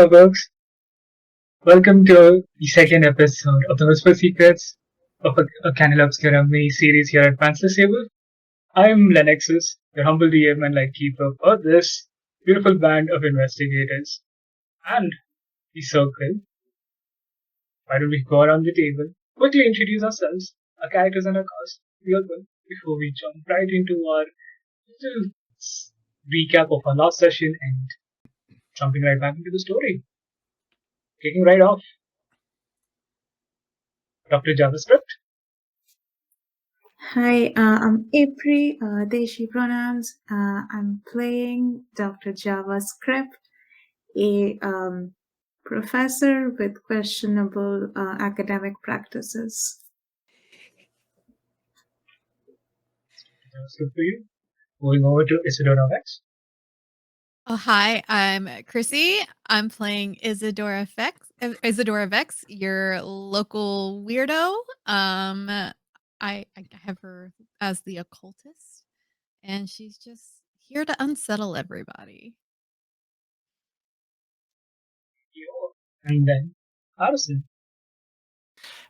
folks. Welcome to the second episode of the Whisper Secrets of a Candela Obscura mini-series here at Pantsless. I am Leneyxis, your humble DM and Lightkeeper for this beautiful band of investigators. And the circle, why don't we go around the table, quickly introduce ourselves, our characters and our cast, real quick, before we jump right into our little recap of our last session and jumping right back into the story. Kicking right off, Dr. JavaScript. Hi, I'm April, they, she pronouns. I'm playing Dr. JavaScript, a professor with questionable academic practices. That's good for you. Moving over to Isidora Vex. Oh, hi, I'm Chrissy. I'm playing Isadora Vex, your local weirdo. I have her as the occultist, and she's just here to unsettle everybody. And then Harrison.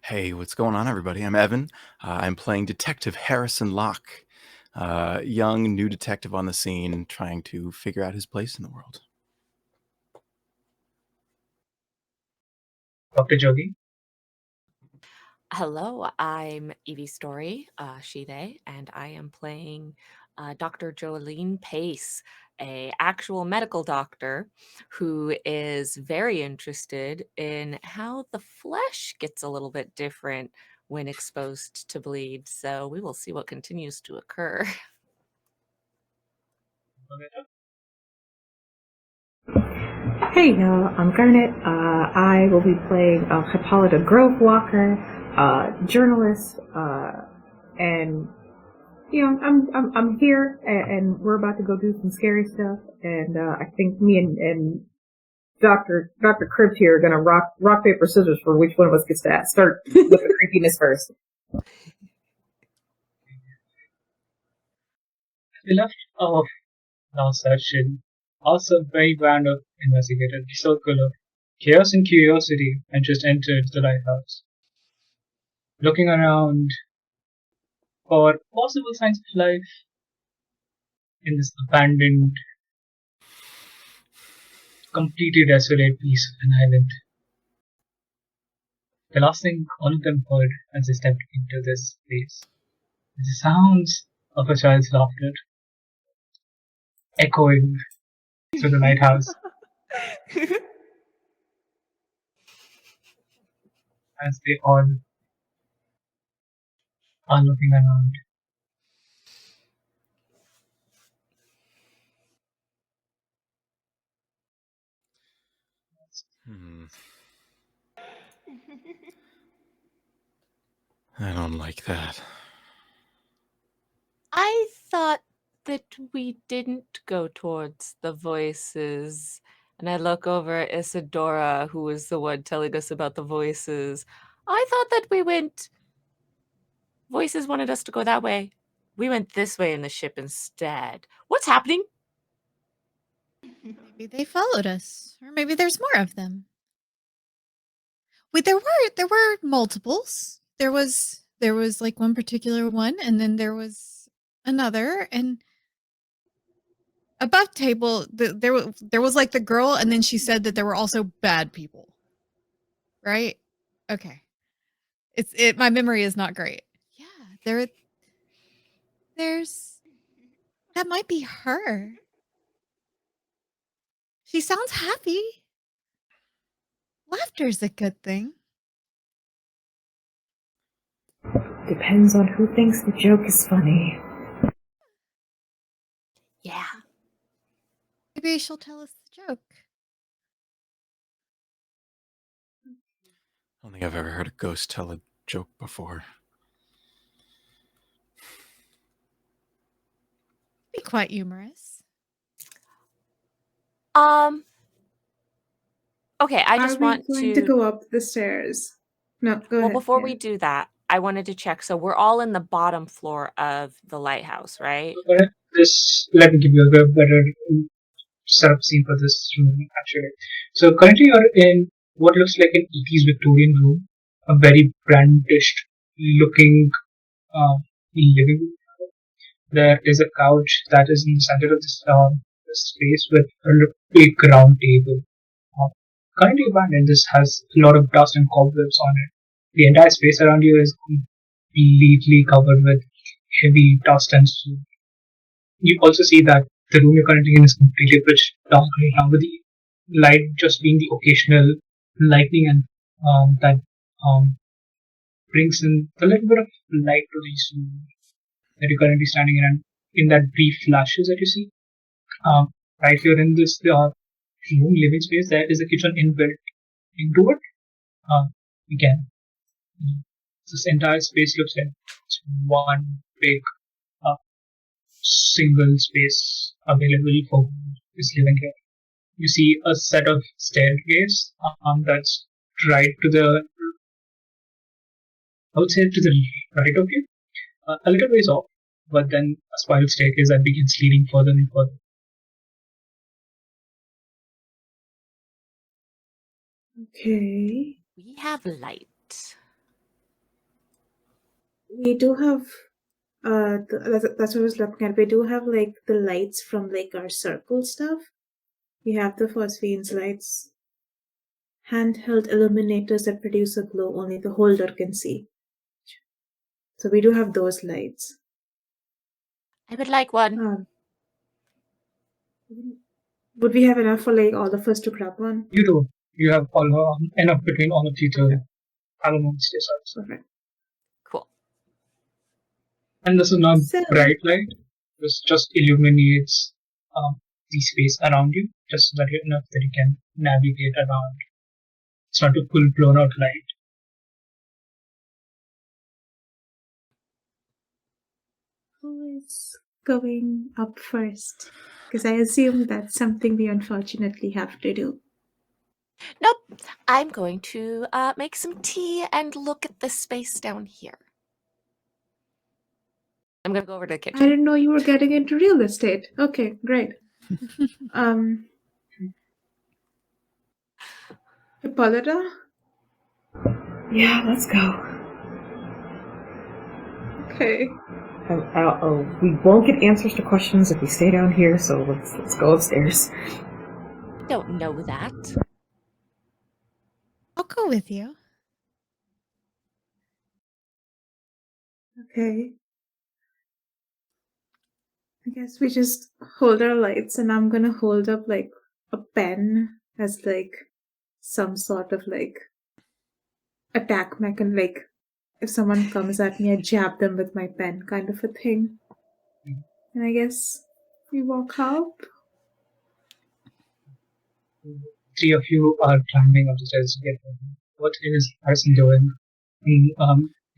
Hey, what's going on, everybody? I'm Evan. I'm playing Detective Harrison Locke, young new detective on the scene, trying to figure out his place in the world. Dr. Jogi. Hello, I'm Evie Story, she, they, and I am playing Dr. Jolene Pace, a actual medical doctor who is very interested in how the flesh gets a little bit different when exposed to bleed. So we will see what continues to occur. Hey y'all, I'm Garnet. I will be playing Hippolyta Grove Walker, journalist, and you know I'm here, and we're about to go do some scary stuff. And I think me and Dr. Cribs here are gonna rock paper scissors for which one of us gets to start with the creepiness first. We left off last session. Also, very band of investigators, the circle of chaos and curiosity, and just entered the lighthouse, looking around for possible signs of life in this abandoned, completely desolate piece of an island. The last thing all of them heard as they stepped into this place is the sounds of a child's laughter echoing through the lighthouse as they all are looking around. I don't like that. I thought that we didn't go towards the voices. And I look over at Isadora, who was the one telling us about the voices. I thought that we went... Voices wanted us to go that way. We went this way in the ship instead. What's happening? Maybe they followed us, or maybe there's more of them. Wait, there were multiples. There was like one particular one, and then there was another, and above table there was like the girl, and then she said that there were also bad people. Right? Okay. My memory is not great. Yeah, there's that might be her. She sounds happy. Laughter's a good thing. Depends on who thinks the joke is funny. Yeah. Maybe she'll tell us the joke. I don't think I've ever heard a ghost tell a joke before. Be quite humorous. Okay, I just want to go up the stairs. No, go ahead. Well, before we do that, I wanted to check. So we're all in the bottom floor of the lighthouse, right? Just let me give you a better set up scene for this room actually. So currently you're in what looks like an 80s Victorian room, a very brandished looking living room. There is a couch that is in the center of this space with a big round table. Uh, Currently abandoned, this has a lot of dust and cobwebs on it. The entire space around you is completely covered with heavy dust and soot. You also see that the room you're currently in is completely pitch dark right now, with the light just being the occasional lightning and that um, brings in a little bit of light to this room that you're currently standing in, and in that brief flashes that you see, right here in this room living space, there is a kitchen inbuilt into it. Again, this entire space looks like it's one big uh, single space available for who is living here. You see a set of staircase that's right to the, I would say, to the right of you, a little ways off, but then a spiral staircase that begins leading further and further. Okay. We have light. We do have that's what I was looking at. We do have like the lights from like our circle stuff. We have the phosphenes lights, handheld illuminators that produce a glow only the holder can see. So we do have those lights. I would like one. Would we have enough for like all of us to grab one? You do. You have all enough between all of you to have a moment stay silent. Okay. Cool. And this is not So- bright light. This just illuminates the space around you, just so that enough that you can navigate around. It's not a full blown out light. Who is going up first? Because I assume that's something we unfortunately have to do. Nope. I'm going to make some tea and look at the space down here. I'm going to go over to the I kitchen. didn't know you were getting into real estate. Okay, great. Hippolyta? Yeah, let's go. Okay. We won't get answers to questions if we stay down here, so let's go upstairs. Don't know that. I'll go with you. Okay. I guess we just hold our lights, and I'm gonna hold up like a pen as like some sort of like attack mechanism. Like if someone comes at me, I jab them with my pen, kind of a thing. And I guess we walk up. Three of you are climbing up the stairs to get home. What is Harrison doing?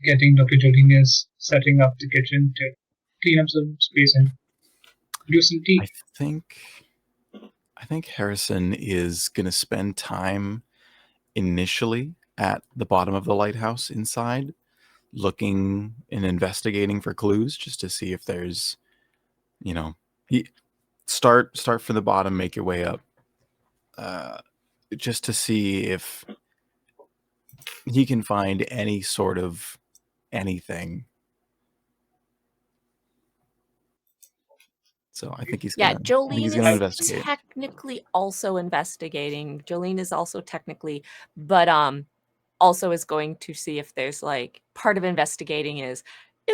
Getting Dr. Jolene is setting up the kitchen to clean up some space and do some tea. I think Harrison is going to spend time initially at the bottom of the lighthouse inside, looking and investigating for clues, just to see if there's, start from the bottom, make your way up, just to see if he can find any sort of anything. So I think he's gonna, Jolene is investigate. technically also investigating. Jolene is also technically, but also is going to see if there's like part of investigating is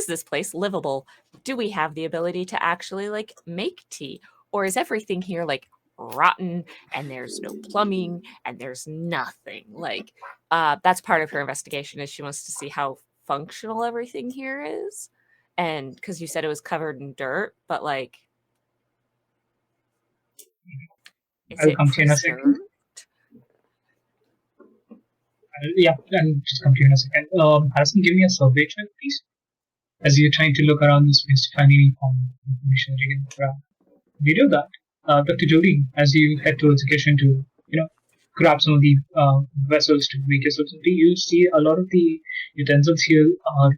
this place livable? Do we have the ability to actually like make tea? Or is everything here like rotten and there's no plumbing and there's nothing? Like that's part of her investigation, is she wants to see how functional everything here is. And because you said it was covered in dirt, but like, is I'll it come to you in a second. preserved? Yeah, I'll just come to you in a second. Harrison, give me a survey check, please. As you're trying to look around the space to find any form of information that you can grab. We do that. Dr. Jolene, as you head towards the kitchen to, grab some of the vessels to make yourself some tea, you'll see a lot of the utensils here are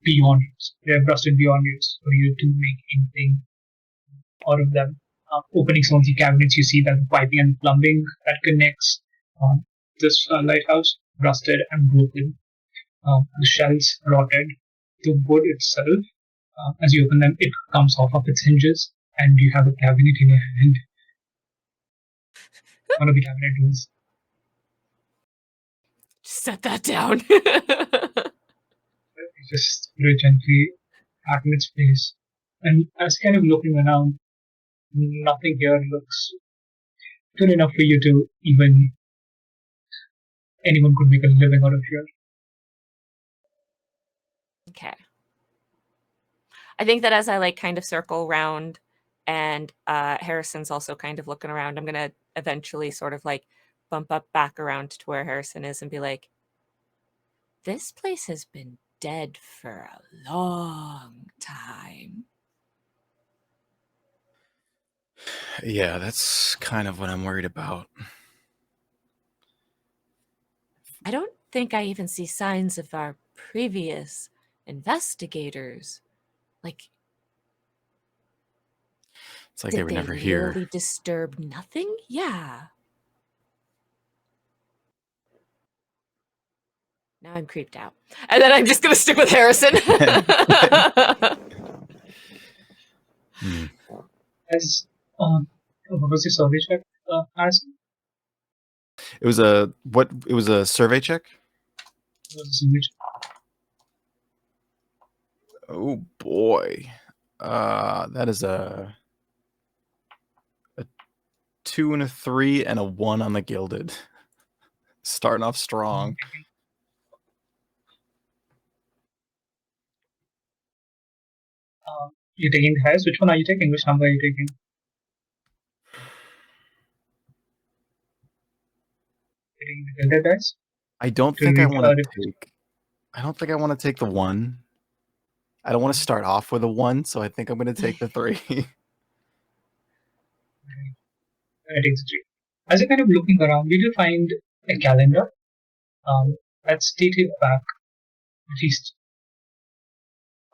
beyond use. They're rusted beyond use for you to make anything out of them. opening some of the cabinets, you see that the piping and plumbing that connects this lighthouse rusted and broken. The shells rotted. The wood itself, as you open them, it comes off of its hinges, and you have a cabinet in your hand. One of the cabinet doors. Just set that down. You just put it gently back in its place. And as kind of looking around, nothing here looks good enough for you to even anyone could make a living out of here. Okay. I think that as I like kind of circle around and Harrison's also kind of looking around, I'm gonna eventually sort of like bump up back around to where Harrison is and be like, this place has been dead for a long time. Yeah, that's kind of what I'm worried about. I don't think I even see signs of our previous investigators. Like, It's like did they were never literally here. disturb nothing? Yeah. Now I'm creeped out. And then I'm just going to stick with Harrison. As what was your survey check, Harrison? It was a survey check? What was the survey check? Oh boy. That is a 2 and a 3 and a 1 on the gilded. Starting off strong. You're taking the highest. Which one are you taking? Which number are you taking? You're taking the gilded dice? I don't To think I read want to it. take. I don't think I want to take the 1. I don't want to start off with a 1, so I think I'm going to take the 3. I take the 3. As you're kind of looking around, you do find a calendar that's dated back at least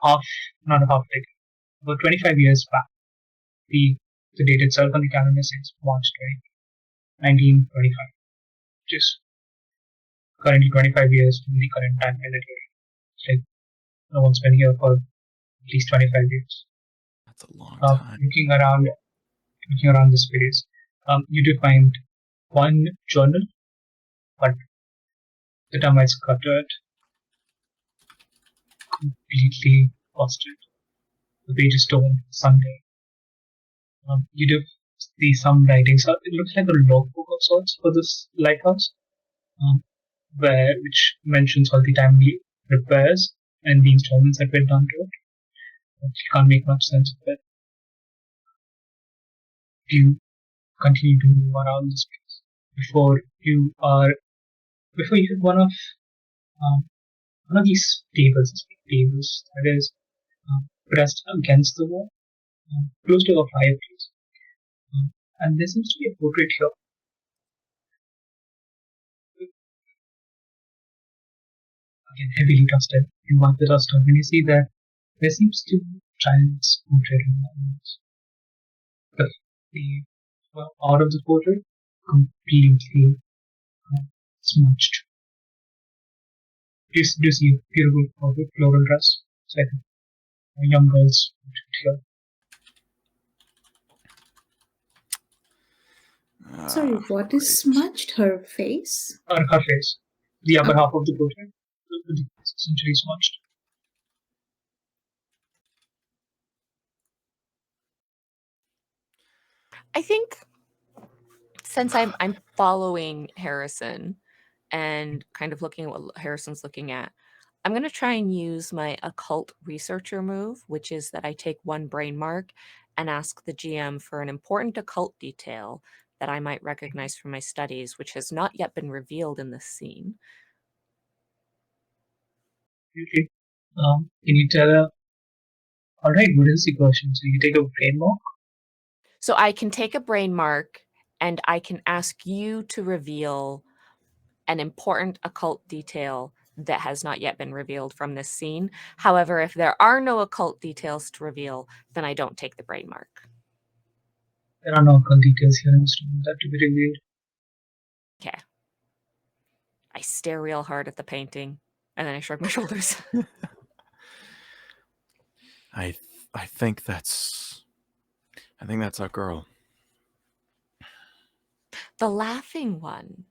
not half, like about 25 years back. The date itself on the calendar says March 1925, which is currently 25 years from the current time that you're in. It's like no one's been here for at least 25 years. That's a long time. Looking around this space, you do find one journal, but the termites cluttered, completely busted. The page is torn, Sunday. You do see some writings. It looks like a logbook of sorts for this lighthouse, which mentions all the timely repairs and the installments that were done to it. But you can't make much sense of it. You continue to move around this place before you hit one of these tables that is pressed against the wall, close to a fireplace. And there seems to be a portrait here. Again, heavily dusted. You wipe the dust off and you see that there seems to be a child's portrait in the walls. The out of the portrait, completely smudged. You do see a beautiful floral dress. It's like a young girl's portrait here. Sorry, what is smudged? Her face? Her face. The upper half of the portrait is essentially smudged. I think since I'm following Harrison and kind of looking at what Harrison's looking at, I'm going to try and use my occult researcher move, which is that I take one brain mark and ask the GM for an important occult detail that I might recognize from my studies, which has not yet been revealed in this scene. Okay. Can you tell her? Alright, what is the question? So you take a brain mark? So I can take a brain mark and I can ask you to reveal an important occult detail that has not yet been revealed from this scene. However, if there are no occult details to reveal, then I don't take the brain mark. There are no occult details here in the story that to be revealed. Okay. I stare real hard at the painting, and then I shrug my shoulders. I think that's our girl. The laughing one.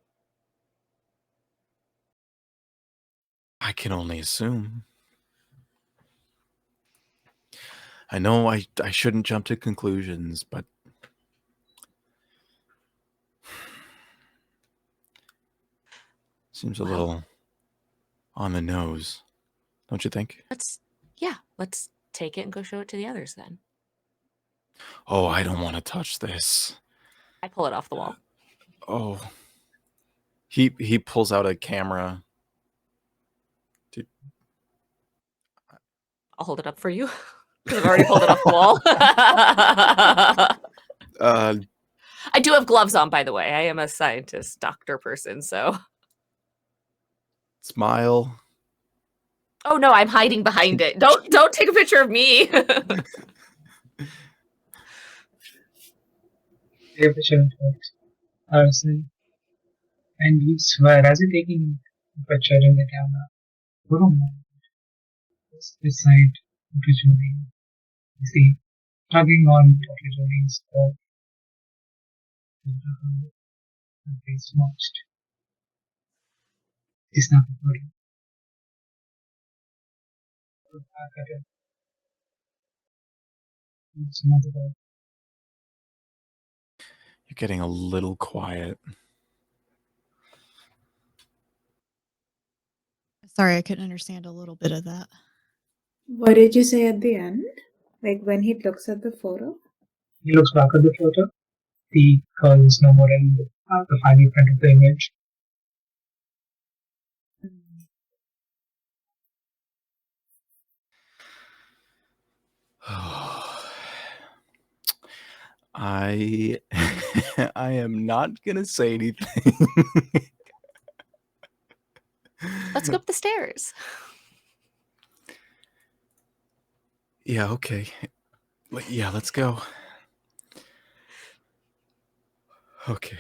I can only assume. I know I shouldn't jump to conclusions, but seems a little on the nose, don't you think? Let's take it and go show it to the others then. Oh, I don't want to touch this. I pull it off the wall. Oh. He pulls out a camera. I'll hold it up for you because I've already pulled it off the wall. I do have gloves on, by the way. I am a scientist, doctor person, so. Smile. Oh no, I'm hiding behind it. Don't take a picture of me. Take a picture of it, Harrison. And you swear, as you're taking a picture in the camera, for a moment, just beside Dr. Jolene, you see, tugging on Dr. Jolene's skirt, her face smashed. She snapped a photo. Look back at it. It's another day. You're getting a little quiet. Sorry, I couldn't understand a little bit of that. What did you say at the end? Like when he looks at the photo? He looks back at the photo. The girl is no more in the final print of the image. I am not gonna say anything. Let's go up the stairs. Yeah, okay. Yeah, let's go. Okay.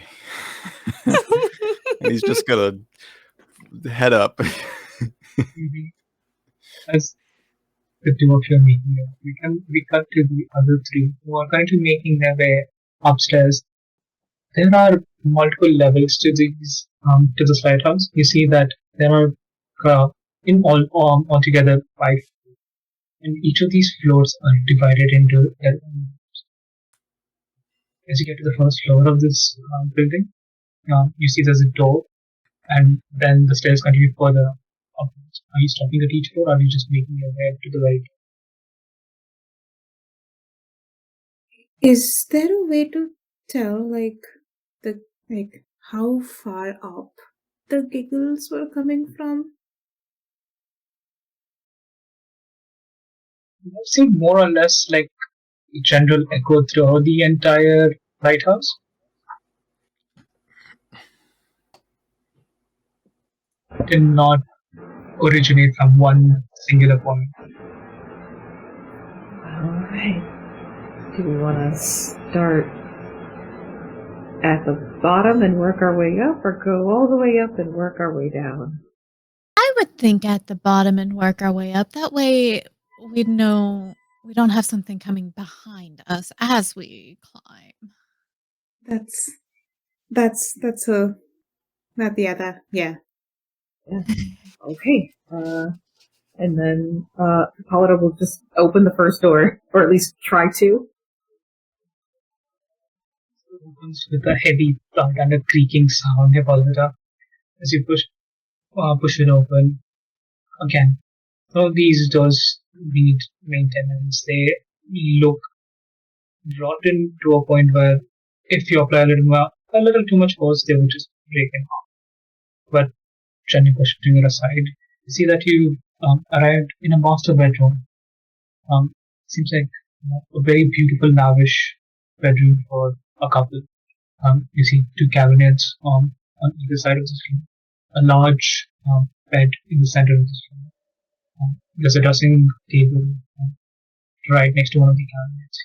And he's just gonna head up. As the two of you are making it, we cut to the other three who are currently making their way upstairs. There are multiple levels to these to this lighthouse. You see that there are in altogether 5, and each of these floors are divided into their own. As you get to the first floor of this building, you see there's a door, and then the stairs continue further upwards. Are you stopping at each floor, or are you just making your way to the right? Is there a way to tell how far up the giggles were coming from? I've seen more or less like a general echo throughout the entire lighthouse. It did not originate from one singular point. Alright. Do we want to start at the bottom and work our way up, or go all the way up and work our way down? I would think at the bottom and work our way up. That way we'd know we don't have something coming behind us as we climb. Yeah. Okay. And then Hippolyta will just open the first door, or at least try to. It opens with a heavy thud and a creaking sound, Hippolyta, as you push it open. Again, all these doors need maintenance. They look rotten to a point where if you apply a little too much force, they will just break in half. But gently pushing it aside, you see that you arrived in a master bedroom. Seems like a very beautiful, lavish bedroom for a couple. You see 2 cabinets on either side of this room, a large bed in the center of this room. There's a dressing table right next to one of the cabinets.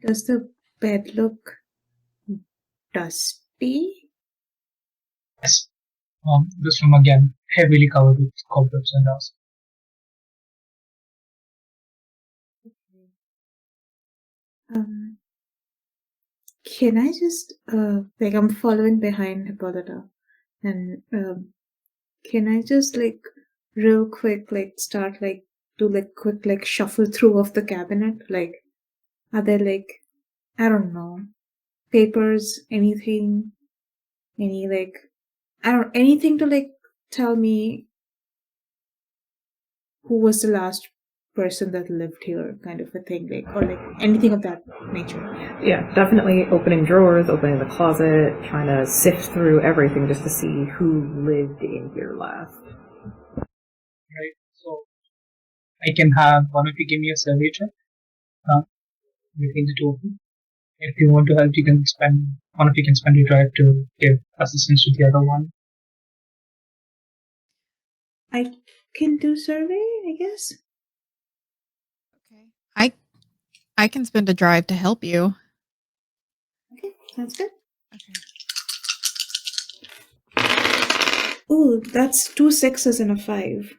Does the bed look dusty? Yes. This room again heavily covered with cobwebs and dust. Um, can I just like I'm following behind Hippolyta, and can I just like real quick like start like do like quick like shuffle through of the cabinet? Like, are there like I don't know papers, anything, any like I don't anything to like tell me who was the last person that lived here, kind of a thing, like or like anything of that nature. Yeah, definitely opening drawers, opening the closet, trying to sift through everything just to see who lived in here last. Right. So I can have one of you give me a survey check between the two of you. If you want to help, you can spend one of you can spend your drive to give assistance to the other one. I can do survey, I guess. Okay. I can spend a drive to help you. Okay, sounds good. Okay. Ooh, that's 2 6s and a 5.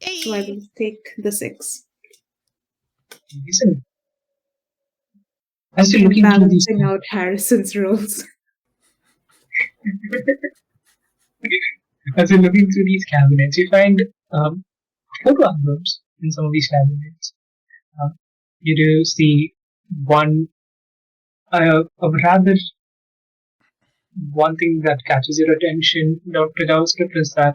So I Yay! will take the 6. Listen, as you're I'm looking through these balancing out Harrison's roles. as you're looking through these cabinets, you find photo albums in some of these cabinets. You do see one a rather one thing that catches your attention, Dr. JavaScript, is that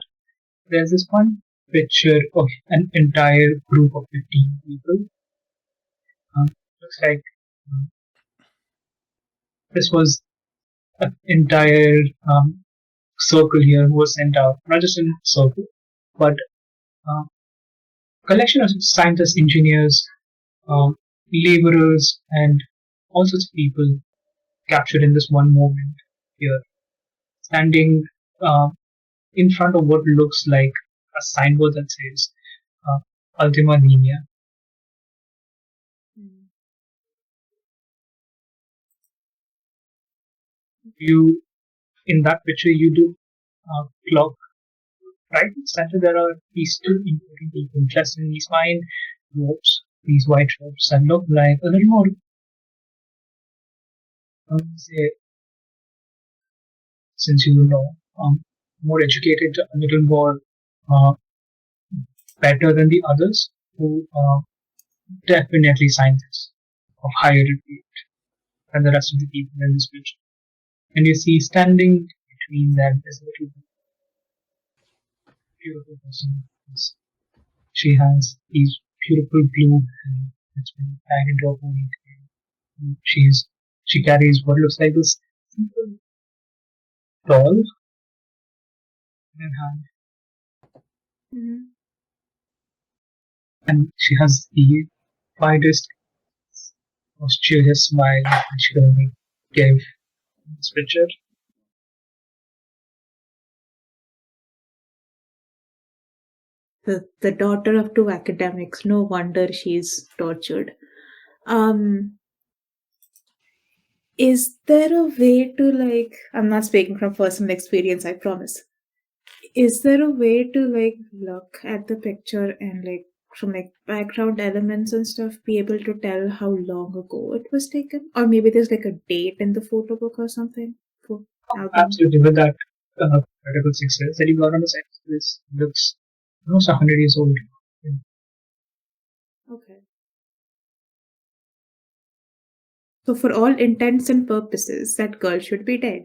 there's this one picture of an entire group of 15 people. Looks like this was an entire circle here who was sent out, not just a circle, but uh, collection of scientists, engineers, laborers, and all sorts of people captured in this one moment here, standing uh, in front of what looks like a signboard that says Ultima Linea. You, in that picture, you do clock right in the center. There are these two important people dressed in these fine robes, these white robes that look like a little more, I would say, since you know, more educated, a little more uh, better than the others who are definitely scientists of higher repute than the rest of the people in this picture. And you see standing between them is a little beautiful person. She has these beautiful blue hair that's been tied into a ponytail. She carries what looks like this simple doll in her hand, and she has the widest, most cheeriest smile that she can only give in this picture. The daughter of 2 academics. No wonder she's tortured. Is there a way to like I'm not speaking from personal experience, I promise. Is there a way to like look at the picture and like from like background elements and stuff be able to tell how long ago it was taken? Or maybe there's like a date in the photo book or something for album. Absolutely, with that critical success that you got on the set, this looks almost 100 years old. Okay. So for all intents and purposes, that girl should be dead.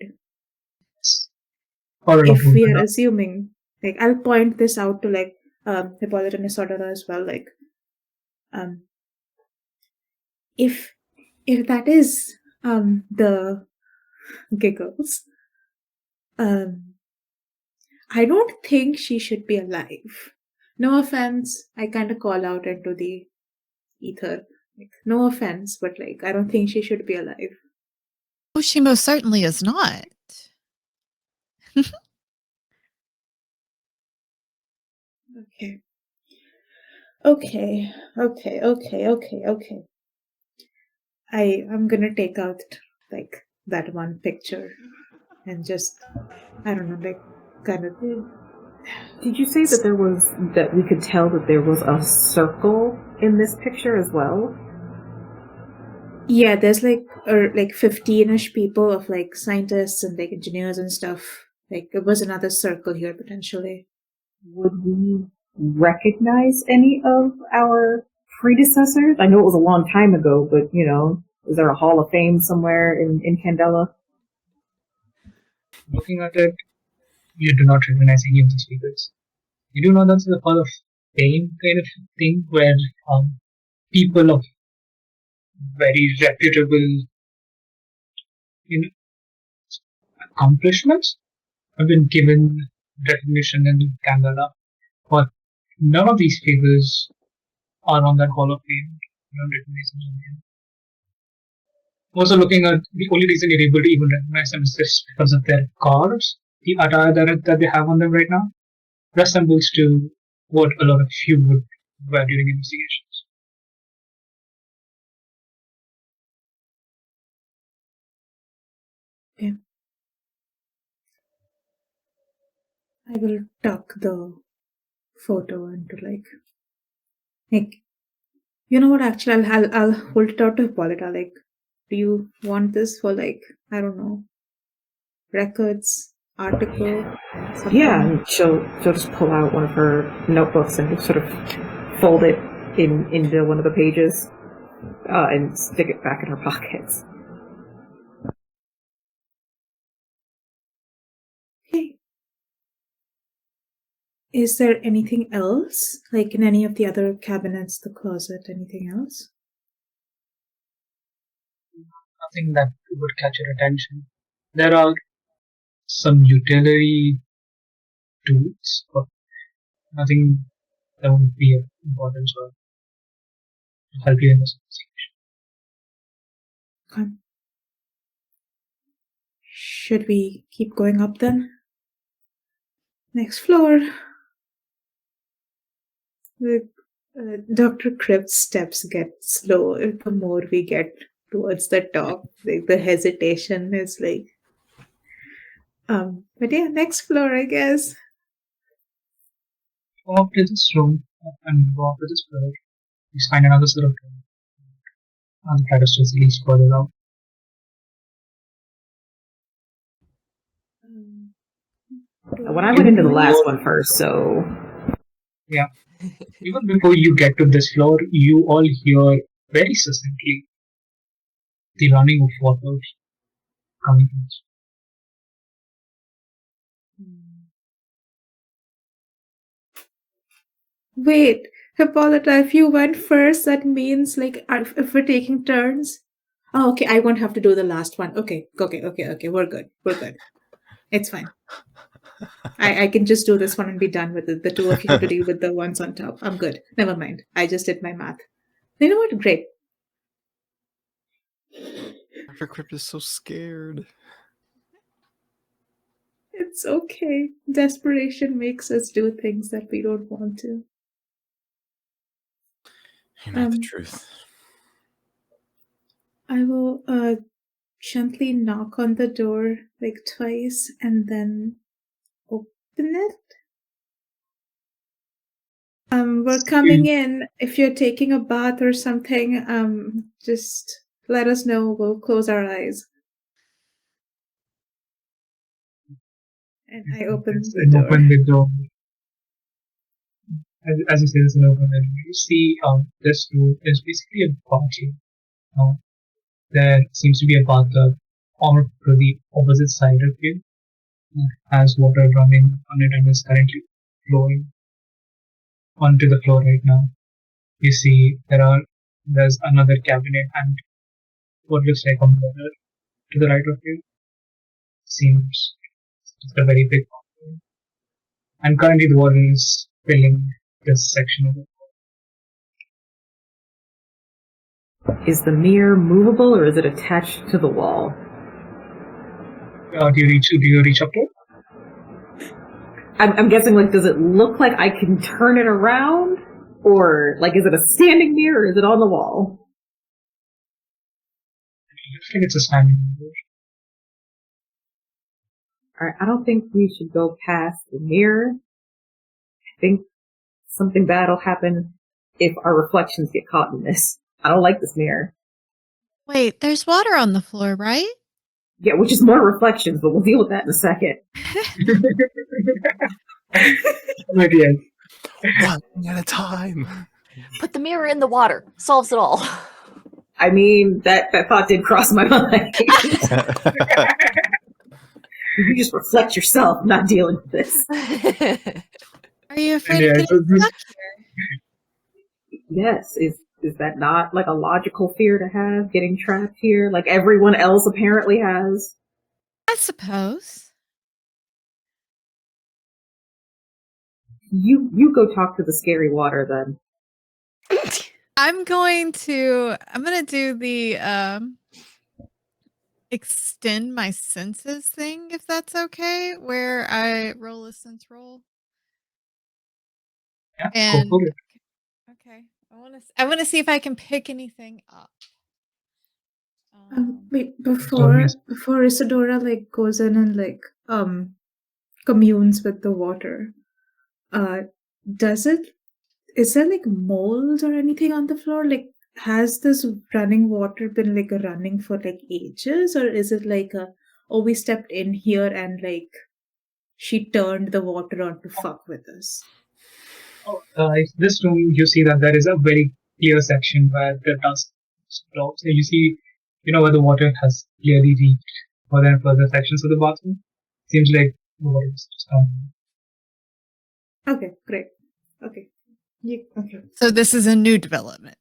Or a If lot we are older. assuming, like I'll point this out to like Hippolyta and Isodora as well, like if that is the giggles, I don't think she should be alive. No offense, I kind of call out into the ether. Like, no offense, but like I don't think she should be alive. Oh, she most certainly is not. Okay. Okay. I'm gonna take out like that one picture and just, I don't know, like kind of. Did you say that we could tell that there was a circle in this picture as well? Yeah, there's like 15-ish people of like scientists and like engineers and stuff. Like it was another circle here potentially. Would we recognize any of our predecessors? I know it was a long time ago, but is there a Hall of Fame somewhere in Candela? Looking at it, you do not recognize any of these figures. You do know that's the Hall of Fame kind of thing where people of very reputable accomplishments have been given recognition in Candela, but none of these figures are on that Hall of Fame. You don't recognize them again. Also, looking at the only reason you're able to even recognize them is just because of their cars. The attire that they have on them right now resembles to what a lot of you would wear during investigations. Okay. I will tuck the photo into like you know what? Actually, I'll hold it out to Hippolyta. Like, do you want this for like, I don't know, records, article? Something? Yeah, and she'll just pull out one of her notebooks and just sort of fold it into one of the pages and stick it back in her pockets. Okay. Is there anything else? Like in any of the other cabinets, the closet, anything else? Nothing that would catch your attention. There are some utility tools, but nothing that would be of importance or help you in this investigation. Okay. Should we keep going up then? Next floor. Dr. Cribb's steps get slow the more we get towards the top. Like the hesitation is like. But yeah, next floor, I guess. Go up to this room and go up to this floor. You find another sort of room. And the pedestal is least further out. When I went into the last one first, so yeah. Even before you get to this floor, you all hear very succinctly the running of water coming from this. Wait, Hippolyta, if you went first, that means like if we're taking turns. Oh, okay. I won't have to do the last one. Okay. We're good. It's fine. I can just do this one and be done with it. The two of you have to deal with the ones on top. I'm good. Never mind. I just did my math. You know what? Great. Dr. Crypt is so scared. It's okay. Desperation makes us do things that we don't want to. You know the truth. I will gently knock on the door like twice and then open it. We're coming in. If you're taking a bath or something, just let us know. We'll close our eyes. And I open the door. Open the door. As you say, it's an open door. You see, this room is basically a bathroom. There seems to be a bathtub on to the opposite side of you. It has water running on it and is currently flowing onto the floor right now. You see, there's another cabinet and what looks like a mirror to the right of you. Seems just a very big one. And currently the water is filling this section of it. is the mirror movable or is it attached to the wall? Do you reach up to it? I'm guessing, like, does it look like I can turn it around? Or, like, is it a standing mirror or is it on the wall? think it's a standing order. Alright, I don't think we should go past the mirror. I think something bad will happen if our reflections get caught in this. I don't like this mirror. Wait, there's water on the floor, right? Yeah, which is more reflections, but we'll deal with that in a second. But yes, One at a time. Put the mirror in the water. Solves it all. I mean, that thought did cross my mind. You just reflect yourself, not dealing with this. Are you afraid Yeah, of so getting this- stuck here? Yes, is that not like a logical fear to have, getting trapped here, like everyone else apparently has? I suppose. You go talk to the scary water then. I'm gonna do the extend my senses thing, if that's okay, where I roll a sense roll. yeah, And go for it. okay, I want to see if I can pick anything up. Wait, before Isadora like goes in and like communes with the water, is there like mold or anything on the floor? Like, has this running water been like running for like ages, or is it like we stepped in here and like she turned the water on to fuck with us? This room, you see that there is a very clear section where the dust stops. So you see, where the water has clearly reached further and further sections of the bathroom. Seems like the water is just coming. Okay, great. Okay. Okay. So this is a new development.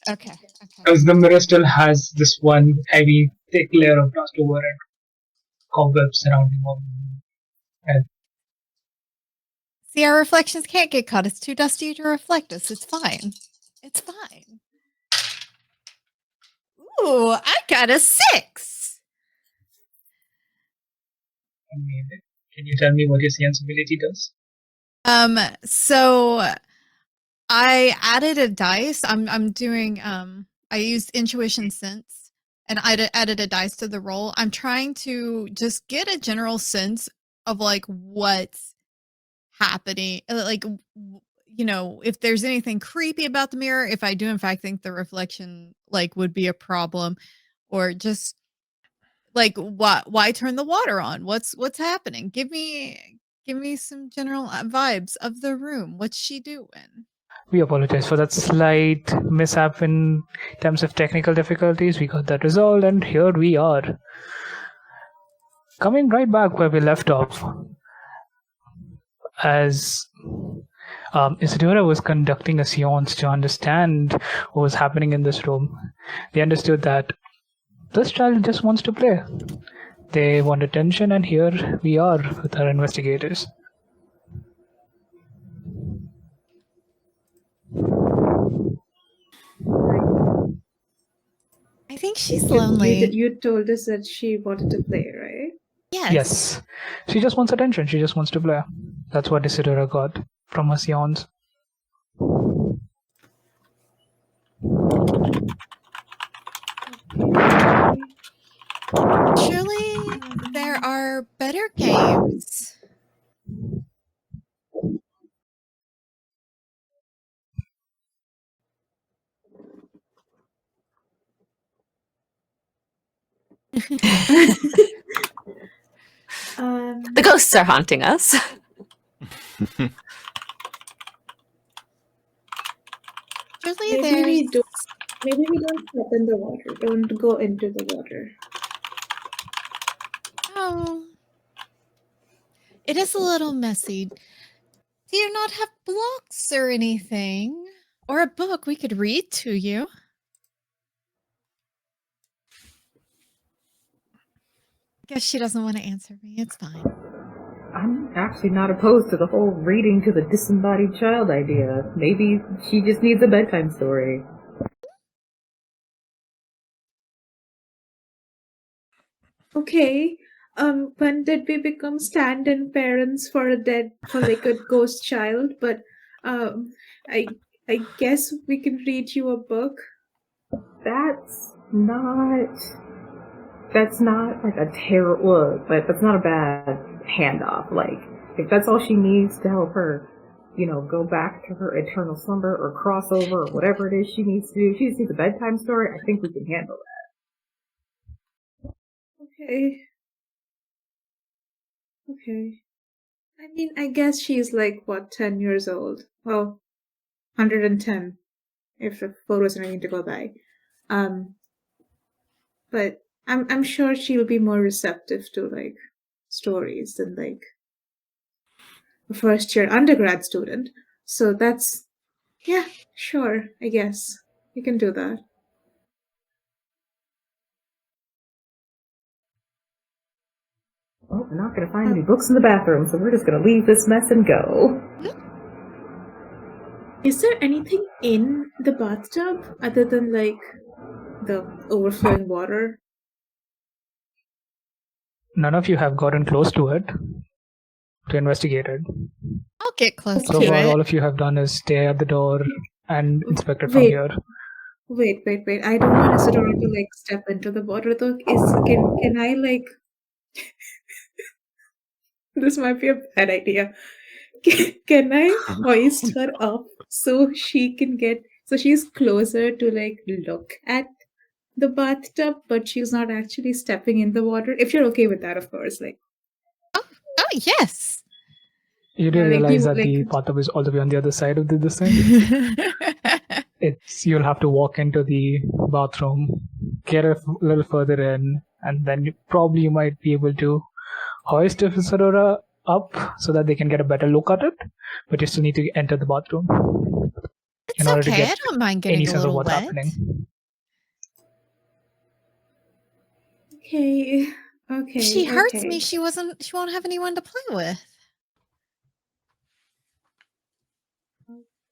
Okay. Because the mirror still has this one heavy, thick layer of dust over it, cobwebs surrounding all of them. And See, our reflections can't get caught. It's too dusty to reflect us. It's fine. It's fine. Ooh, I got a 6. amazing. Can you tell me what your sensibility does? So I added a dice. I'm doing I used intuition sense and I added a dice to the roll. I'm trying to just get a general sense of like what's happening, like if there's anything creepy about the mirror, if I do in fact think the reflection like would be a problem, or just like why turn the water on? What's happening? Give me some general vibes of the room. What's she doing? We apologize for that slight mishap in terms of technical difficulties. We got that resolved, and here we are. Coming right back where we left off. As Isadora was conducting a seance to understand what was happening in this room, they understood that this child just wants to play. They want attention, and here we are with our investigators. I think she's lonely. You told us that she wanted to play, right? Yes. She just wants attention. She just wants to play. That's what Isadora got from her seance. Surely there are better games. The ghosts are haunting us. Surely Maybe there's we don't step in the water. Don't go into the water. Oh, it is a little messy. Do you not have blocks or anything? Or a book we could read to you? Guess she doesn't want to answer me. It's fine. I'm actually not opposed to the whole reading to the disembodied child idea. Maybe she just needs a bedtime story. Okay. When did we become stand-in parents for like a ghost child? But I guess we can read you a book. That's not like a terrible, but that's not a bad handoff. Like, if that's all she needs to help her, go back to her eternal slumber or crossover or whatever it is she needs to do. She just needs a bedtime story. I think we can handle that. Okay. I mean, I guess she's like, 10 years old? Well, 110, if the photos are anything to go by. But I'm sure she'll be more receptive to, like, stories than, like, a first-year undergrad student. So that's, yeah, sure, I guess. You can do that. Well, we're not going to find any books in the bathroom, so we're just going to leave this mess and go. Is there anything in the bathtub other than, like, the overflowing water? None of you have gotten close to it to investigate it. I'll get close So to far, it. all of you have done is stay at the door and inspect it from Wait. here. Wait. I don't want Isadora to, like, step into the water, though. Can I, like... This might be a bad idea. Can I hoist her up so she's closer to, like, look at the bathtub, but she's not actually stepping in the water? If you're okay with that, of course. Like, Oh, yes. You do Yeah, like, realize you- that the like- bathtub is all the way on the other side of this thing. You'll have to walk into the bathroom, get a little further in, and then you might be able to hoist Isadora up so that they can get a better look at it. But you still need to enter the bathroom It's in order to okay. I get don't mind any getting a sense of little what's wet. happening. okay. If she hurts okay. me, she won't have anyone to play with.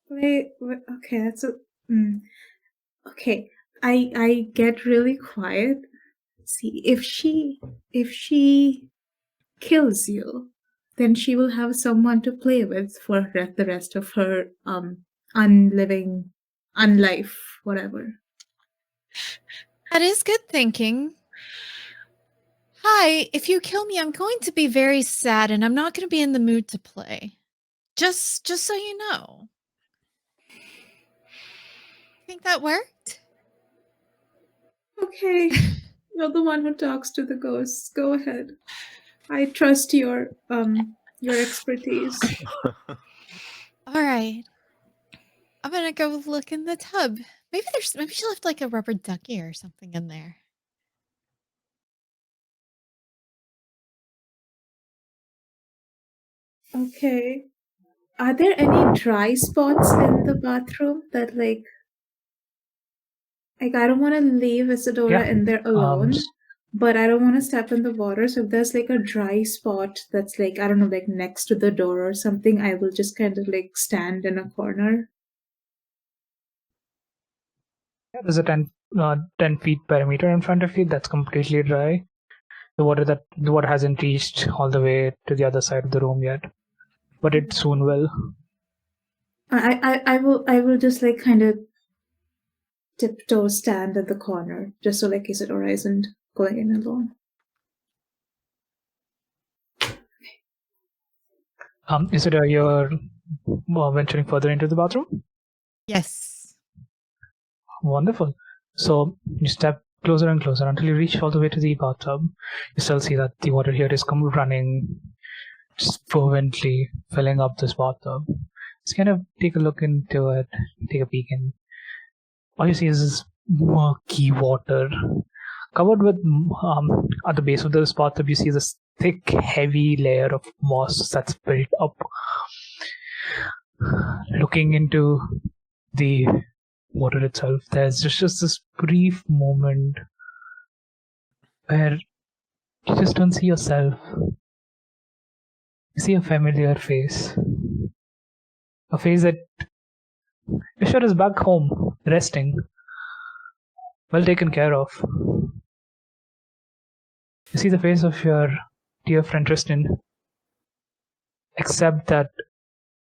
Wait, okay, that's a... Okay, I get really quiet. See, if she kills you, then she will have someone to play with for the rest of her unlife, whatever. That is good thinking. Hi, if you kill me, I'm going to be very sad and I'm not going to be in the mood to play. Just so you know. Think that worked? Okay, you're the one who talks to the ghosts. Go ahead. I trust your expertise. All right. I'm gonna go look in the tub. Maybe she left like a rubber ducky or something in there. Okay. Are there any dry spots in the bathroom that like I don't want to leave Isadora Yeah, in there alone, s- but I don't want to step in the water. So if there's like a dry spot that's like, I don't know, like next to the door or something, I will just kind of like stand in a corner. There's a 10 feet perimeter in front of you that's completely dry. The water hasn't reached all the way to the other side of the room yet, but it soon will. I will just like kind of tiptoe stand at the corner just so like Isadora isn't going in alone. Isadora, you're venturing further into the bathroom? Yes. Wonderful. So you step closer and closer until you reach all the way to the bathtub. You still see that the water here is running just fervently, filling up this bathtub. Just kind of take a look into it, take a peek in. All you see is this murky water covered with, at the base of this bathtub, you see this thick, heavy layer of moss that's built up. Looking into the water itself, there's just this brief moment where you just don't see yourself. You see a familiar face. A face that you're sure is back home, resting, well taken care of. You see the face of your dear friend Tristan, except that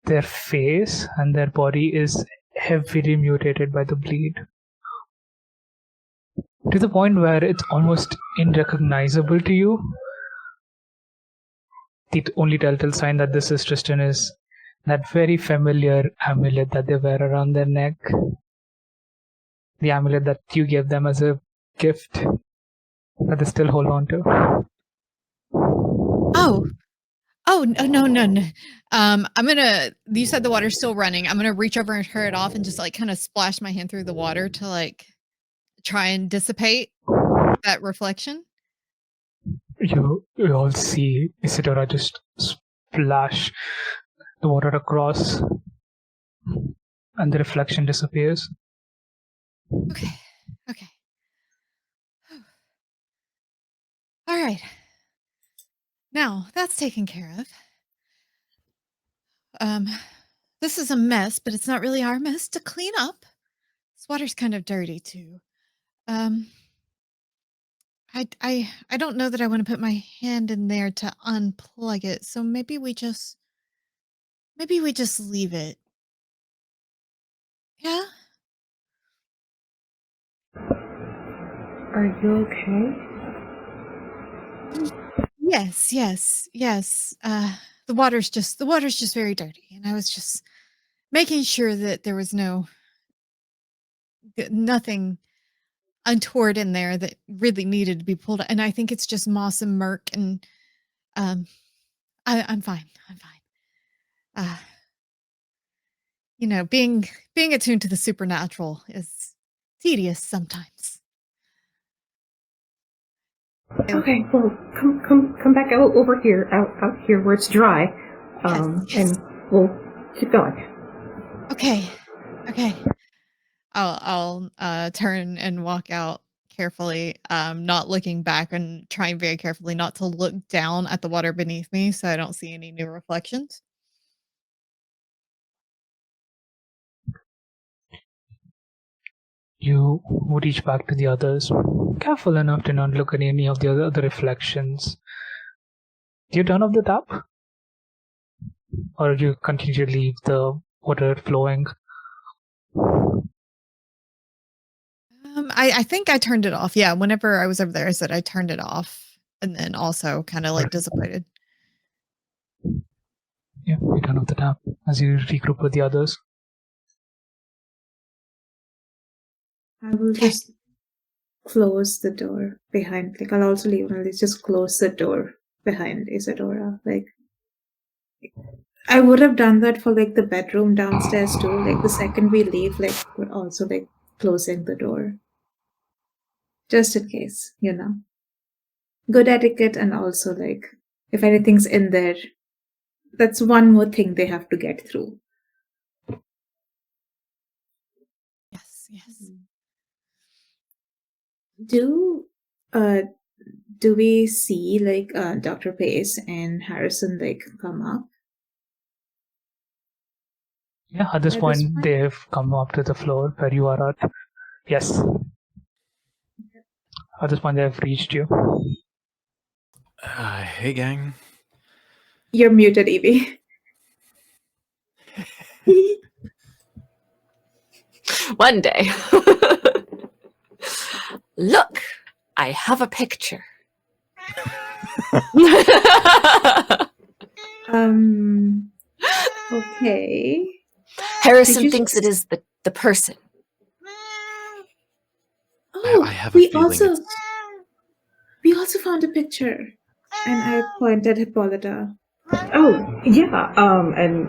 their face and their body is heavily mutated by the bleed. to the point where it's almost unrecognizable to you. The only telltale sign that this is Tristan is that very familiar amulet that they wear around their neck. The amulet that you gave them as a gift that they still hold on to. Oh, no. You said the water's still running. I'm gonna reach over and turn it off and just like kind of splash my hand through the water to like try and dissipate that reflection. You all see Isidora just splash the water across, and the reflection disappears. Okay. All right. Now that's taken care of. This is a mess, but it's not really our mess to clean up. This water's kind of dirty too. I don't know that I want to put my hand in there to unplug it, so maybe we just leave it. Yeah? Are you okay? Yes. The water's just very dirty, and I was just making sure that there was nothing untoward in there that really needed to be pulled out. And I think it's just moss and murk, and I'm fine. Being attuned to the supernatural is tedious sometimes. Okay, well, come back over here, out here where it's dry, Yes. and we'll keep going. Okay. I'll turn and walk out carefully, not looking back and trying very carefully not to look down at the water beneath me so I don't see any new reflections. You reach back to the others, careful enough to not look at any of the other reflections. Do you turn off the tap? Or do you continue to leave the water flowing? I think I turned it off. Yeah, whenever I was over there, I said I turned it off, and then also kind of like disappointed. Yeah, you turn off the tap as you regroup with the others. I will just close the door behind. Like, I'll also leave, and I'll just close the door behind Isadora. Like, I would have done that for like the bedroom downstairs too. Like, the second we leave, like, we're also like closing the door, just in case, Good etiquette, and also like if anything's in there, that's one more thing they have to get through. Yes. Do we see like Dr. Pace and Harrison like come up? Yeah, at this point, they've come up to the floor where you are at. Yes. At this point, they've reached you. Hey, gang. You're muted, Evie. One day. Look, I have a picture. Okay. Harrison thinks it is the person. Oh, I have a feeling we also found a picture, and I pointed at Hippolyta. Oh, yeah. And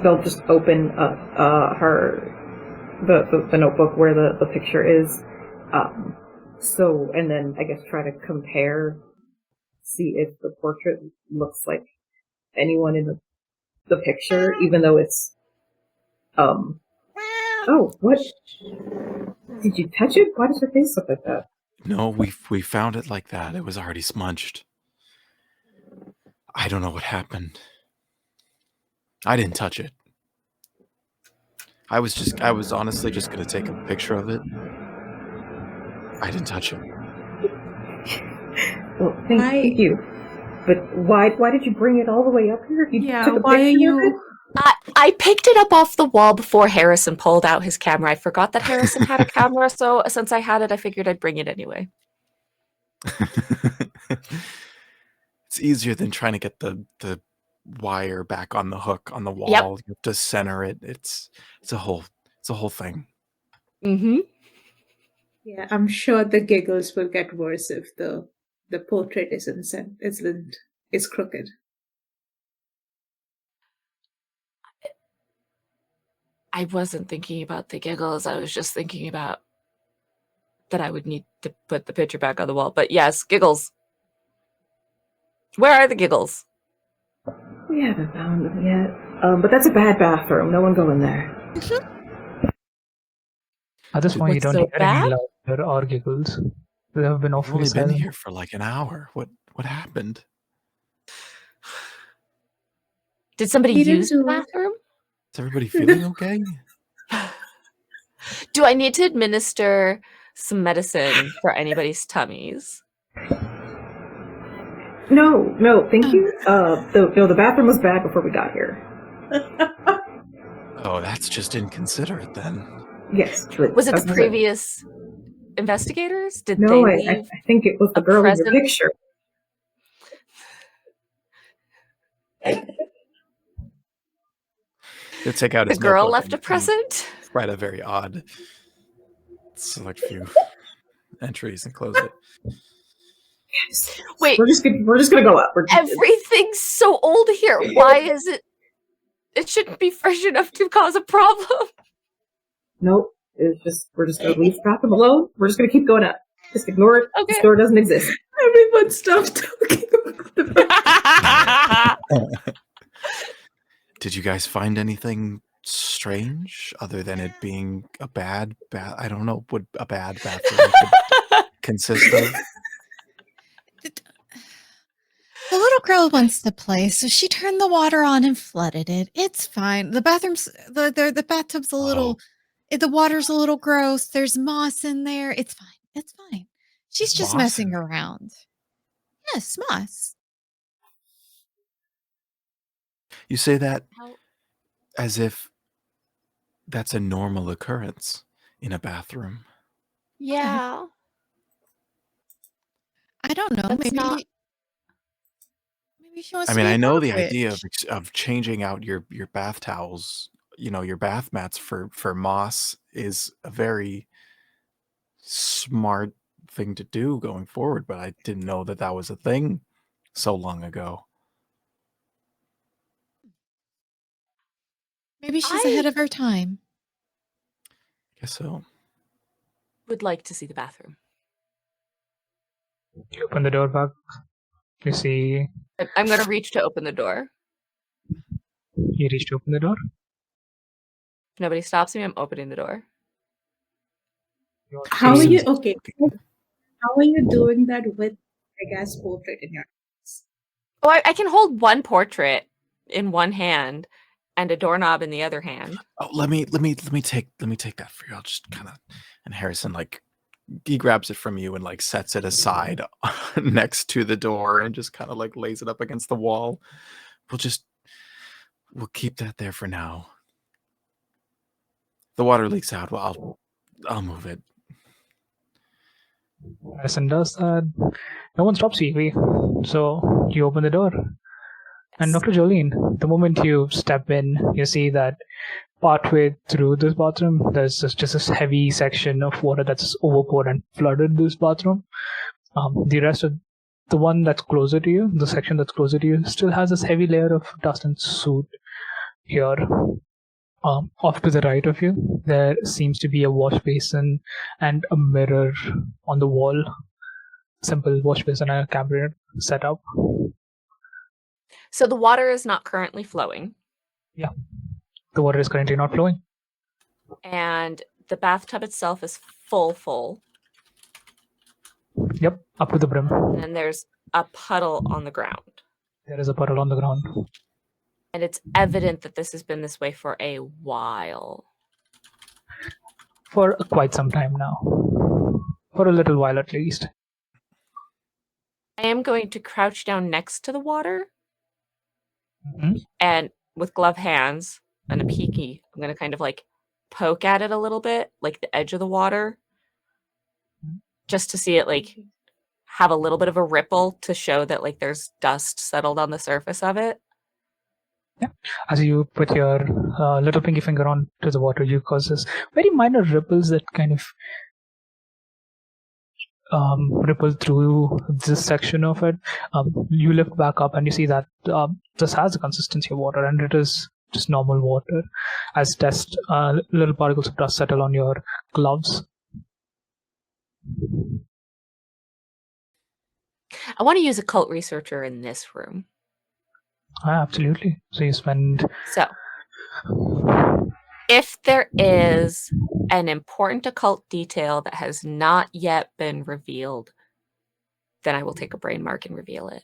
they'll just open the notebook where the picture is. And then I guess try to compare, see if the portrait looks like anyone in the picture, even though it's oh, what? Did you touch it? Why does your face look like that? No, we found it like that. It was already smudged. I don't know what happened. I didn't touch it. I was honestly just going to take a picture of it. I didn't touch it. Well, thank you. But why did you bring it all the way up here? Why are you I picked it up off the wall before Harrison pulled out his camera. I forgot that Harrison had a camera, so since I had it, I figured I'd bring it anyway. It's easier than trying to get the wire back on the hook on the wall. Yep. You have to center it. It's a whole thing. Mm-hmm. Yeah, I'm sure the giggles will get worse if the portrait is crooked. I wasn't thinking about the giggles. I was just thinking about that I would need to put the picture back on the wall. But yes, giggles. Where are the giggles? We haven't found them yet. But that's a bad bathroom. No one go in there. At this point, you What's don't so hear any bad? laughter or giggles. They have been I've awfully only been silent. here for like an hour. What happened? Did somebody He didn't use the do- bathroom? Is everybody feeling okay? Do I need to administer some medicine for anybody's tummies? No, thank you. The bathroom was bad before we got here. Oh, that's just inconsiderate then. Yes. But Was it that's the not previous investigators? Did No, they I leave? think it was the a girl in your present? picture. He'll take out The his girl notebook left a and present? write a very odd select few entries and close it. Yes. Wait. We're just gonna go up. Everything's so old here. Why is it? It shouldn't be fresh enough to cause a problem. Nope. We're just gonna leave the bathroom alone. We're just gonna keep going up. Just ignore it. Okay. This door doesn't exist. Everyone stop talking about the Did you guys find anything strange other than it being a bad bath? I don't know what a bad bathroom could consist of. The little girl wants to play, so she turned the water on and flooded it. It's fine. The bathroom's the bathtub's a little. The water's a little gross. There's moss in there. It's fine. It's fine. She's just Moss in messing there? around. Yes, moss. You say that How- as if that's a normal occurrence in a bathroom. Yeah. I don't know. That's not- Maybe she wants I to mean, be I a know the dog idea witch. of changing out your bath towels, your bath mats for moss is a very smart thing to do going forward, but I didn't know that was a thing so long ago. Maybe she's ahead of her time. Guess so. Would like to see the bathroom. You open the door back. You see, I'm going to reach to open the door. you reach to open the door. If nobody stops me, I'm opening the door. How are you? Jason's Okay. looking. How are you doing that with big ass portrait in your hands? Oh, I can hold one portrait in one hand and a doorknob in the other hand. Oh, let me take that for you. I'll just kind of, and Harrison he grabs it from you and sets it aside next to the door and just kind of lays it up against the wall. We'll keep that there for now. The water leaks out. Well, I'll move it. Harrison does that. No one stops you. So you open the door. And Dr. Jolene, the moment you step in, you see that partway through this bathroom, there's just this heavy section of water that's overpoured and flooded this bathroom. The rest of the one that's closer to you, the section that's closer to you, still has this heavy layer of dust and soot here. Off to the right of you, there seems to be a wash basin and a mirror on the wall. Simple wash basin and a cabinet set up. So the water is not currently flowing. The water is currently not flowing. And the bathtub itself is full. Yep, up to the brim. And there's a puddle on the ground. There is a puddle on the ground. And it's evident that this has been this way for a while. For quite some time now. For a little while at least. I am going to crouch down next to the water Mm-hmm. and with glove hands and a peeky, I'm going to kind of like poke at it a little bit, like the edge of the water, just to see it like have a little bit of a ripple to show that like there's dust settled on the surface of it. Yeah. As you put your little pinky finger onto the water, you cause this very minor ripples that kind of ripple through this section of it. You lift back up and you see that this has the consistency of water, and it is just normal water. As dust, little particles of dust settle on your gloves. I want to use occult researcher in this room. Absolutely. So you spend. So, if there is an important occult detail that has not yet been revealed, then I will take a brain mark and reveal it.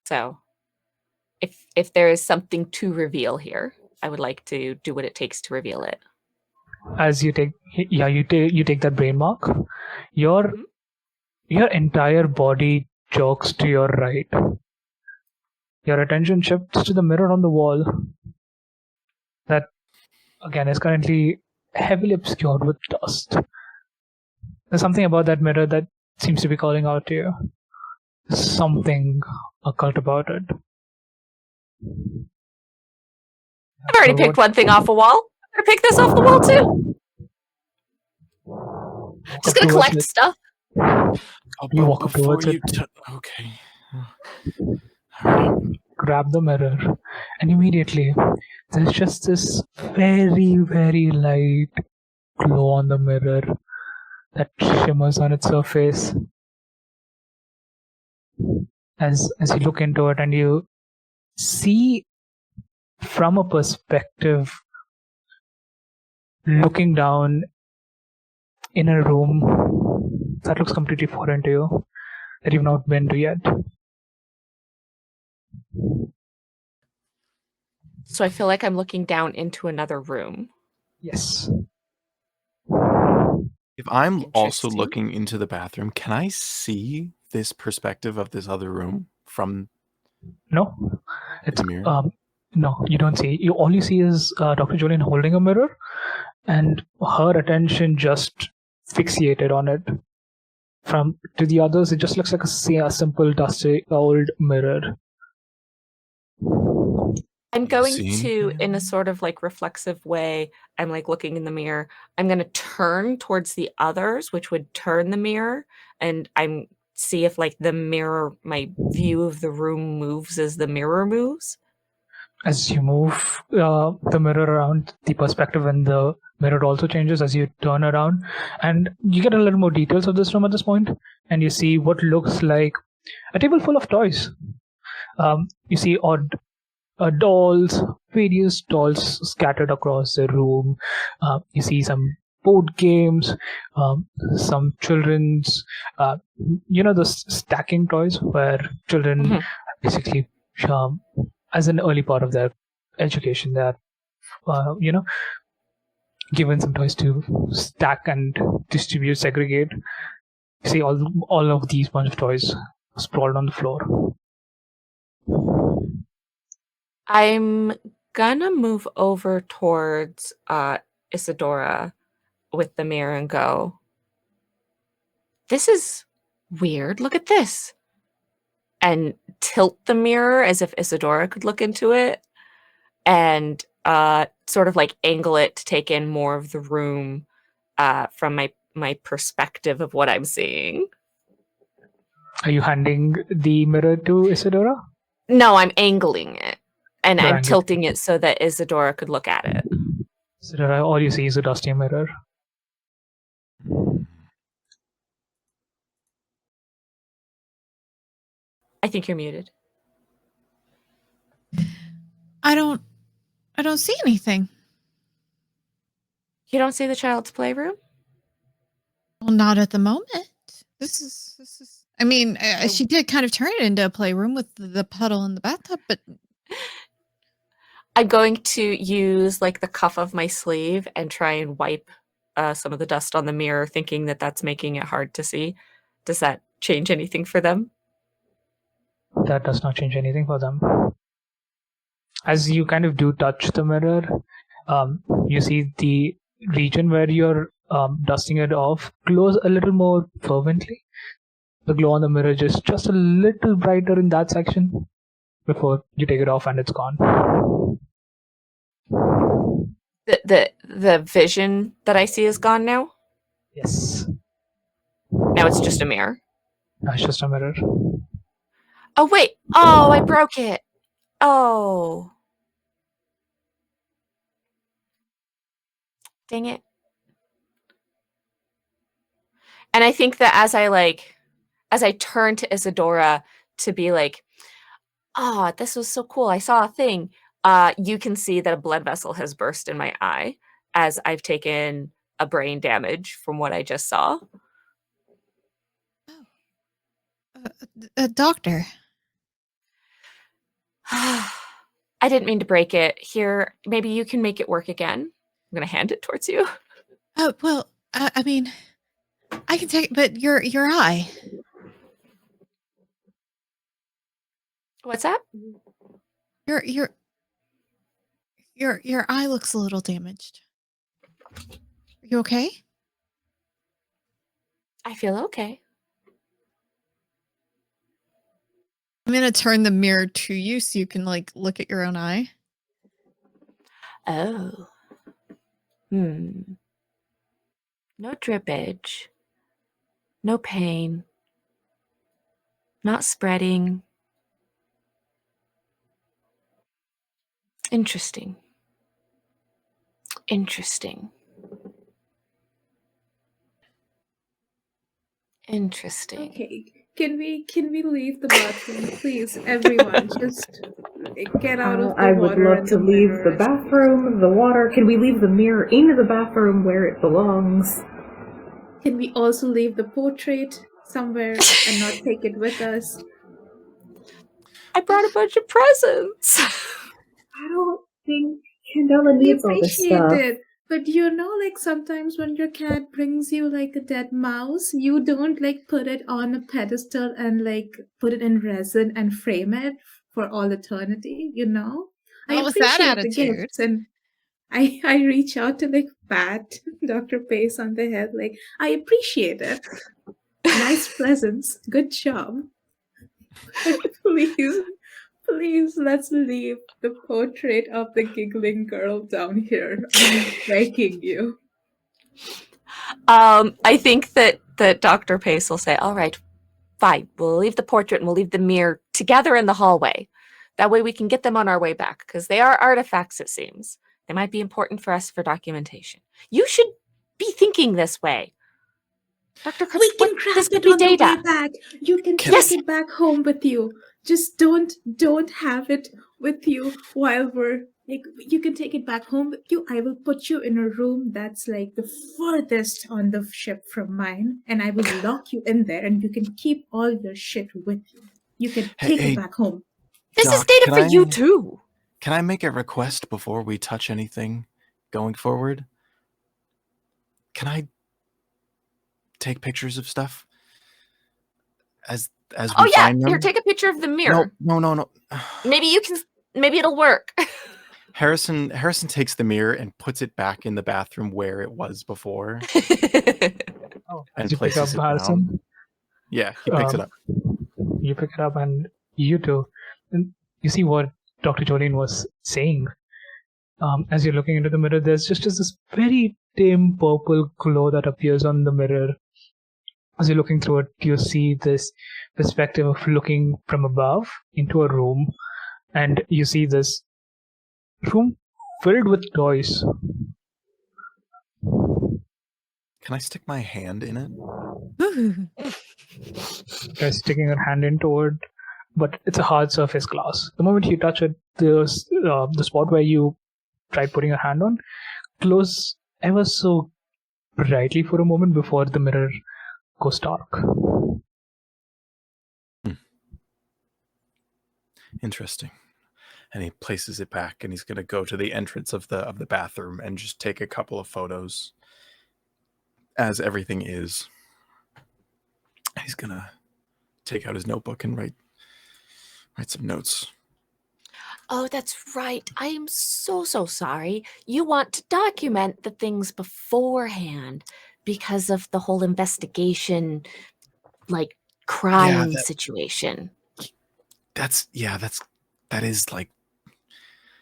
So, if there is something to reveal here, I would like to do what it takes to reveal it. As you take, you take that brain mark. Your entire body jogs to your right. Your attention shifts to the mirror on the wall. That again is currently heavily obscured with dust. There's something about that mirror that seems to be calling out to you. There's something occult about it. I've already picked one thing off a wall. I'm gonna pick this off the wall too. Just gonna collect stuff. You walk up towards it. Okay. Grab the mirror, and immediately there's just this very, very light glow on the mirror that shimmers on its surface. As you look into it and you see from a perspective looking down in a room that looks completely foreign to you, that you've not been to yet. So I feel like I'm looking down into another room. Yes. If I'm also Interesting. looking into the bathroom, can I see this perspective of this other room from No. It's the mirror? no, you don't see. All you see is Dr. Jolene holding a mirror, and her attention just fixated on it. From to the others, it just looks like a simple, dusty, old mirror. I'm going Seen? to, in a sort of like reflexive way, I'm like looking in the mirror. I'm going to turn towards the others, which would turn the mirror, and I'm see if like the mirror, my view of the room moves as the mirror moves. As you move the mirror around, the perspective in the mirror also changes as you turn around, and you get a little more details of this room at this point, and you see what looks like a table full of toys. You see odd dolls, various dolls scattered across the room. You see some board games, some children's, the stacking toys where children basically, as an early part of their education, they're, given some toys to stack and distribute, segregate. You see all of these bunch of toys sprawled on the floor. I'm gonna move over towards Isadora with the mirror and go, this is weird. Look at this. And tilt the mirror as if Isadora could look into it, and sort of like angle it to take in more of the room from my perspective of what I'm seeing. Are you handing the mirror to Isadora? No, I'm angling it. And You're I'm angling. tilting it so that Isadora could look at it. Isadora, all you see is a dusty mirror. I think you're muted. I don't see anything. You don't see the child's playroom? Well, not at the moment. This is. I mean, she did kind of turn it into a playroom with the puddle in the bathtub, but I'm going to use like the cuff of my sleeve and try and wipe some of the dust on the mirror, thinking that that's making it hard to see. Does that change anything for them? That does not change anything for them. As you kind of do touch the mirror, you see the region where you're dusting it off glows a little more fervently. The glow on the mirror just a little brighter in that section before you take it off and it's gone. The vision that I see is gone now? Yes. Now it's just a mirror. It's just a mirror. Oh, wait. Oh, I broke it. Oh. Dang it. And I think that as I turn to Isadora to be like, oh, this was so cool. I saw a thing. You can see that a blood vessel has burst in my eye as I've taken a brain damage from what I just saw. Doctor. I didn't mean to break it. Here, maybe you can make it work again. I'm going to hand it towards you. Oh, well, I mean, I can take it, but your eye. What's that? Your eye looks a little damaged. Are you okay? I feel okay. I'm gonna turn the mirror to you so you can like look at your own eye. Oh. No drippage. No pain. Not spreading. Interesting. Interesting. Interesting. Okay, can we leave the bathroom, please? Everyone, just get out of the I would water. love to leave the bathroom, the water. Can we leave the mirror into the bathroom where it belongs? Can we also leave the portrait somewhere and not take it with us? I brought a bunch of presents. I don't think Candela We needs all this appreciate stuff. it. But you know, like sometimes when your cat brings you like a dead mouse, you don't like put it on a pedestal and like put it in resin and frame it for all eternity, you know? I Not with that appreciate the attitude. gifts, and I reach out to like pat Dr. Pace on the head, like I appreciate it. Nice presents, good job. But please, let's leave the portrait of the giggling girl down here. I'm begging you. I think that Dr. Pace will say, all right, fine, we'll leave the portrait and we'll leave the mirror together in the hallway. That way we can get them on our way back, because they are artifacts, it seems. They might be important for us for documentation. You should be thinking this way. Dr. We can this grab could it be on the data. way back. You can Yes. take it back home with you. Just don't have it with you while we're like. You can take it back home with you. I will put you in a room that's like the furthest on the ship from mine, and I will lock you in there, and you can keep all your shit with you. You can take it back home. This is Doc, data can for you I- too. Can I make a request before we touch anything going forward? Can I take pictures of stuff as we Oh yeah, find them? here, take a picture of the mirror. No. Maybe it'll work. Harrison takes the mirror and puts it back in the bathroom where it was before. Oh, And as you pick places up it down. Harrison, Yeah, he picks it up. you pick it up and you too. And you see what Dr. Jolene was saying. As you're looking into the mirror, there's just this very dim purple glow that appears on the mirror. As you're looking through it, you see this perspective of looking from above into a room, and you see this room filled with toys. Can I stick my hand in it? Ooh. You're sticking your hand into it, but it's a hard surface glass. The moment you touch it, the spot where you tried putting your hand on glows ever so brightly for a moment before the mirror goes dark. Interesting. And he places it back, and he's going to go to the entrance of the bathroom and just take a couple of photos as everything is. He's going to take out his notebook and write some notes. Oh, that's right. I am so sorry. You want to document the things beforehand because of the whole investigation, like crime situation. That is like,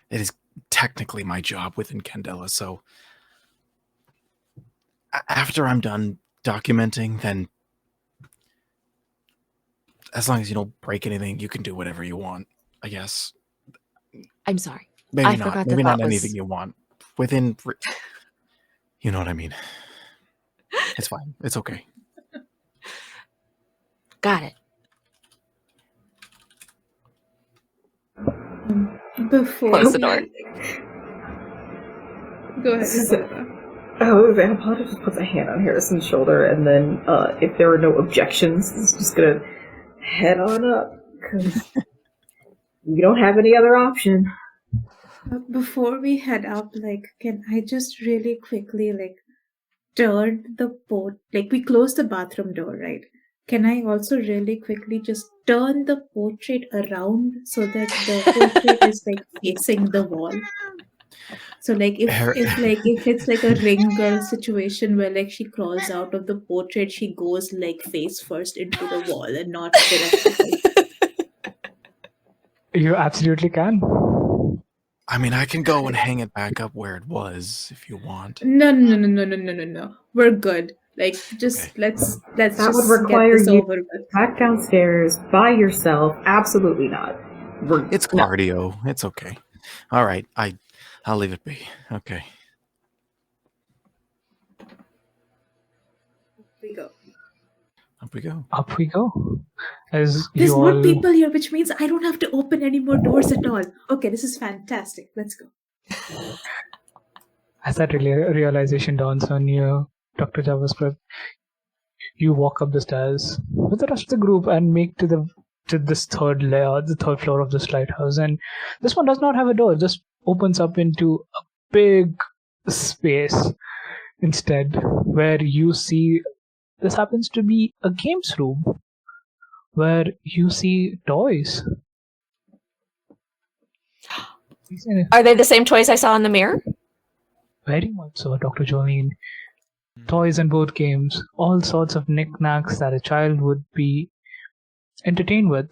it is technically my job within Candela. So after I'm done documenting, then as long as you don't break anything, you can do whatever you want, I guess. I'm sorry. Maybe I not. forgot Maybe the not thought anything was... you want. Within, you know what I mean. It's fine. It's okay. Got it. Before Close the door. Go ahead. This is Isabella. Hippolyta just puts a hand on Harrison's shoulder, and then if there are no objections, it's just gonna head on up, because we don't have any other option. Before we head up, like, can I just really quickly, like, turn the boat, like, we close the bathroom door, right? Can I also really quickly just turn the portrait around so that the portrait is, like, facing the wall? So, like, if it's like a ring girl situation where, like, she crawls out of the portrait, she goes, like, face first into the wall and not directly. You absolutely can. I mean, I can go and hang it back up where it was if you want. No. We're good. Like, just Okay. let's That just would require get this you over with. back downstairs by yourself. Absolutely not. It's cardio. It's okay. All right. I'll leave it be. Okay. We go. Up we go. Up we go. As There's you more all, people here, which means I don't have to open any more doors at all. Okay, this is fantastic. Let's go. as that realization dawns on you, Dr. JavaScript, you walk up the stairs with the rest of the group and make to this third layer, the third floor of this lighthouse. And this one does not have a door; it just opens up into a big space instead, where you see this happens to be a games room, where you see toys. Are they the same toys I saw in the mirror? Very much so, Dr. Jolene. Toys and board games, all sorts of knickknacks that a child would be entertained with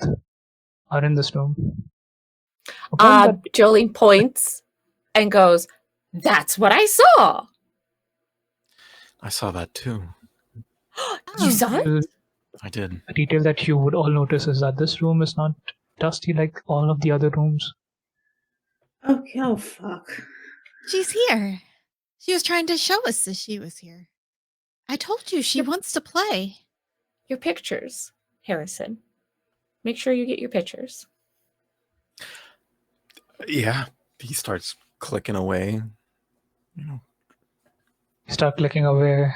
are in this room. Jolene points and goes, "That's what I saw." I saw that too. You saw it? I did. A detail that you would all notice is that this room is not dusty like all of the other rooms. Okay, oh fuck. She's here. She was trying to show us that she was here. I told you she wants to play. Your pictures, Harrison. Make sure you get your pictures. Yeah. He starts clicking away. You know. You start clicking away,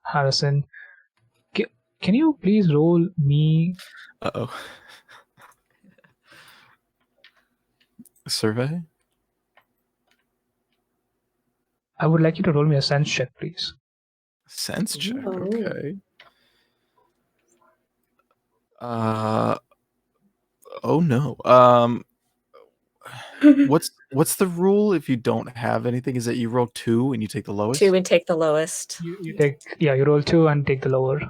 Harrison. Can you please roll me? Uh-oh. Survey? I would like you to roll me a sense check, please. Sense check. Oh. Okay. Oh no. What's the rule if you don't have anything? Is that you roll 2 and you take the lowest? 2 and take the lowest. You take, you roll 2 and take the lower.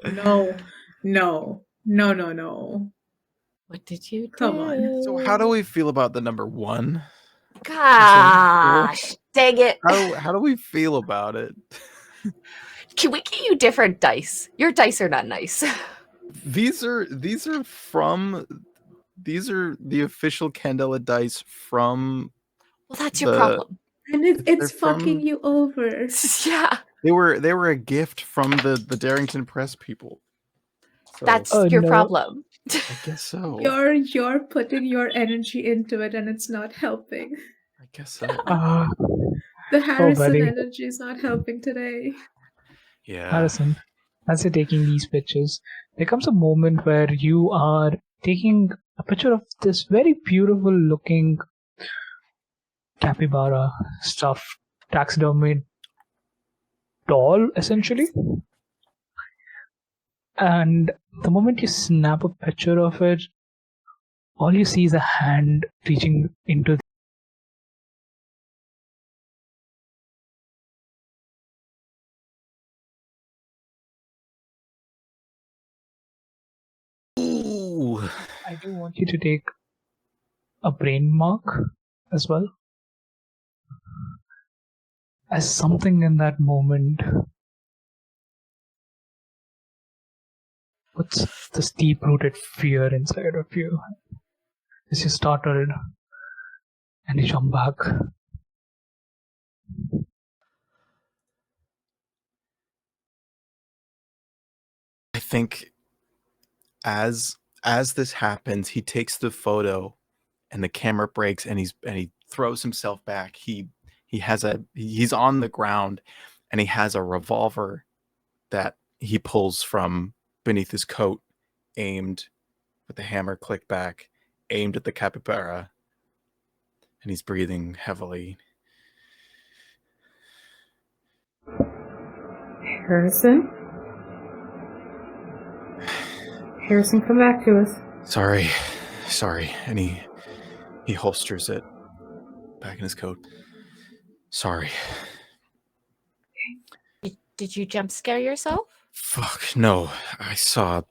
No. What did you do? Come on. So how do we feel about the number 1? Gosh, dang it. How do we feel about it? Can we get you different dice? Your dice are not nice. These are the official Candela dice from. Well, that's your problem. And it's fucking from- you over. Yeah, They were a gift from the Darrington Press people. So, that's Oh, your no. problem. I guess so. You're putting your energy into it and it's not helping. I guess so. The Harrison buddy. energy is not helping today. Yeah. Harrison, as you're taking these pictures, there comes a moment where you are taking a picture of this very beautiful looking capybara stuffed taxidermy doll, essentially. And the moment you snap a picture of it, all you see is a hand reaching into Ooh. I do want you to take a brain mark as well. As something in that moment puts this deep-rooted fear inside of you. As you startled and you jump back. I think as this happens, he takes the photo and the camera breaks and he throws himself back. He's on the ground and he has a revolver that he pulls from beneath his coat, aimed with the hammer clicked back, aimed at the capybara, and he's breathing heavily. Harrison? Harrison, come back to us. Sorry. And he holsters it back in his coat. Sorry. Did you jump scare yourself? Fuck, no. I saw...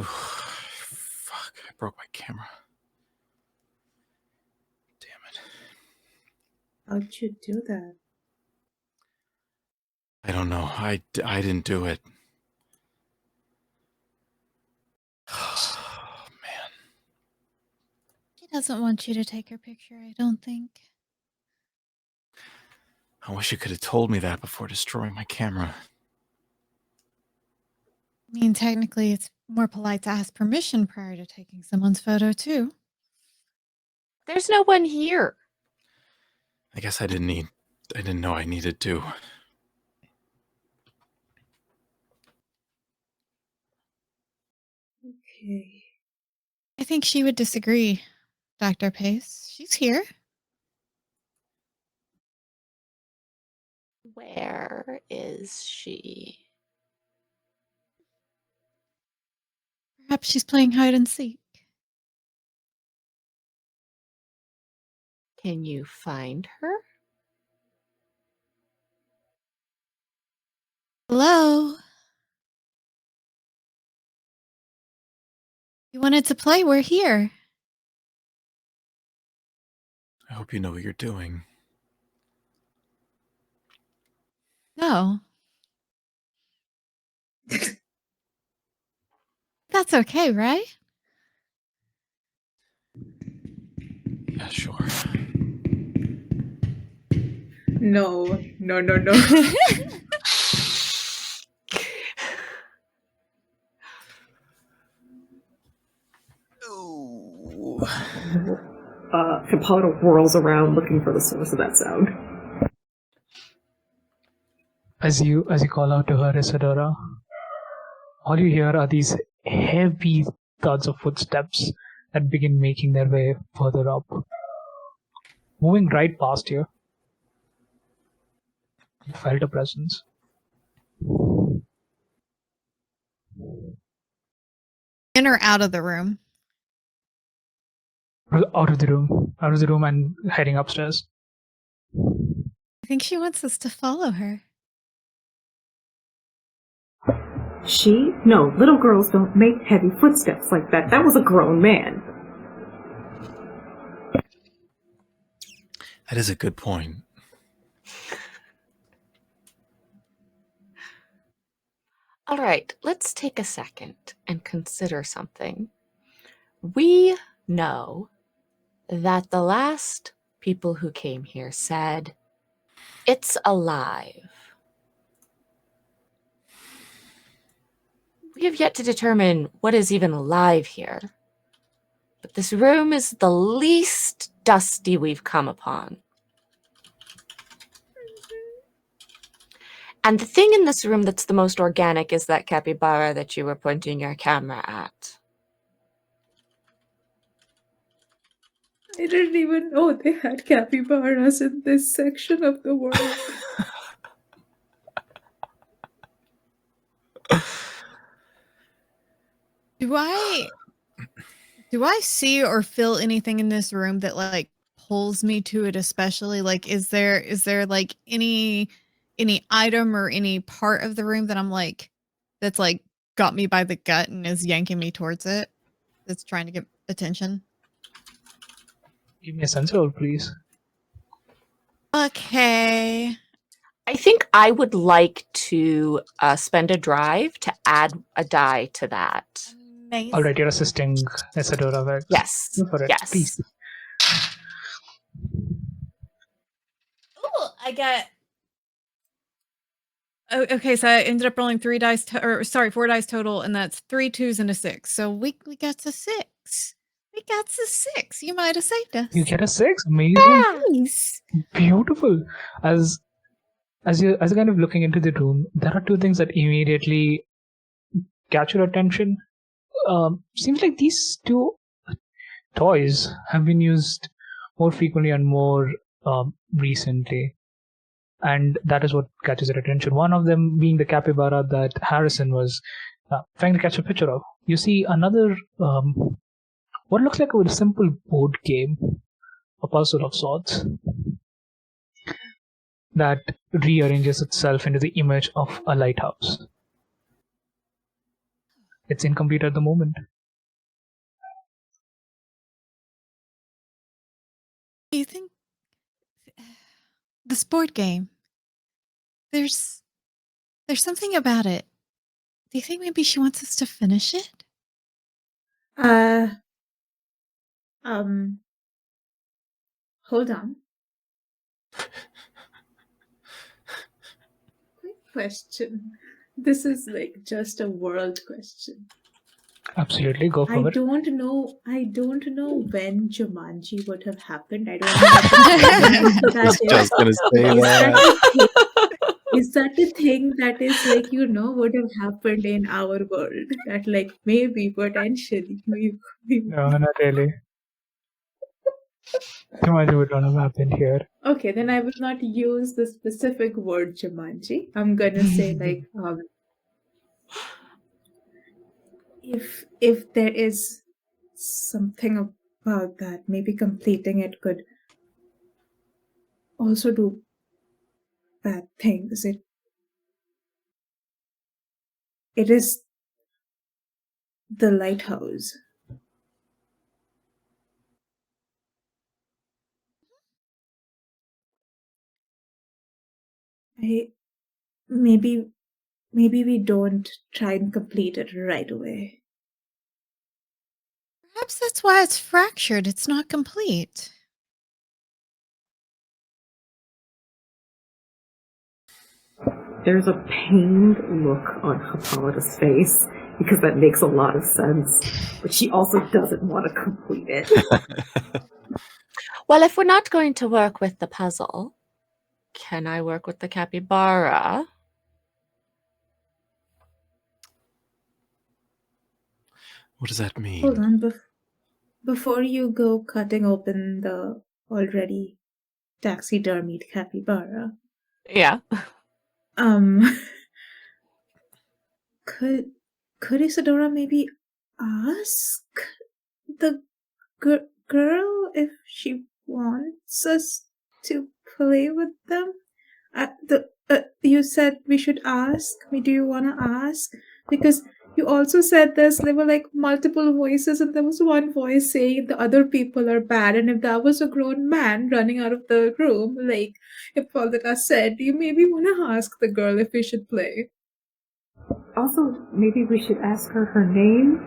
Fuck, I broke my camera. Damn it. How'd you do that? I don't know. I didn't do it. Oh, man. She doesn't want you to take her picture, I don't think. I wish you could have told me that before destroying my camera. I mean, technically, it's more polite to ask permission prior to taking someone's photo, too. There's no one here. I guess I didn't know I needed to. Okay. I think she would disagree, Dr. Pace. She's here. Where is she? Perhaps she's playing hide and seek. Can you find her? Hello? You wanted to play? We're here. I hope you know what you're doing. No. That's okay, right? Yeah, sure. No. Ooh. Hippolyta whirls around looking for the source of that sound. As you call out to her, Isadora, all you hear are these heavy thuds of footsteps that begin making their way further up. Moving right past you. You felt a presence. In or out of the room? Out of the room and heading upstairs. I think she wants us to follow her. No, little girls don't make heavy footsteps like that. That was a grown man. That is a good point. All right, let's take a second and consider something. We know that the last people who came here said, "It's alive." We have yet to determine what is even alive here. But this room is the least dusty we've come upon. And the thing in this room that's the most organic is that capybara that you were pointing your camera at. I didn't even know they had capybaras in this section of the world. Do I see or feel anything in this room that like pulls me to it, especially like is there like any item or any part of the room that I'm like that's like got me by the gut and is yanking me towards it, that's trying to get attention? Give me a sense roll, please. Okay. I think I would like to spend a drive to add a die to that. Amazing. All right, you're assisting Isadora. Right? Yes. Go for it, Yes. please. Oh, I got. Oh, okay, so I ended up rolling 4 dice total, and that's 3 2s and a 6. So we got to 6. We got to 6. You might have saved us. You get a 6. Amazing. Nice. Beautiful. As you're kind of looking into the room, there are 2 things that immediately catch your attention. Seems like these 2 toys have been used more frequently and more recently, and that is what catches your attention. One of them being the capybara that Harrison was trying to catch a picture of. You see another, what looks like a simple board game, a puzzle of sorts, that rearranges itself into the image of a lighthouse. It's incomplete at the moment. Do you think this board game? There's something about it. Do you think maybe she wants us to finish it? Hold on. Quick question. This is like just a world question. Absolutely, go I for it. don't know when Jumanji would have happened. I don't know what the was just gonna say that. Is that a thing that is like, would have happened in our world? That like maybe potentially we No, not really. Jumanji would not have happened here. Okay, then I will not use the specific word Jumanji. I'm gonna say like if there is something about that, maybe completing it could also do bad things. It is the lighthouse. Maybe we don't try and complete it right away. Perhaps that's why it's fractured. It's not complete. There's a pained look on Hippolyta's face because that makes a lot of sense, but she also doesn't want to complete it. Well, if we're not going to work with the puzzle, can I work with the capybara? What does that mean? Hold on, before you go cutting open the already taxidermied capybara. Yeah. Could Isadora maybe ask the girl if she wants us to play with them? You said we should ask. Do you want to ask? Because you also said there were like multiple voices, and there was one voice saying the other people are bad. And if that was a grown man running out of the room, like Hippolyta said, do you maybe want to ask the girl if we should play? Also, maybe we should ask her name.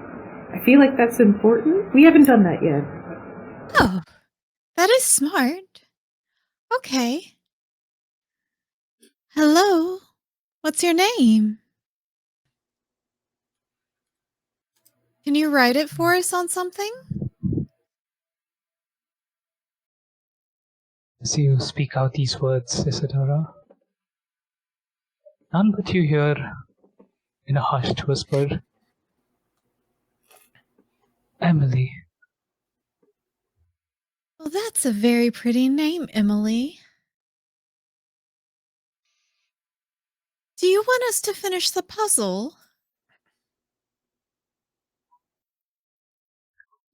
I feel like that's important. We haven't done that yet. Oh, that is smart. Okay. Hello. What's your name? Can you write it for us on something? As you speak out these words, Isadora, None but you hear in a hushed whisper, Emily. Well, that's a very pretty name, Emily. Do you want us to finish the puzzle?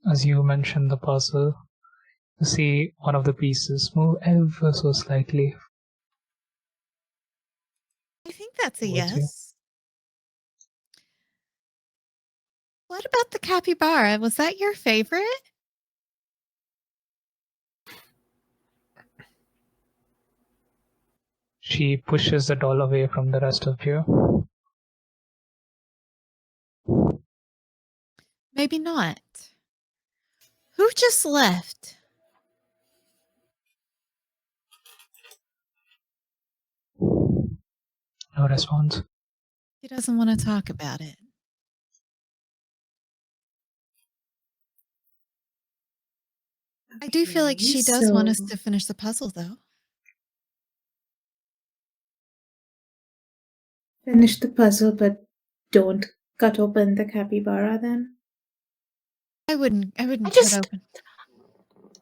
As you mention the puzzle, you see one of the pieces move ever so slightly I think that's a towards you. yes. What about the capybara? Was that your favorite? She pushes the doll away from the rest of you. Maybe not. Who just left? No response. He doesn't want to talk about it. I do feel like she does want us to finish the puzzle, though. Finish the puzzle, but don't cut open the capybara then. I wouldn't I cut just- open.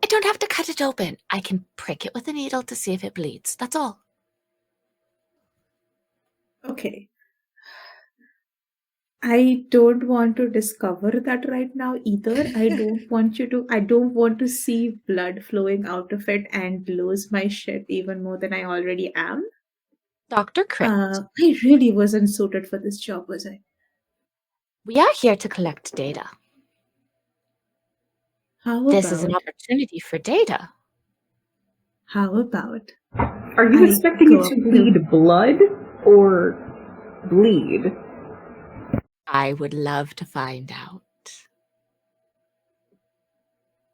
I don't have to cut it open. I can prick it with a needle to see if it bleeds. That's all. Okay. I don't want to discover that right now either. I don't want to see blood flowing out of it and lose my shit even more than I already am. Dr. Crypt, I really wasn't suited for this job, was I? we are here to collect data. This is an opportunity for data. How about? Are you I expecting go it to up to- bleed blood or bleed? I would love to find out.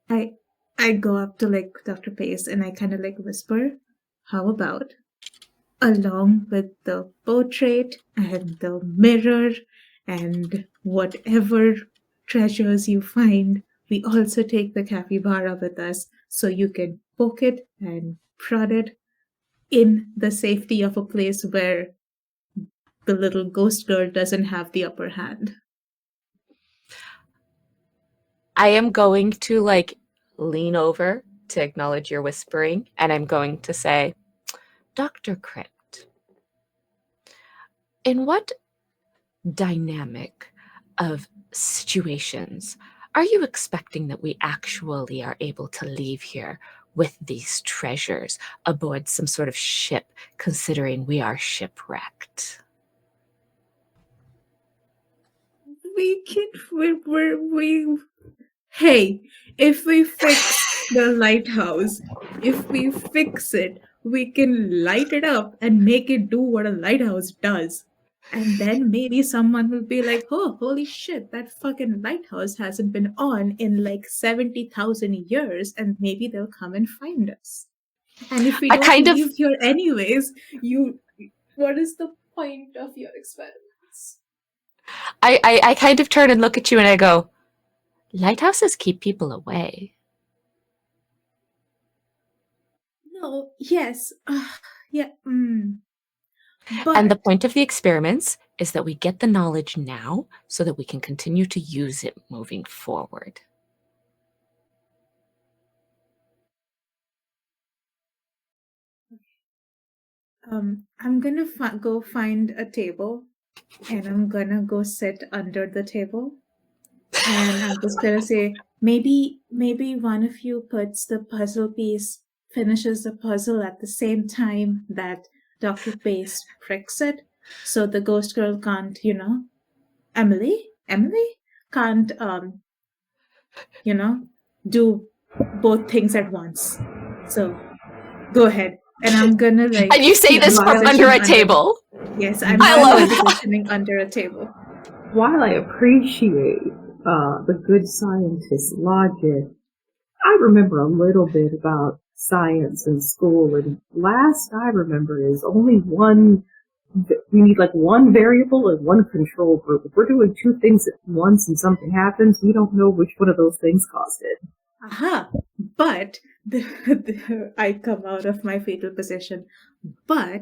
I go up to like Dr. Pace and I kind of like whisper, how about, along with the portrait and the mirror and whatever treasures you find, we also take the capybara with us so you can poke it and prod it in the safety of a place where the little ghost girl doesn't have the upper hand. I am going to lean over to acknowledge your whispering, and I'm going to say, Dr. Crypt, in what dynamic of situations are you expecting that we actually are able to leave here with these treasures aboard some sort of ship, considering we are shipwrecked? Hey, if we fix the lighthouse, if we fix it, we can light it up and make it do what a lighthouse does. And then maybe someone will be like, oh, holy shit, that fucking lighthouse hasn't been on in like 70,000 years, and maybe they'll come and find us. And if we I don't kind of- leave here anyways, what is the point of your experiments? I kind of turn and look at you and I go, lighthouses keep people away. No, yes, yeah, But And the point of the experiments is that we get the knowledge now so that we can continue to use it moving forward. I'm gonna go find a table, and I'm gonna go sit under the table, and I'm just gonna say, maybe one of you puts the puzzle piece, finishes the puzzle at the same time that Dr. Pace pricks it, so the ghost girl can't, Emily can't, do both things at once. So go ahead. And I'm gonna like. And you say this from under a table. Yes, I'm I love it. positioning under a table. While I appreciate the good scientist's logic, I remember a little bit about science in school, and last I remember is only one. We need like one variable and one control group. If we're doing two things at once and something happens, we don't know which one of those things caused it. Aha! But I come out of my fetal position. But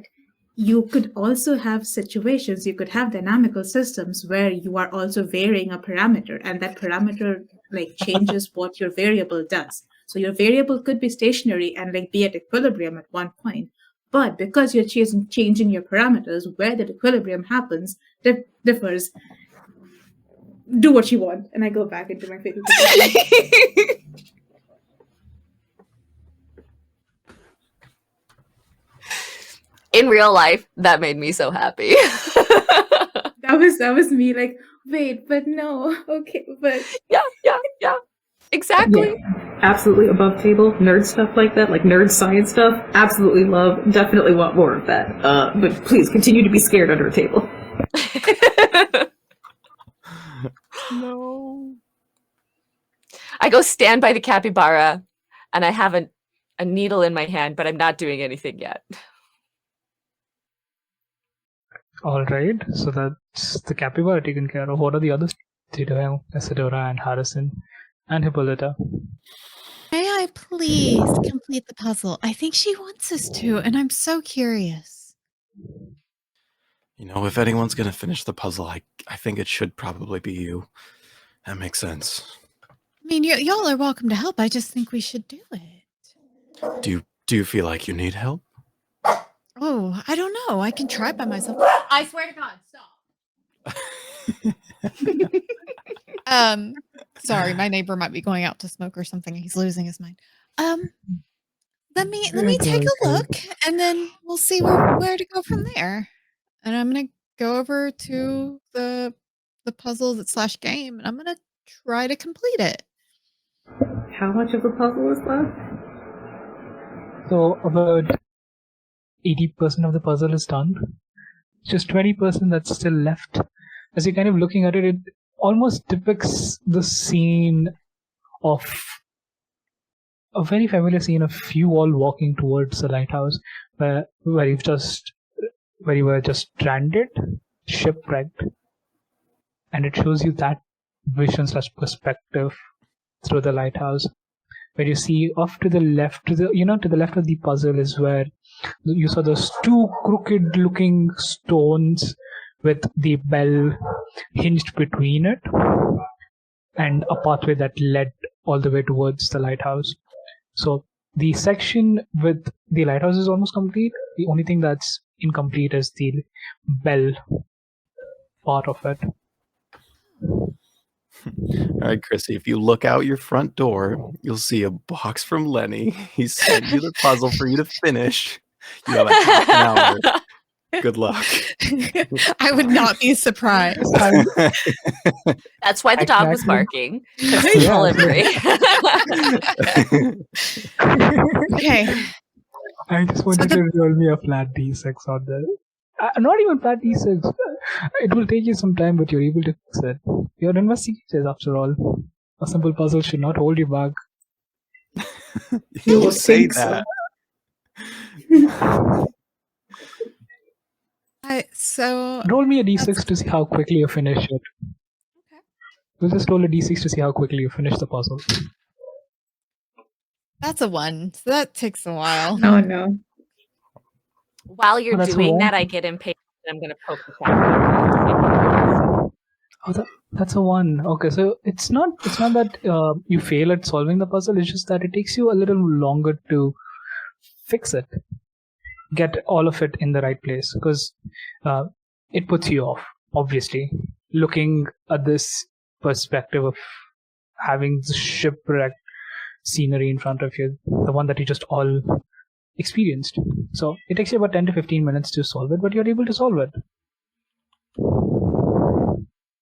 you could also have situations, you could have dynamical systems where you are also varying a parameter, and that parameter like changes what your variable does. So your variable could be stationary and like be at equilibrium at one point, but because you're changing your parameters, where that equilibrium happens differs. Do what you want, and I go back into my fatal position. In real life, that made me so happy. That was me like, wait, but no, okay, but yeah. Exactly. Yeah, absolutely above table nerd stuff like that, like nerd science stuff. Absolutely love. Definitely want more of that. But please continue to be scared under a table. No. I go stand by the capybara, and I have a needle in my hand, but I'm not doing anything yet. All right, so that's the capybara taken care of. What are the others? Tideo, Isadora, and Harrison, and Hippolyta. May I please complete the puzzle? I think she wants us to, and I'm so curious. You know, if anyone's going to finish the puzzle, I think it should probably be you. That makes sense. I mean, y'all are welcome to help. I just think we should do it. Do you feel like you need help? Oh, I don't know. I can try by myself. I swear to God, stop. Sorry, my neighbor might be going out to smoke or something. He's losing his mind. Let me take a look, and then we'll see where to go from there. And I'm gonna go over to the puzzle / game, and I'm gonna try to complete it. How much of the puzzle is left? So about 80% of the puzzle is done. Just 20% that's still left. As you're kind of looking at it, it almost depicts the scene of a very familiar scene of you all walking towards the lighthouse, where you were just stranded, shipwrecked, and it shows you that vision / perspective through the lighthouse, where you see off to the left, to the left of the puzzle is where you saw those two crooked-looking stones with the bell hinged between it, and a pathway that led all the way towards the lighthouse. So the section with the lighthouse is almost complete. The only thing that's incomplete is the bell part of it. All right, Chrissy, if you look out your front door, you'll see a box from Lenny. He sent you the puzzle for you to finish. You have a half an hour. Good luck. I would not be surprised. That's why the dog was barking. It's Yeah. delivery. Okay. I just wanted to roll me a flat d6 on that. Not even flat d6. It will take you some time, but you're able to fix it. You're investigators, after all. A simple puzzle should not hold you back. You would say think so. that. So Roll me a d6 to see how quickly you finish it. Okay. We'll just roll a d6 to see how quickly you finish the puzzle. that's a 1. So that takes a while. No. While you're that's doing all. that, I get impatient. I'm going to poke the cat. Oh, that's a 1. Okay, so it's not that you fail at solving the puzzle. It's just that it takes you a little longer to fix it, get all of it in the right place, because it puts you off. Obviously, looking at this perspective of having the shipwreck scenery in front of you, the one that you just all experienced. So it takes you about 10 to 15 minutes to solve it, but you're able to solve it.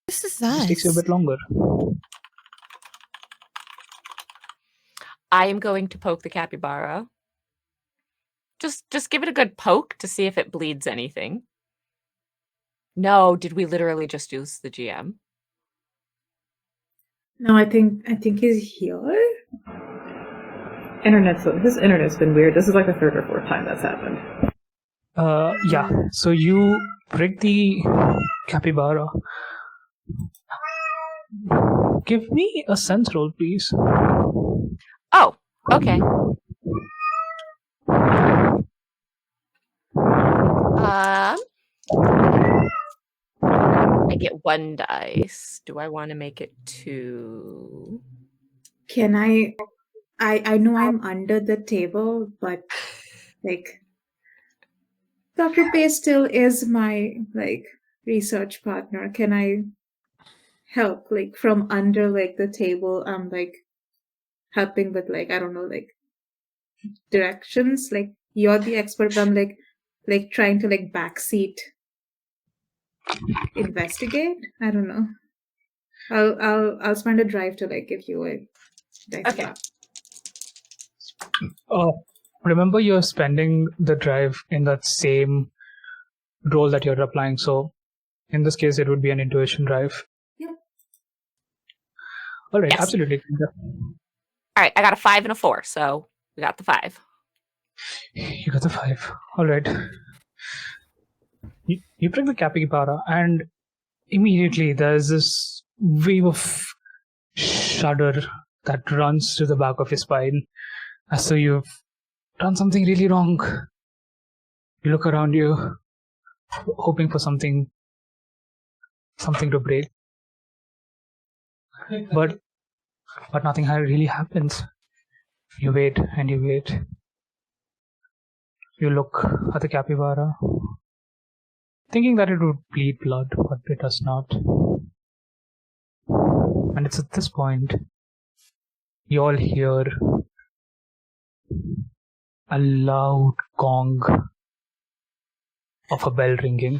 This is It just takes you a us. bit longer. I am going to poke the capybara. Just give it a good poke to see if it bleeds anything. No, did we literally just use the GM? No, I think he's here. His internet's been weird. This is like the third or fourth time that's happened. Yeah, so you break the capybara. Give me a sense roll, please. Oh, okay. I get 1 dice. Do I want to make it 2? Can I know I'm under the table, but like Dr. Pay still is my like research partner. Can I help like from under like the table? I'm like helping with like I don't know like directions. Like you're the expert, but I'm like trying to like backseat investigate. I don't know. I'll spend a drive to like give you a dice Okay. back. Remember, you're spending the drive in that same role that you're applying. So, in this case, it would be an intuition drive. Yep. All right, Yes. absolutely. All right, I got a 5 and a 4, so we got the 5. You got the 5. All right. You bring the capybara, and immediately there's this wave of shudder that runs to the back of your spine, as though you've done something really wrong. You look around you, hoping for something to break, but nothing really happens. You wait and you wait. You look at the capybara, thinking that it would bleed blood, but it does not. And it's at this point you all hear a loud gong of a bell ringing.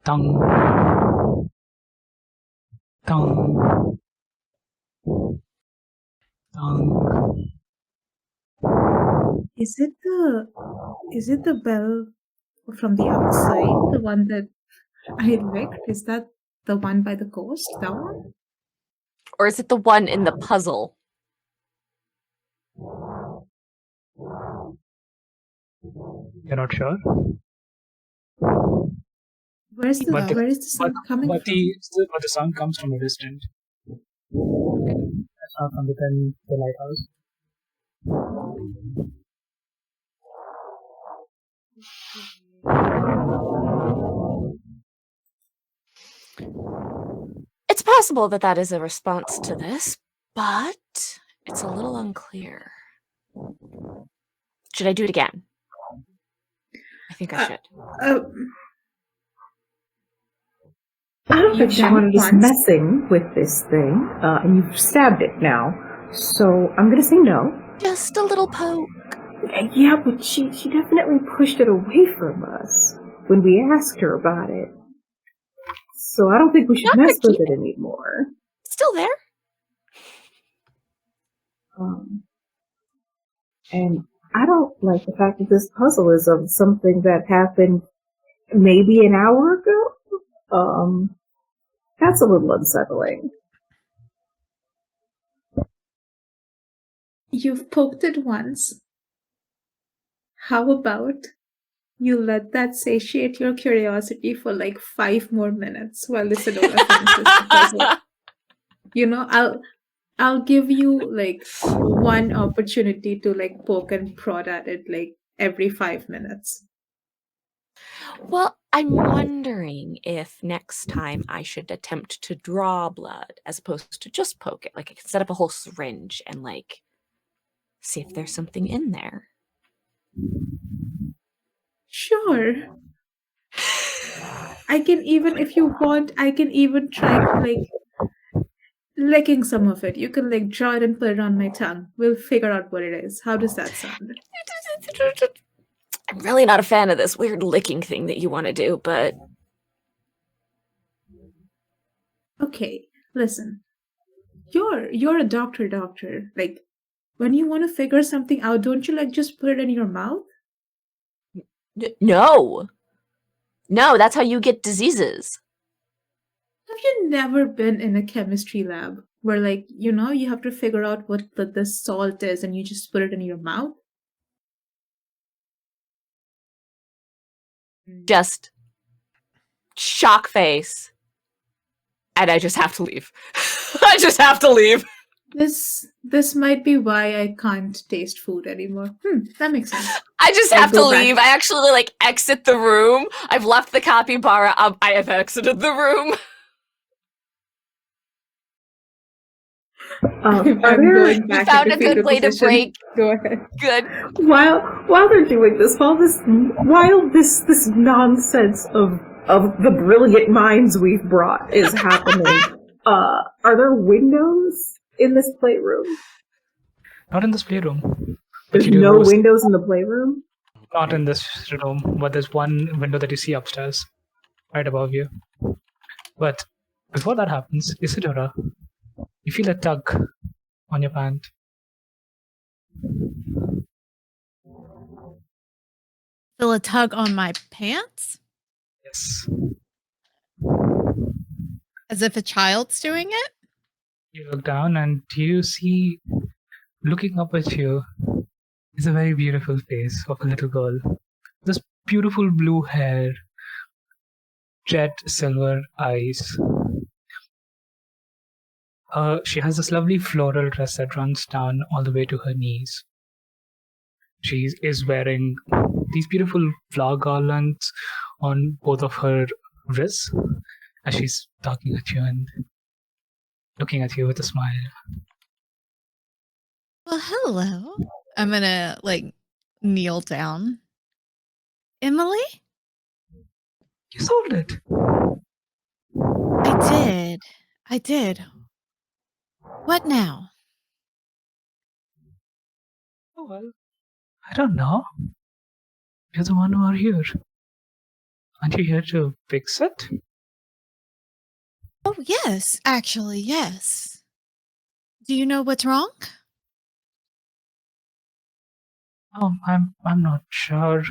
Tung, tung, tung. Is it the bell from the outside? The one that I licked? Is that the one by the coast? That one? Or is it the one in the puzzle? You're not sure? Where is the sound coming but from? the sound comes from a distance. That's not from within the lighthouse. It's possible that that is a response to this, but it's a little unclear. Should I do it again? I think I should. I don't think You've she done wanted it us once. messing with this thing, and you've stabbed it now. So I'm gonna say no. Just a little poke. Yeah, but she definitely pushed it away from us when we asked her about it. So I don't think we should Not mess gonna with keep it anymore. Still there. And I don't like the fact that this puzzle is of something that happened maybe an hour ago. That's a little unsettling. You've poked it once. How about you let that satiate your curiosity for like 5 more minutes while Isadora finishes the puzzle? You know, I'll give you like 1 opportunity to like poke and prod at it like every 5 minutes. Well, I'm wondering if next time I should attempt to draw blood as opposed to just poke it. Like I can set up a whole syringe and like see if there's something in there. Sure. I can even, if you want, I can even try like licking some of it. You can like draw it and put it on my tongue. We'll figure out what it is. How does that sound? I'm really not a fan of this weird licking thing that you want to do, but Okay, listen. You're a doctor. Like when you want to figure something out, don't you like just put it in your mouth? no. No, that's how you get diseases. Have you never been in a chemistry lab where like, you know, you have to figure out what the salt is and you just put it in your mouth? Just shock face. And I just have to leave. I just have to leave. This might be why I can't taste food anymore. That makes sense. I just I have to go back. leave. I actually like exit the room. I've left the capybara. I have exited the room. Are I'm there, going We back found into a good fetal way to position. break. Go ahead. Good. while they're doing this, while this nonsense of the brilliant minds we've brought is happening, are there windows in this playroom? Not in this playroom. But There's you do no notice- windows in the playroom? Not in this room, but there's one window that you see upstairs, right above you. But before that happens, Isadora, you feel a tug on your pant. Feel a tug on my pants? Yes. As if a child's doing it? You look down and you see, looking up at you, is a very beautiful face of a little girl. This beautiful blue hair, jet silver eyes. She has this lovely floral dress that runs down all the way to her knees. She is wearing these beautiful flower garlands on both of her wrists as she's talking at you and looking at you with a smile. Well, hello. I'm gonna like kneel down. Emily? You solved it. I did. What now? Oh, well, I don't know. You're the one who are here. Aren't you here to fix it? Oh, yes. Actually, yes. Do you know what's wrong? I'm not sure.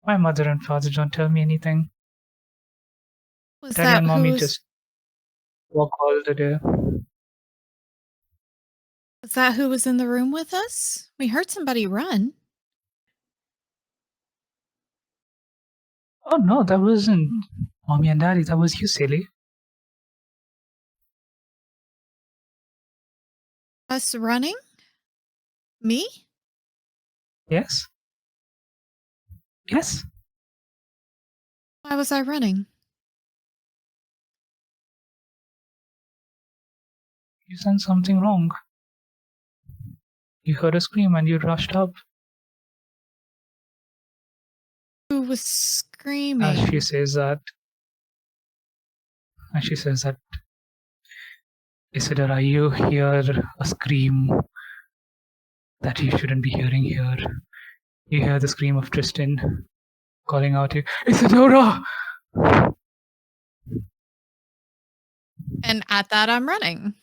My mother and father don't tell me anything. Was Daddy that and mommy who's just walk all the day. was that who was in the room with us? We heard somebody run. Oh no, that wasn't mommy and daddy. That was you, silly. Us running? Me? Yes? Yes? Why was I running? You sensed something wrong. You heard a scream and you rushed up. Who was screaming? As she says that, Isadora, you hear a scream that you shouldn't be hearing here. You hear the scream of Tristan calling out to you, Isadora! And at that, I'm running.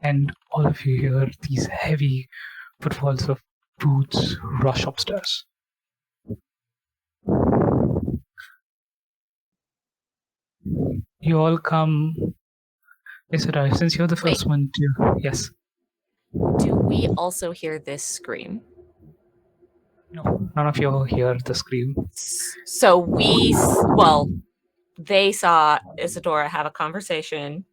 And all of you hear these heavy footfalls of boots rush upstairs. You all come. Isadora, since you're the first one to. Yes. Do we also hear this scream? No, none of you hear the scream. So they saw Isadora have a conversation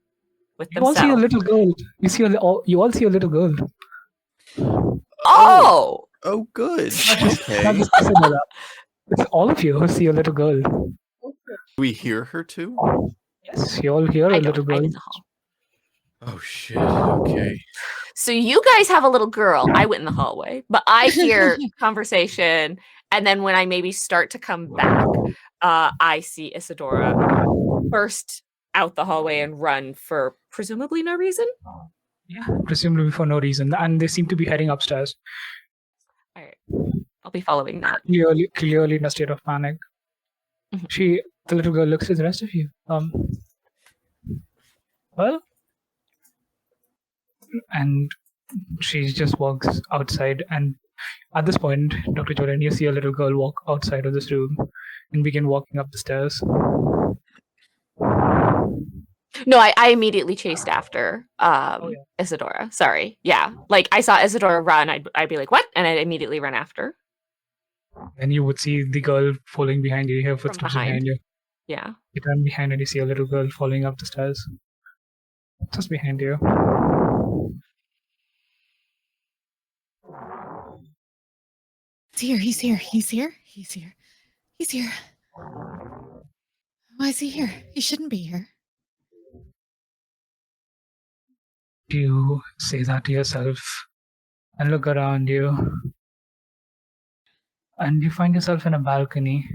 with You all see a themselves. little girl. You all see a little girl. Oh! Oh, good. Not Okay. just Isadora. It's all of you who see a little girl. Do we hear her too? Yes, you all hear a I little don't. girl. I'm in the hall. Oh shit. Okay. So you guys have a little girl. I went in the hallway, but I hear conversation, and then when I maybe start to come back, I see Isadora burst out the hallway and run for presumably no reason. Yeah, presumably for no reason. And they seem to be heading upstairs. All right, I'll be following that. Clearly in a state of panic. Mhm. The little girl looks at the rest of you. Well, and she just walks outside, and at this point, Dr. Jordan, you see a little girl walk outside of this room and begin walking up the stairs. No, I immediately chased after yeah. Isadora. Sorry, yeah, like I saw Isadora run, I'd be like, what? And I'd immediately run after. And you would see the girl following behind you, you hear footsteps behind. behind you. Yeah. You turn behind and you see a little girl following up the stairs. Just behind you. He's here. He's here. He's here. He's here. He's here. Why is he here? He shouldn't be here. You say that to yourself and look around you. And you find yourself in a balcony.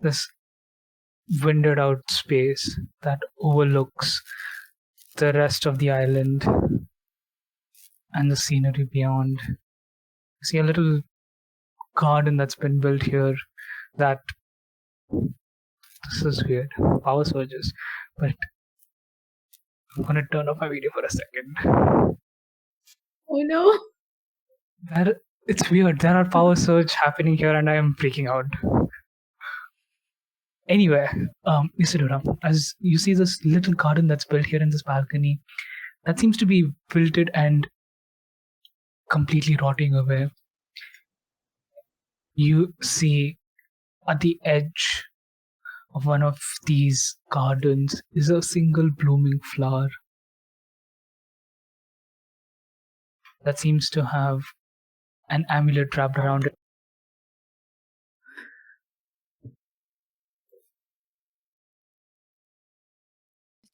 This windowed out space that overlooks the rest of the island and the scenery beyond. You see a little garden that's been built here that, this is weird, power surges, but I'm gonna turn off my video for a second. Oh no. It's weird, there are power surge happening here and I am freaking out. Anyway, Isidora, as you see this little garden that's built here in this balcony, that seems to be wilted and completely rotting away. You see at the edge of one of these gardens is a single blooming flower that seems to have an amulet wrapped around it.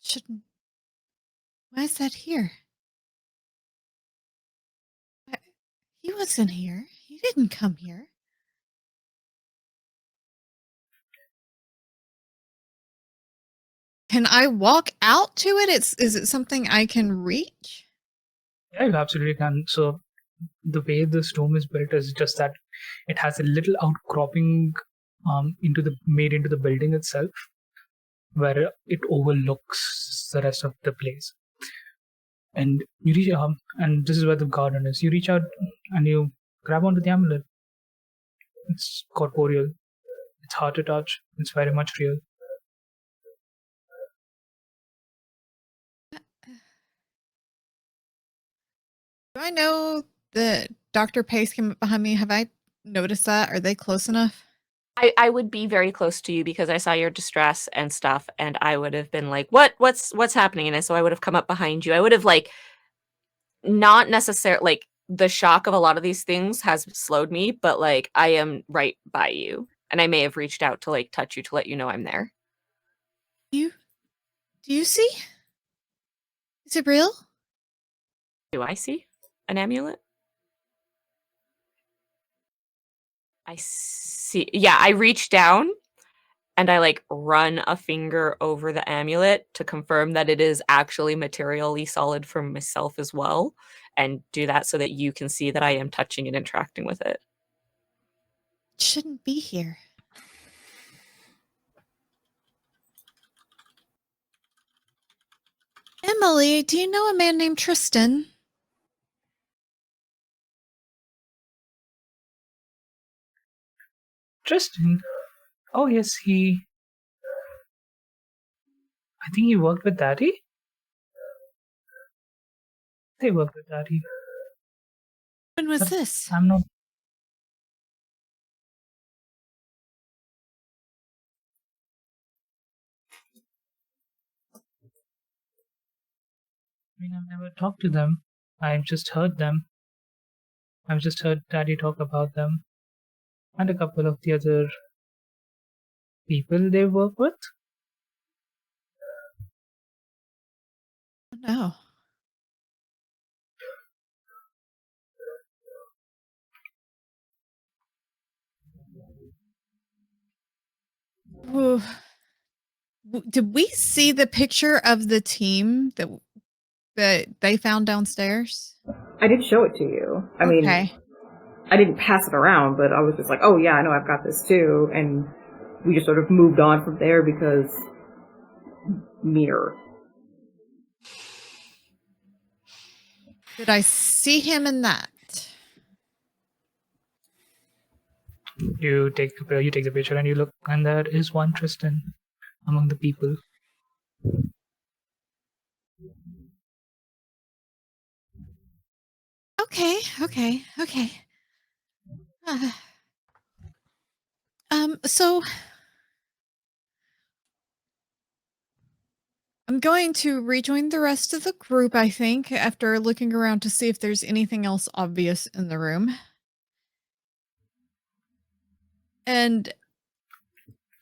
It shouldn't. Why is that here? He wasn't here. He didn't come here. Can I walk out to it? Is it something I can reach? Yeah, you absolutely can. So the way this dome is built is just that it has a little outcropping made into the building itself, where it overlooks the rest of the place. And you reach and this is where the garden is. You reach out and you grab onto the amulet. It's corporeal. It's hard to touch. It's very much real. Do I know that Dr. Pace came up behind me? Have I noticed that? Are they close enough? I would be very close to you because I saw your distress and stuff, and I would have been like, what's happening? And so I would have come up behind you. I would have not necessarily the shock of a lot of these things has slowed me, but I am right by you. And I may have reached out to touch you to let you know I'm there. Do you see? Is it real? Do I see an amulet? I see. Yeah, I reach down and I run a finger over the amulet to confirm that it is actually materially solid for myself as well, and do that so that you can see that I am touching and interacting with it. It shouldn't be here. Emily, do you know a man named Tristan? Tristan? Oh yes, I think he worked with Daddy? They worked with Daddy. When was this? I'm not... I've never talked to them. I've just heard them. I've just heard Daddy talk about them. And a couple of the other people they work with. Oh, no. Ooh. Did we see the picture of the team that they found downstairs? I did show it to you. I mean, I didn't pass it around, but I was just like, oh yeah, I know I've got this too. And we just sort of moved on from there because mirror. Did I see him in that? You take the picture and you look, and there is one Tristan among the people. Okay. So I'm going to rejoin the rest of the group, I think, after looking around to see if there's anything else obvious in the room. And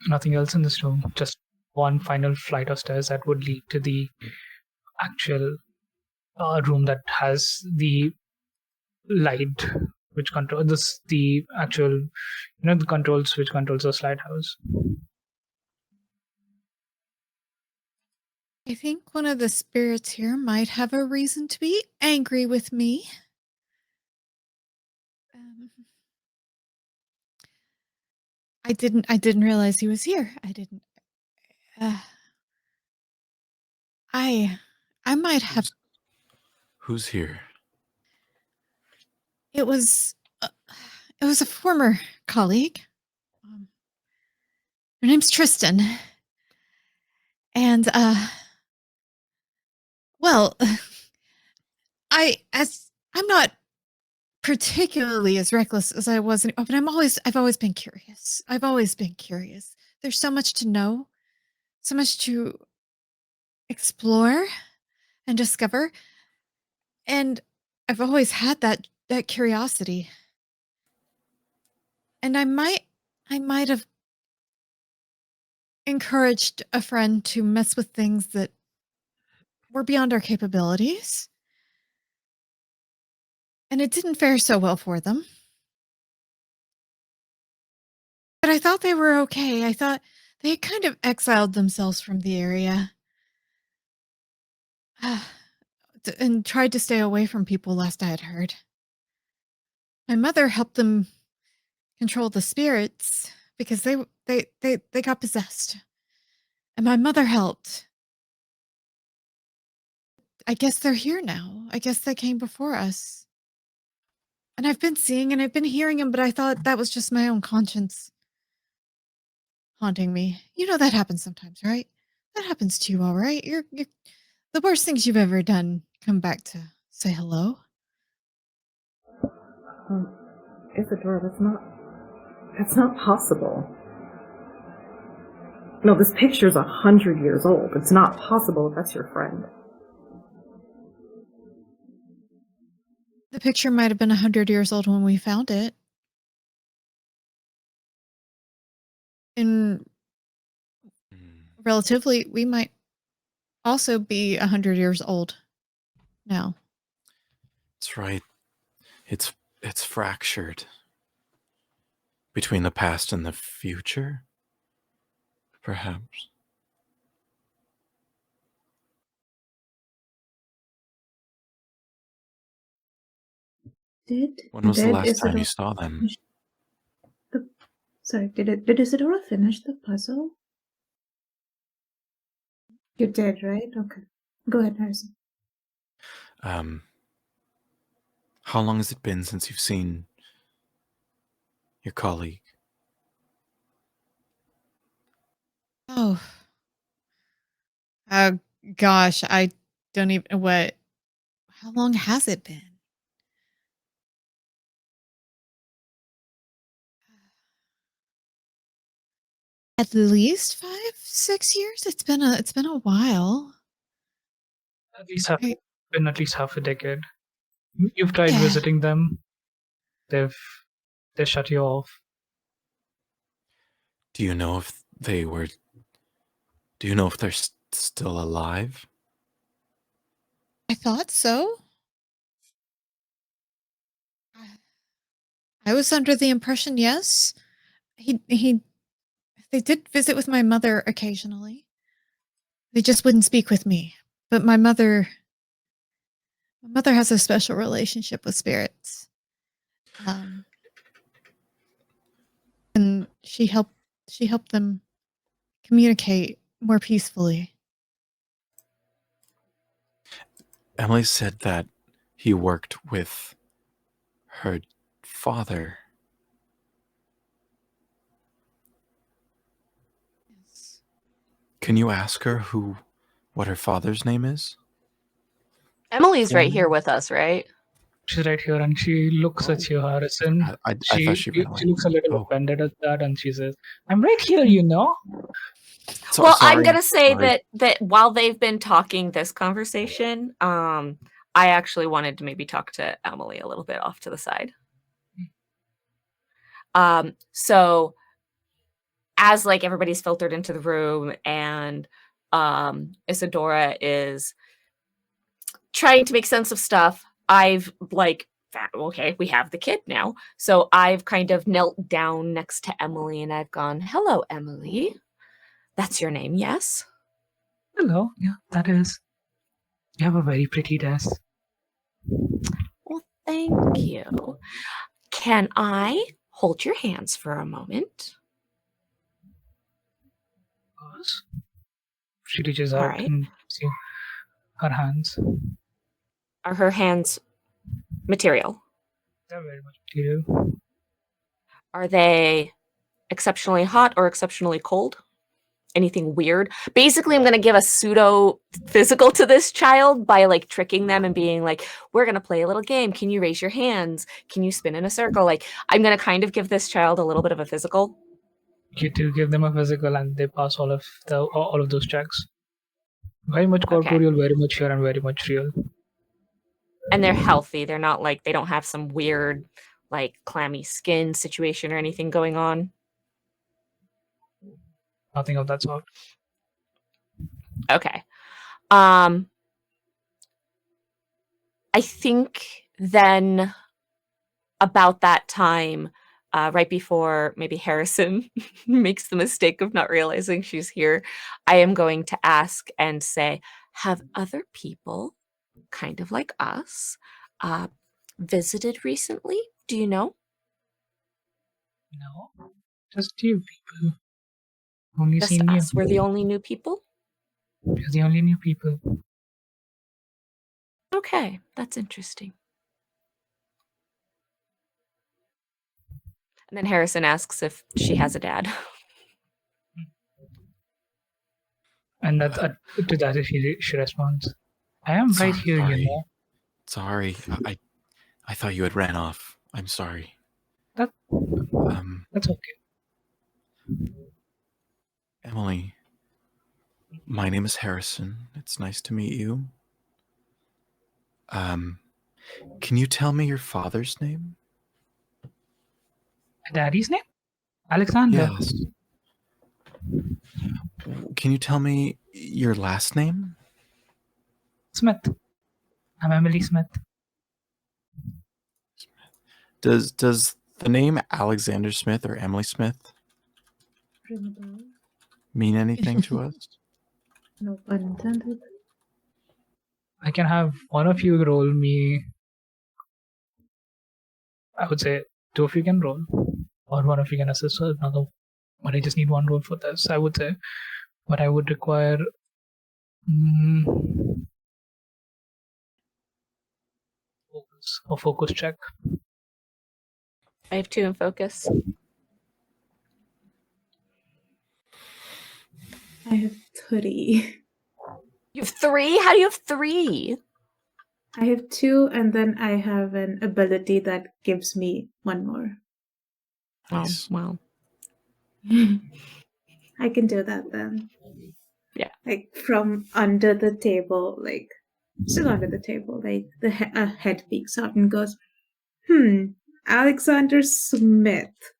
Nothing else in this room, just one final flight of stairs that would lead to the actual room that has the light which control this, the actual, the controls which controls the lighthouse. I think one of the spirits here might have a reason to be angry with me. I didn't realize he was here. I didn't. I might have. Who's here? It was a former colleague. Her name's Tristan. And well, I'm not particularly as reckless as I was, but I've always been curious. I've always been curious. There's so much to know, so much to explore and discover. And I've always had that curiosity. And I might have encouraged a friend to mess with things that were beyond our capabilities. And it didn't fare so well for them. But I thought they were okay. I thought they had kind of exiled themselves from the area. And tried to stay away from people, last I had heard. My mother helped them control the spirits because they got possessed. And my mother helped. I guess they're here now. I guess they came before us. And I've been seeing and I've been hearing them, but I thought that was just my own conscience haunting me. You know that happens sometimes, right? That happens to you, all right? You're the worst things you've ever done come back to say hello. Isadora, that's not possible. No, this picture's 100 years old. It's not possible that's your friend. The picture might have been 100 years old when we found it. And relatively, we might also be 100 years old now. That's right. It's fractured between the past and the future, perhaps. When was the last time you saw them? Did Isadora finish the puzzle? You did, right? Okay. Go ahead, Harrison. How long has it been since you've seen your colleague? Oh. Gosh, I don't even how long has it been? At least 5-6 years? It's been a while. Been at least half a decade. You've tried Yeah. visiting them. They shut you off. Do you know if they're still alive? I thought so. I was under the impression, yes. They did visit with my mother occasionally. They just wouldn't speak with me. But my mother has a special relationship with spirits. And she helped them communicate more peacefully. Emily said that he worked with her father. Yes. Can you ask her what her father's name is? Emily's right here with us, right? She's right here, and she looks at you, Harrison. I thought she ran away. She looks a little Oh. offended at that, and she says, "I'm right here, you know." So, Well, I'm sorry, gonna say sorry. that while they've been talking this conversation, I actually wanted to maybe talk to Emily a little bit off to the side. So as like everybody's filtered into the room and Isadora is trying to make sense of stuff, I've like, okay, we have the kid now. So I've kind of knelt down next to Emily and I've gone, "Hello, Emily. That's your name, yes?" Hello. Yeah, that is. You have a very pretty desk. Well, thank you. Can I hold your hands for a moment? She reaches All out right. and gives you her hands. Are her hands material? They're very much material. Are they exceptionally hot or exceptionally cold? Anything weird? Basically, I'm going to give a pseudo physical to this child by like tricking them and being like, "We're going to play a little game. Can you raise your hands? Can you spin in a circle?" Like, I'm going to kind of give this child a little bit of a physical. You do give them a physical, and they pass all of those checks. Very much corporeal, very much here, and very much real. And they're healthy. They're not like, they don't have some weird like clammy skin situation or anything going on. Nothing of that sort. Okay. I think then about that time, right before maybe Harrison makes the mistake of not realizing she's here, I am going to ask and say, have other people, kind of like us, visited recently? Do you know? No, just you people. Only Just seen you. us. We're the only new people? You're the only new people. Okay, that's interesting. And then Harrison asks if she has a dad. And that to that she responds, "I am right here, Sorry. you know." Sorry, I thought you had ran off. I'm sorry. That's okay. Emily, my name is Harrison. It's nice to meet you. Can you tell me your father's name? Daddy's name? Alexander. Yes. Can you tell me your last name? Smith. I'm Emily Smith. Does the name Alexander Smith or Emily Smith mean anything to us? No pun intended. I can have one of you roll me. I would say two of you can roll, or one of you can assist with another. But I just need one roll for this, I would say. But I would require a focus check. I have 2 in focus. I have 3. You have 3? How do you have 3? I have 2, and then I have an ability that gives me 1 more. Nice. Oh, wow. I can do that then. Yeah. Like from under the table, like still under the table, like the head peeks out and goes, Alexander Smith.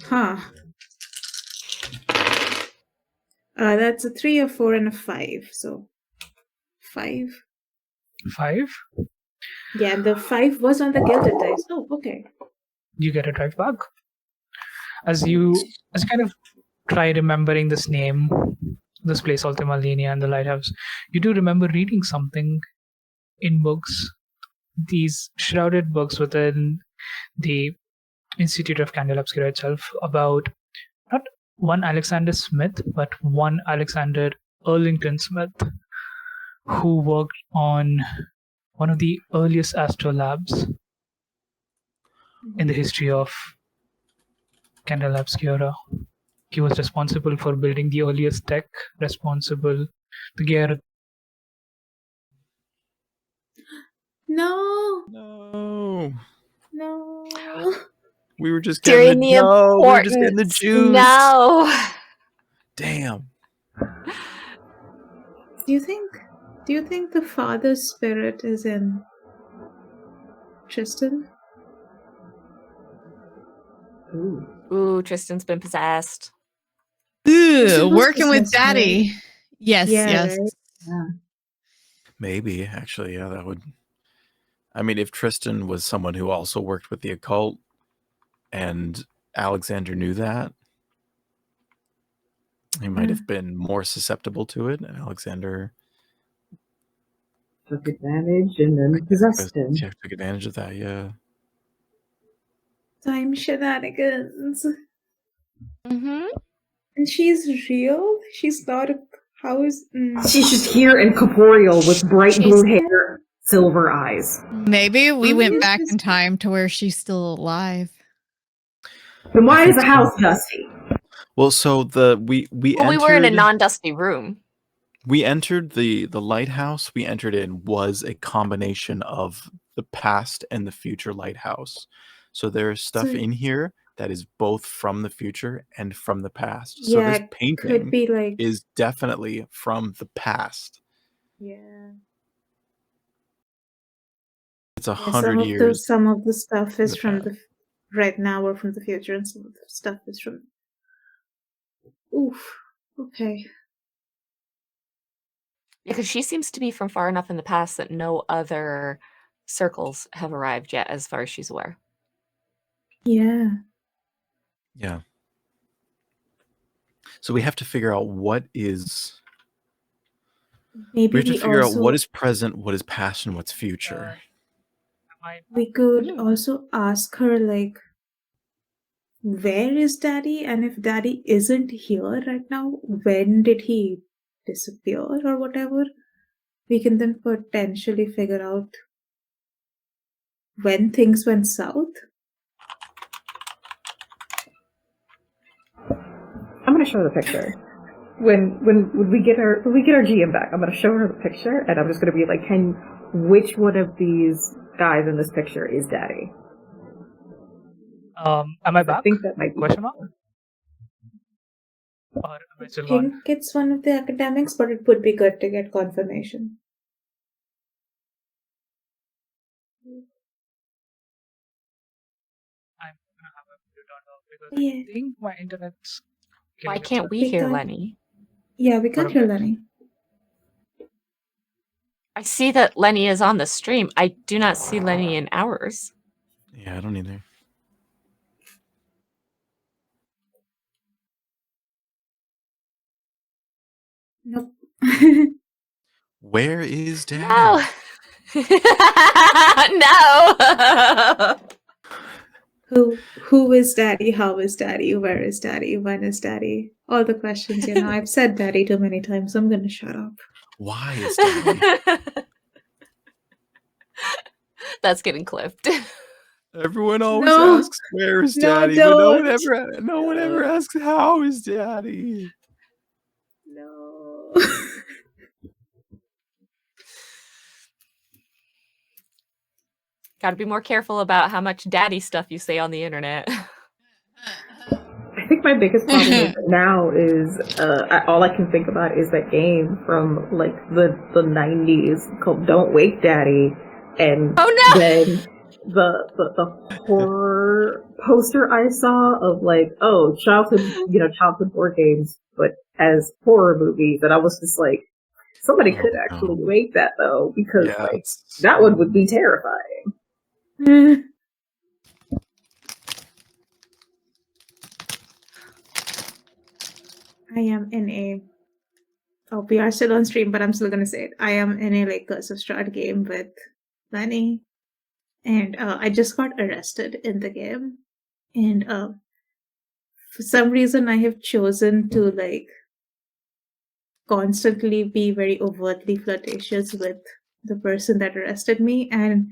Huh. That's a 3, a 4, and a 5. So 5. 5? Yeah, and the 5 was on the gilded dice. Oh, okay. You get it right back. As you kind of try remembering this name, this place, Ultima Linea, and the lighthouse, you do remember reading something in books, these shrouded books within the Institute of Candela Obscura itself, about not one Alexander Smith, but one Alexander Erlington Smith, who worked on one of the earliest astrolabes in the history of Candela Obscura. He was responsible for building the earliest tech, responsible to get. No. No. No. We were just getting During the we were just getting the importance. juice. No. Damn. Do you think the father spirit is in Tristan? Ooh, Tristan's been possessed. Ooh, was working with possessed, right? daddy. Yes, Yeah, yes. right? Maybe, actually, yeah, that would. I mean, if Tristan was someone who also worked with the occult and Alexander knew that, he might have been more susceptible to it. And Alexander Took advantage and then possessed him. yeah, took advantage of that, yeah. Time shenanigans. Mm-hmm. And she's real? She's not a house. She's just here and corporeal with bright blue hair, silver eyes. Maybe we went Yes, back yes. in time to where she's still alive. Then why is the so. house dusty? Well, so we Well, we entered, were in a non-dusty room. we entered the lighthouse we entered in was a combination of the past and the future lighthouse. So there's stuff So- in here that is both from the future and from the past. So Yeah, this it painting could be like. is definitely from the past. Yeah. It's 100 Some years. of the stuff is the from past. the right now or from the future, and some of the stuff is from. Oof. Okay. Because she seems to be from far enough in the past that no other circles have arrived yet, as far as she's aware. Yeah. Yeah. So we have to figure out what is. Maybe We have to we figure out also what is present, what is past, and what's future. we could also ask her like, where is Daddy? And if Daddy isn't here right now, when did he disappear or whatever? We can then potentially figure out when things went south. I'm gonna show her the picture. When we get our GM back, I'm gonna show her the picture, and I'm just gonna be like, which one of these guys in this picture is Daddy? Am I back? I think that might be Question mark? Or am I I still on? think it's one of the academics, but it would be good to get confirmation. I'm gonna have a few turn off because Yeah. I think my internet's. Why getting can't upset. we hear can't- Lenny? Yeah, we can't What hear about- Lenny. I see that Lenny is on the stream. I do not see Lenny in ours. Yeah, I don't either. Nope. Where is Daddy? No. No. Who is Daddy? How is Daddy? Where is Daddy? When is Daddy? All the questions, I've said Daddy too many times, so I'm gonna shut up. Why is Daddy? That's getting clipped. Everyone always No. asks where is No, Daddy, but no one don't. ever asks how is Daddy. No. Gotta be more careful about how much daddy stuff you say on the internet. I think my biggest problem with it now is all I can think about is that game from like the 90s called Don't Wake Daddy, and Oh, no! then the horror poster I saw of like, oh, childhood board games, but as horror movies, and I was just like, somebody could actually make that though, because Yeah, like that one would be terrifying. I am in a. Oh, we are still on stream, but I'm still gonna say it. I am in a like Curse of Strahd game with Lenny, and I just got arrested in the game, and for some reason I have chosen to like constantly be very overtly flirtatious with the person that arrested me, and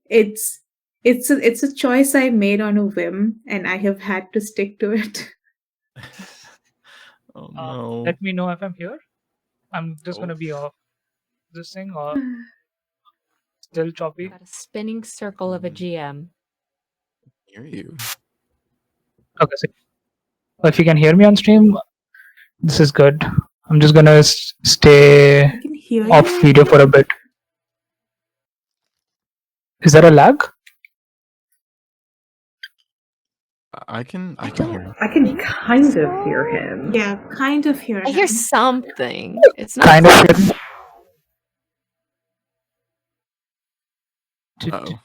it's a choice I made on a whim, and I have had to stick to it. Oh no. Let me know if I'm here. I'm just gonna be off this thing or Still choppy? Got a spinning circle of a GM. Hear you. Okay, so if you can hear me on stream, this is good. I'm just gonna stay I can hear off you. video for a bit. Is there a lag? I can hear him. I can kind of hear him. Yeah, kind of hear I him. hear something. It's not Kind of hear him. Uh-oh.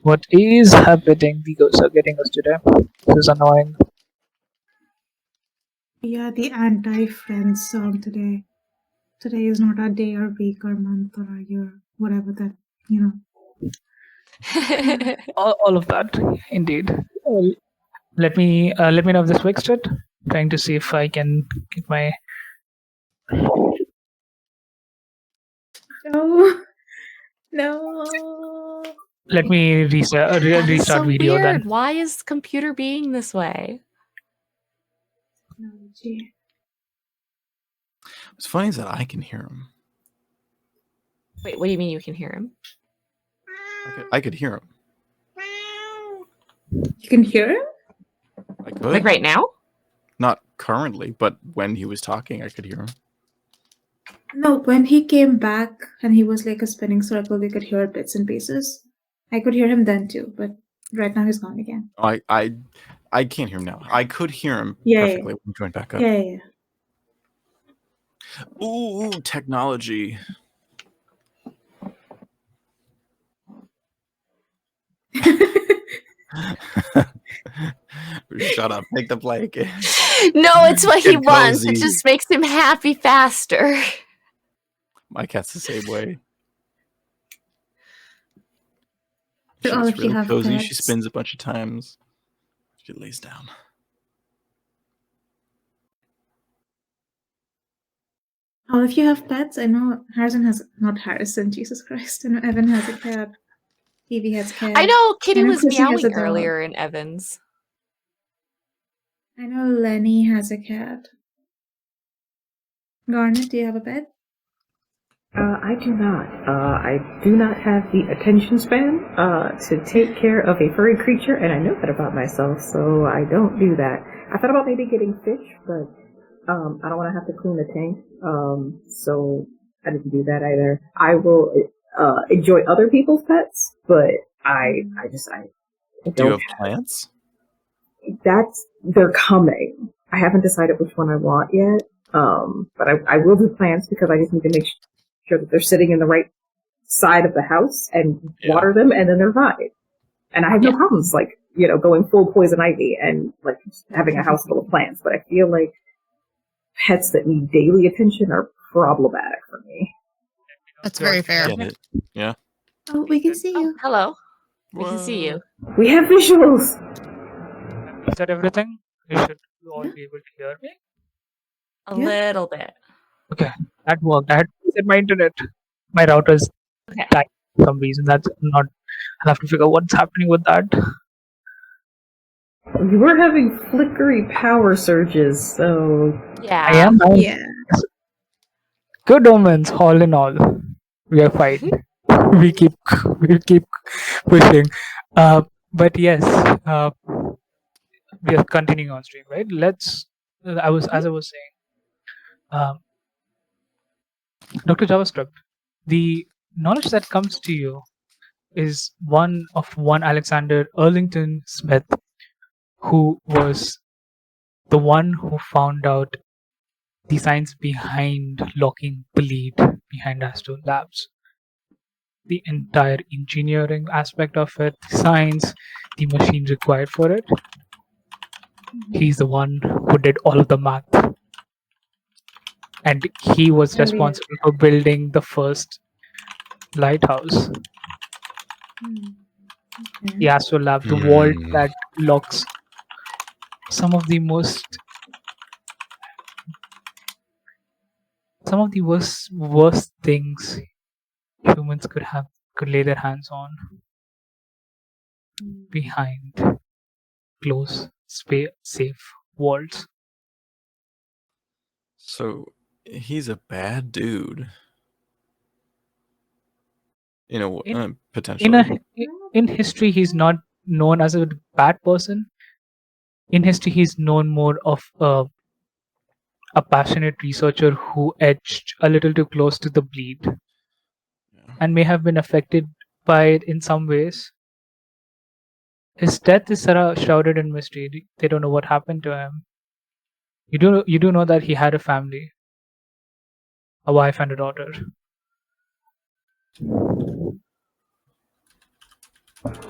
What is happening? The ghosts are getting us today. This is annoying. Yeah, the anti-friends song today. Today is not a day or week or month or a year, whatever that, you know. All of that, indeed. Let me know if this fixed it. Trying to see if I can get my. No. No. Let me restart That is so video weird. then. Why is computer being this way? Technology. What's funny is that I can hear him. Wait, what do you mean you can hear him? I could hear him. You can hear him? I could. Like right now? Not currently, but when he was talking, I could hear him. No, when he came back and he was like a spinning circle, we could hear bits and pieces. I could hear him then too, but right now he's gone again. I can't hear him now. I could hear him Yeah, perfectly when he joined back up. Yeah. Ooh, technology. Shut up. Take the play again. No, it's what he Get wants. It cozy. just makes him happy faster. My cat's the same way. Do She all gets of you really have cozy. She pets? spins a bunch of times. She lays down. All of you have pets? I know Harrison has, not Harrison, Jesus Christ. I know Evan has a cat. Evie has a cat. I know Kitty I know was Chrissy has a meowing dog. earlier in Evans. I know Lenny has a cat. Garnet, do you have a pet? I do not. I do not have the attention span to take care of a furry creature, and I know that about myself, so I don't do that. I thought about maybe getting fish, but I don't want to have to clean the tank, so I didn't do that either. I will enjoy other people's pets, but I don't. Do you have plants? They're coming. I haven't decided which one I want yet, but I will do plants because I just need to make sure that they're sitting in the right side of the house and water them, and then they're fine. And I have no problems, like, going full poison ivy and, like, having a house full of plants. But I feel like pets that need daily attention are problematic for me. That's very fair. Get it. Yeah. Oh, we can see you. Hello. We can see you. We have visuals! Is that everything? You should all be able to hear me. A Yeah. little bit. Okay, that worked. I had to set my internet. My router's Okay. died for some reason. That's not. I'll have to figure out what's happening with that. We were having flickery power surges, so... Yeah. I am. Yeah. Good omens, all in all. We are fine. we keep pushing. But yes, we are continuing on stream, right? As I was saying, Dr. JavaScript, the knowledge that comes to you is one Alexander Erlington Smith, who was the one who found out the science behind locking the lead behind Astrolabes. The entire engineering aspect of it, the science, the machine required for it. He's the one who did all of the math. And he was responsible for building the first lighthouse. The Astrolabe, the vault that locks some of the worst things humans could lay their hands on behind close, safe walls. So he's a bad dude. Potentially. In history, he's not known as a bad person. In history, he's known more of a passionate researcher who edged a little too close to the bleed and may have been affected by it in some ways. His death is shrouded in mystery. They don't know what happened to him. You do know that he had a family, a wife and a daughter.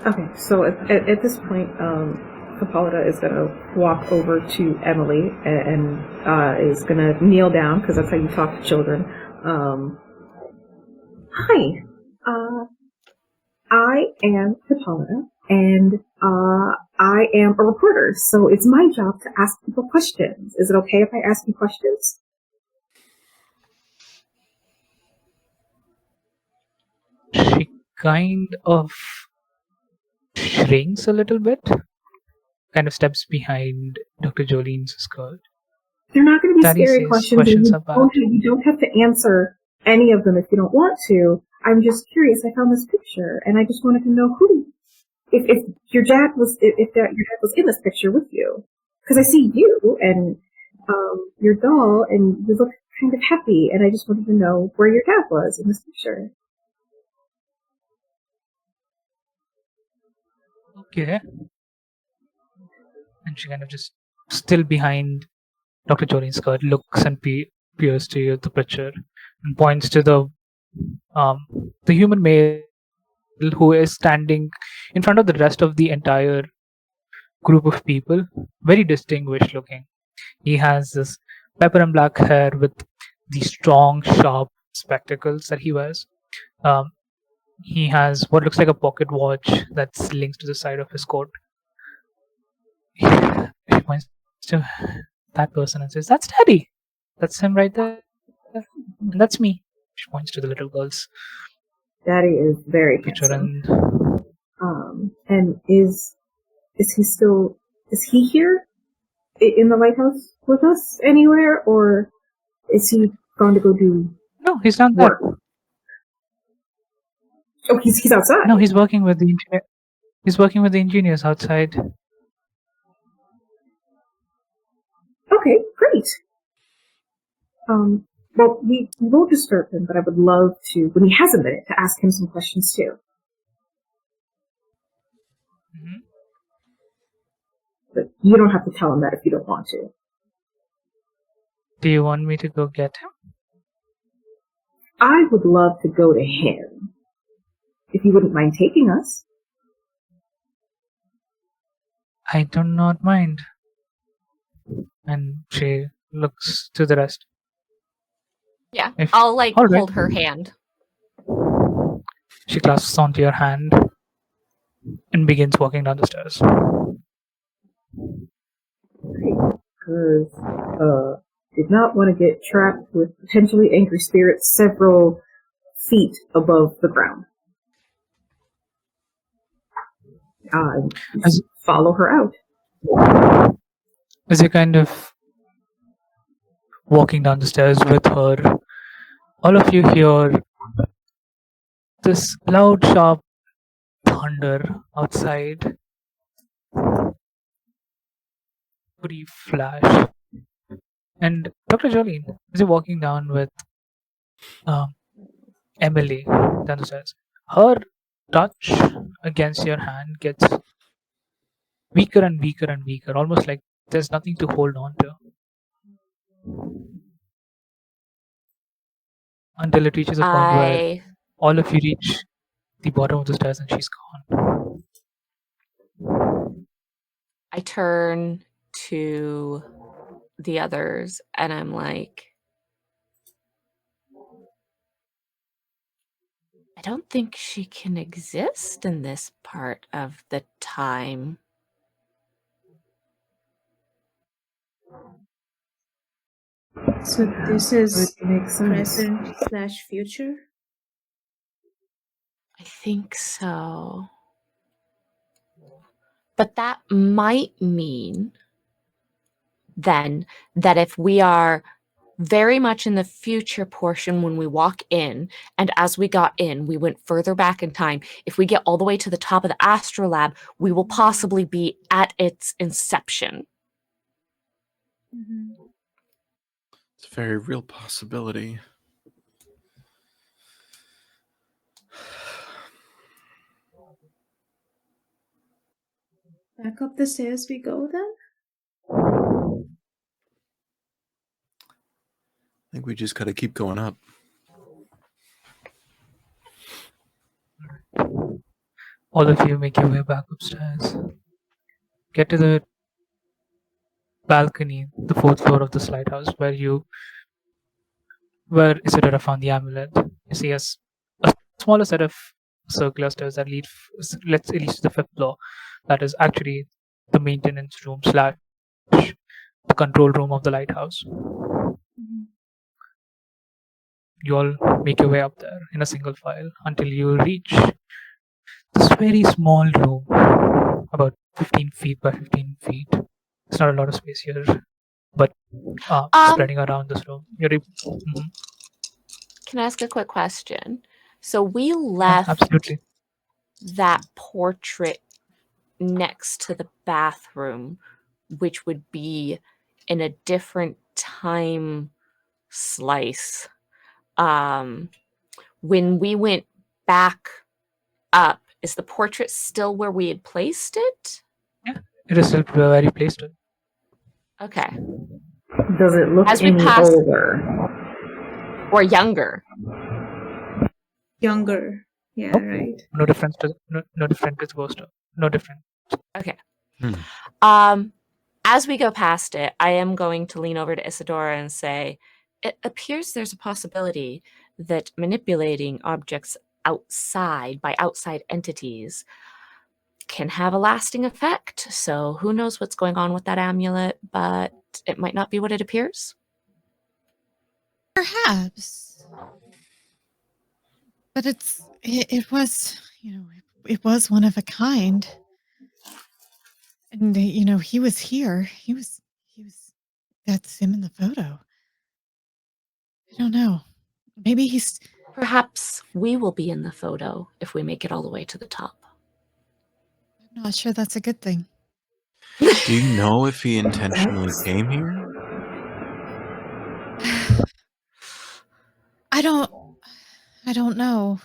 Okay, so at this point, Hippolyta is going to walk over to Emily and is going to kneel down, because that's how you talk to children. Hi, I am Hippolyta, and I am a reporter, so it's my job to ask people questions. Is it okay if I ask you questions? She kind of shrinks a little bit, kind of steps behind Dr. Jolene's skirt. They're not going to be Daddy scary says questions. questions are bad. You don't have to answer any of them if you don't want to. I'm just curious. I found this picture, and I just wanted to know if your dad was in this picture with you, because I see you and your doll, and you look kind of happy, and I just wanted to know where your dad was in this picture. Okay. And she kind of just still behind Dr. Jolene's skirt, looks and peers to the picture and points to the human male who is standing in front of the rest of the entire group of people, very distinguished looking. He has this pepper and black hair with the strong, sharp spectacles that he wears. He has what looks like a pocket watch that's linked to the side of his coat. He points to that person and says, "That's Daddy. That's him right there. And that's me." She points to the little girls. Daddy is very Picture handsome. And is he here in the lighthouse with us anywhere, or is he going to go do? No, he's not there. Work? Oh, he's outside. No, he's working with the engineer. He's working with the engineers outside. Okay, great. Well, we won't disturb him, but I would love to, when he has a minute, to ask him some questions too. Mm-hmm. But you don't have to tell him that if you don't want to. Do you want me to go get him? I would love to go to him, if you wouldn't mind taking us. I do not mind. And she looks to the rest. Yeah, If- I'll all right. hold her hand. She clasps onto your hand and begins walking down the stairs. Because, did not want to get trapped with potentially angry spirits several feet above the ground. As- Follow her out. As you're kind of walking down the stairs with her, all of you hear this loud, sharp thunder outside. Brief flash. And Dr. Jolene, as you're walking down with Emily down the stairs, her touch against your hand gets weaker and weaker and weaker, almost like there's nothing to hold on to. Until it reaches a point where all of you reach the bottom of the stairs and she's gone. I turn to the others and I'm like, I don't think she can exist in this part of the time. So this is Would make sense. present/future? I think so. But that might mean then that if we are very much in the future portion when we walk in, and as we got in, we went further back in time. If we get all the way to the top of the Astrolabe, we will possibly be at its inception. Mhm. It's a very real possibility. Back up the stairs we go then? I think we just gotta keep going up. All of you make your way back upstairs. Get to the balcony, the fourth floor of this lighthouse, where Isidora found the amulet. You see a smaller set of circular stairs that lead to the fifth floor. That is actually the maintenance room / the control room of the lighthouse. You all make your way up there in a single file until you reach this very small room, about 15 feet by 15 feet. It's not a lot of space here, but spreading around this room. Can I ask a quick question? So we left Absolutely. that portrait next to the bathroom, which would be in a different time slice. When we went back up, is the portrait still where we had placed it? Yeah, it is still where you placed it. Okay. Does it look As we any pass- older? Or younger? Younger. Yeah, Nope. right. No difference to no different to the poster. No different. Okay. Hmm. As we go past it, I am going to lean over to Isadora and say, it appears there's a possibility that manipulating objects outside by outside entities can have a lasting effect. So who knows what's going on with that amulet, but it might not be what it appears. Perhaps. But it was, it was one of a kind. And he was here. He was that's him in the photo. I don't know. Maybe he's Perhaps we will be in the photo if we make it all the way to the top. I'm not sure that's a good thing. Do you know if he intentionally came here? I don't know.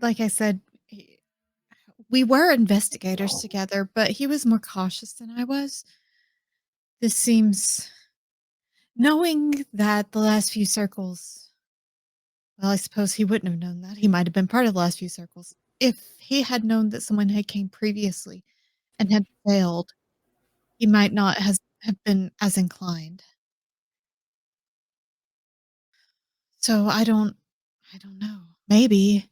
Like I said, we were investigators together, but he was more cautious than I was. This seems knowing that the last few circles. Well, I suppose he wouldn't have known that. He might have been part of the last few circles. If he had known that someone had came previously and had failed, he might not have been as inclined. So I don't know. Maybe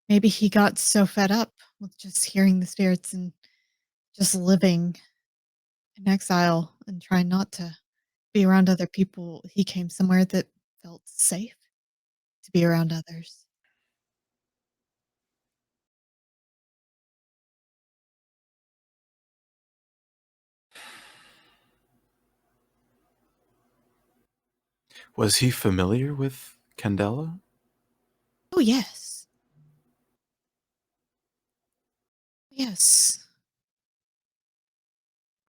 he got so fed up with just hearing the spirits and just living in exile and trying not to be around other people. He came somewhere that felt safe to be around others. Was he familiar with Candela? Oh, yes. Yes.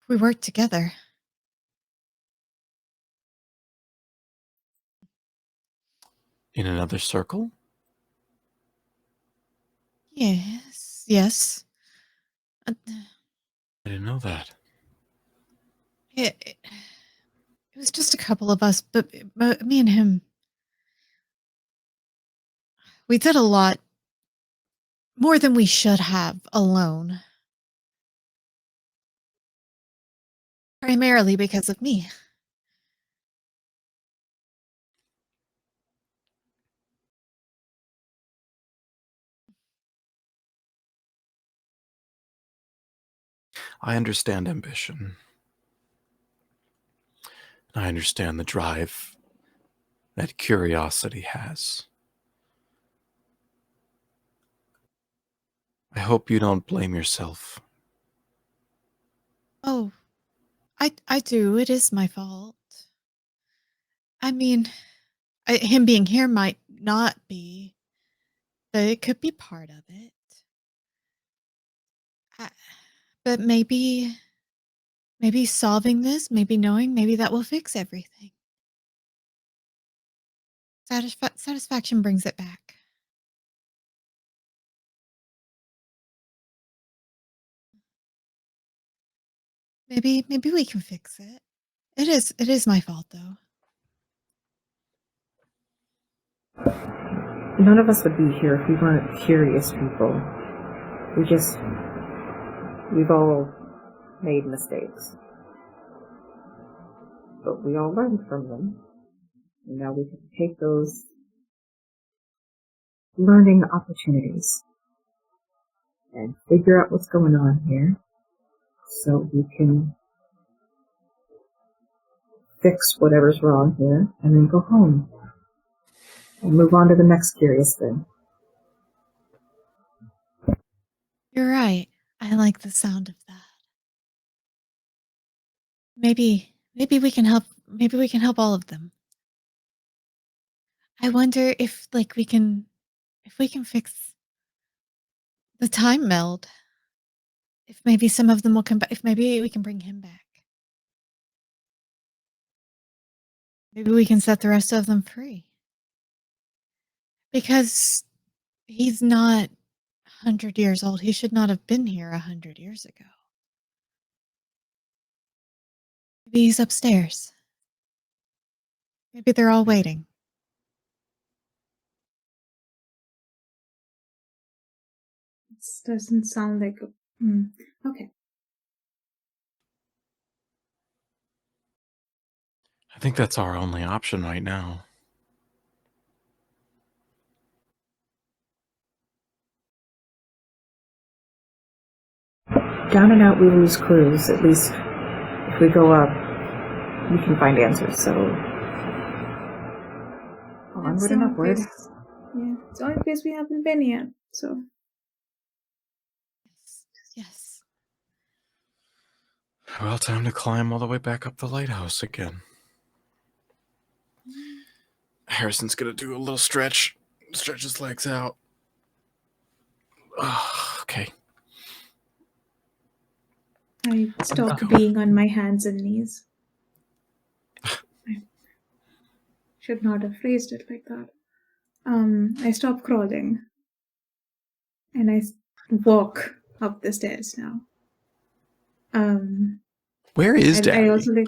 We worked together. In another circle? Yes. I didn't know that. It was just a couple of us, but me and him, we did a lot more than we should have alone. Primarily because of me. I understand ambition. I understand the drive that curiosity has. I hope you don't blame yourself. Oh, I do. It is my fault. I mean, him being here might not be, but it could be part of it. But maybe solving this, maybe knowing, maybe that will fix everything. Satisfaction brings it back. Maybe we can fix it. It is my fault though. None of us would be here if we weren't curious people. We've all made mistakes. But we all learned from them. And now we can take those learning opportunities and figure out what's going on here so we can fix whatever's wrong here and then go home and move on to the next curious thing. You're right. I like the sound of that. Maybe we can help. Maybe we can help all of them. I wonder if we can fix the time meld. If maybe some of them will come back. If maybe we can bring him back. Maybe we can set the rest of them free. Because he's not 100 years old. He should not have been here 100 years ago. Maybe he's upstairs. Maybe they're all waiting. This doesn't sound like a... okay. I think that's our only option right now. Down and out we lose clues. At least if we go up, we can find answers. So onward and upward. Yeah, it's the only place we haven't been yet. So Yes. Well, time to climb all the way back up the lighthouse again. Harrison's gonna do a little stretch his legs out. Okay. I stopped being on my hands and knees. I should not have phrased it like that. I stopped crawling. And I walk up the stairs now. Where is Daddy? I also like...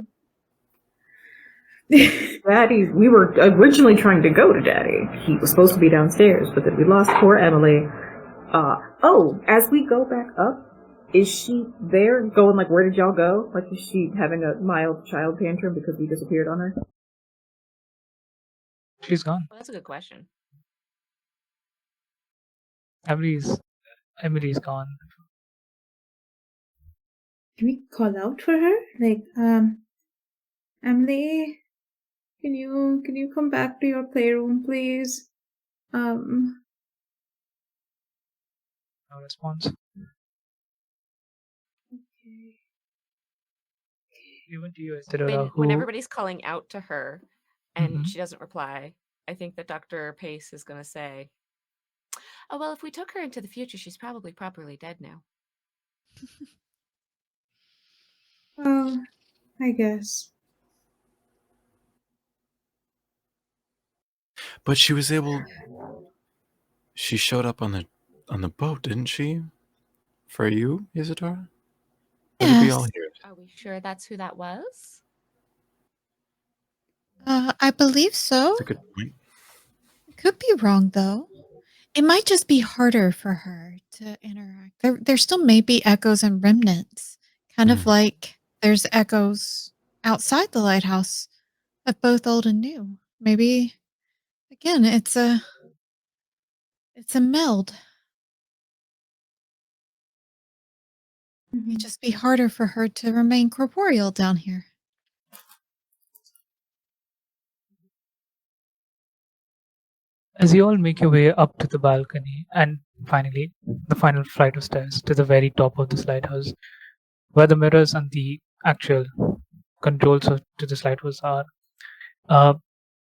Daddy, we were originally trying to go to Daddy. He was supposed to be downstairs, but then we lost poor Emily. As we go back up, is she there going like, where did y'all go? Like, is she having a mild child tantrum because we disappeared on her? She's gone. Well, that's a good question. Emily's gone. Can we call out for her? Like, Emily, can you come back to your playroom, please? No response. Okay. Even to you, Isadora, When everybody's calling out to her and Mhm. she doesn't reply, I think that Dr. Pace is going to say, oh, well, if we took her into the future, she's probably properly dead now. Well, I guess. But she was able. She showed up on the boat, didn't she? For you, Isadora? Or did we all Yes. hear it? Are we sure that's who that was? I believe so. That's a good point. Could be wrong though. It might just be harder for her to interact. There still may be echoes and remnants, kind of like there's echoes outside the lighthouse of both old and new. Maybe again, it's a meld. It'd just be harder for her to remain corporeal down here. As you all make your way up to the balcony and finally the final flight of stairs to the very top of this lighthouse, where the mirrors and the actual controls to this lighthouse are,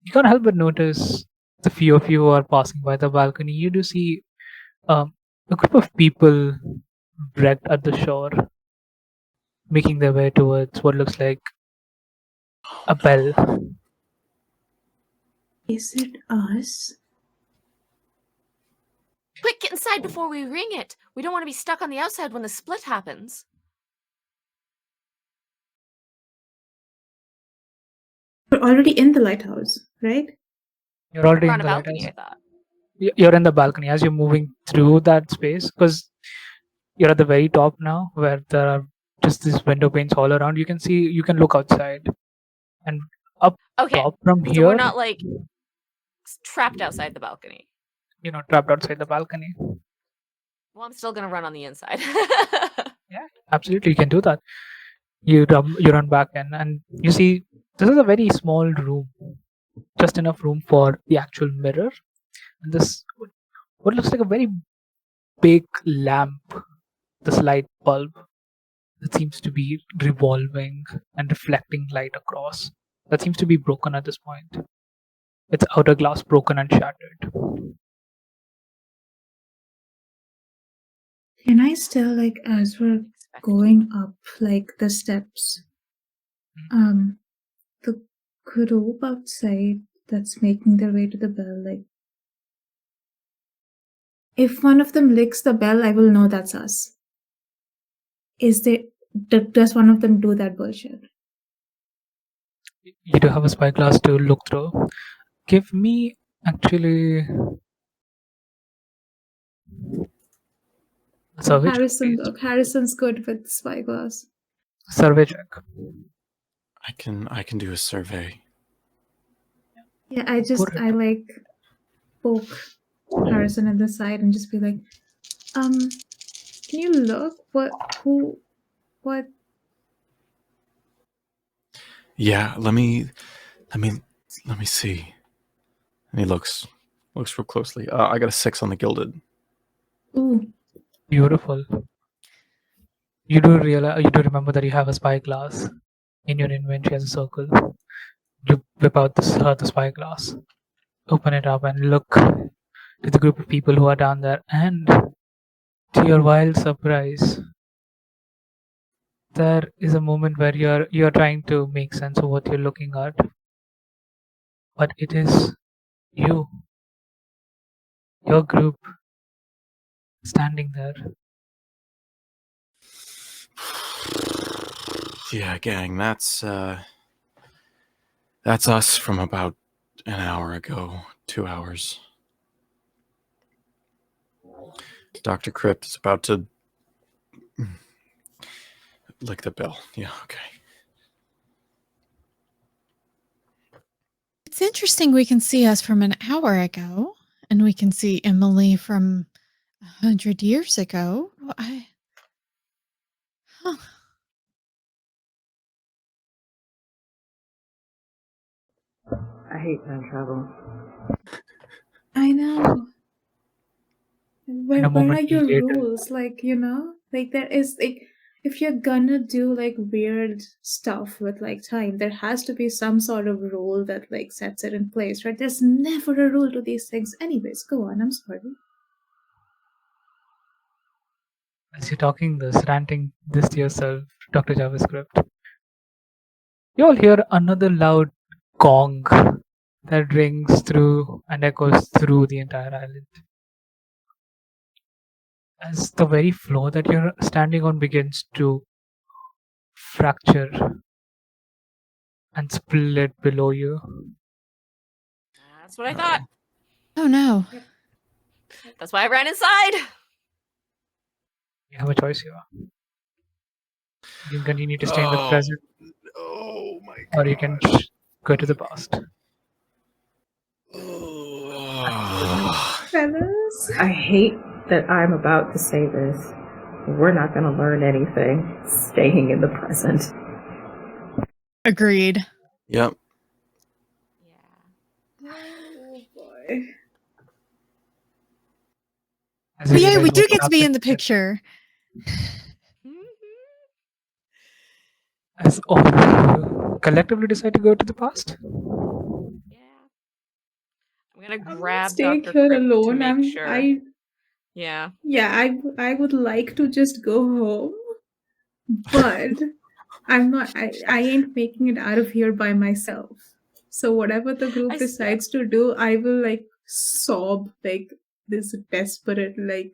you can't help but notice the few of you who are passing by the balcony. You do see a group of people wrecked at the shore, making their way towards what looks like a bell. Is it us? Quick, get inside before we ring it. We don't want to be stuck on the outside when the split happens. We're already in the lighthouse, right? You're already We're in on a the balcony, I lighthouse. thought. You're in the balcony as you're moving through that space, because you're at the very top now, where there are just these window panes all around. You can look outside, and up Okay, top from so here, we're not like trapped outside the balcony. you're not trapped outside the balcony. Well, I'm still gonna run on the inside. Yeah, absolutely, you can do that. You run back in, and you see this is a very small room, just enough room for the actual mirror, and this what looks like a very big lamp, this light bulb that seems to be revolving and reflecting light across. That seems to be broken at this point. Its outer glass broken and shattered. Can I still, like, as we're going up, like, the steps, the group outside that's making their way to the bell, like, if one of them licks the bell, I will know that's us. Does one of them do that bullshit? You do have a spyglass to look through. Give me actually a survey check, please. Harrison's good with spyglass. Survey check. I can do a survey. Yeah, I like poke Harrison in the side and just be like, can you look? What? Yeah, let me see. And he looks real closely. I got a 6 on the gilded. Ooh. Beautiful. You do remember that you have a spyglass in your inventory as a circle. You whip out the spyglass, open it up, and look to the group of people who are down there, and to your wild surprise, there is a moment where you're trying to make sense of what you're looking at, but it is your group standing there. Yeah, gang, that's us from about an hour ago, 2 hours. Dr. Crypt is about to lick the bell. Yeah, okay. It's interesting we can see us from an hour ago, and we can see Emily from 100 years ago. I hate time travel. I know. Where are moment your later. rules? Like, like there is like, if you're gonna do like weird stuff with like time, there has to be some sort of rule that like sets it in place, right? There's never a rule to these things. Anyways, go on. I'm sorry. As you're talking this, ranting this to yourself, Dr. JavaScript, you all hear another loud gong that rings through and echoes through the entire island. As the very floor that you're standing on begins to fracture and split below you. That's what I thought. Oh no. That's why I ran inside. You have a choice here. You can continue to stay in the present, Oh my god. or you can go to the past. Fellas? I hate that I'm about to say this. We're not going to learn anything staying in the present. Agreed. Yep. Yeah. Oh boy. As But you yeah, realize we do what get to be in happened, the picture. as all of you collectively decide to go to the past. Yeah. I'm gonna I'm not grab staying Dr. here Crypt to alone. make sure. Yeah. I would like to just go home, but I'm not. I ain't making it out of here by myself. So whatever the group I decides to do, I will like sob like this desperate, like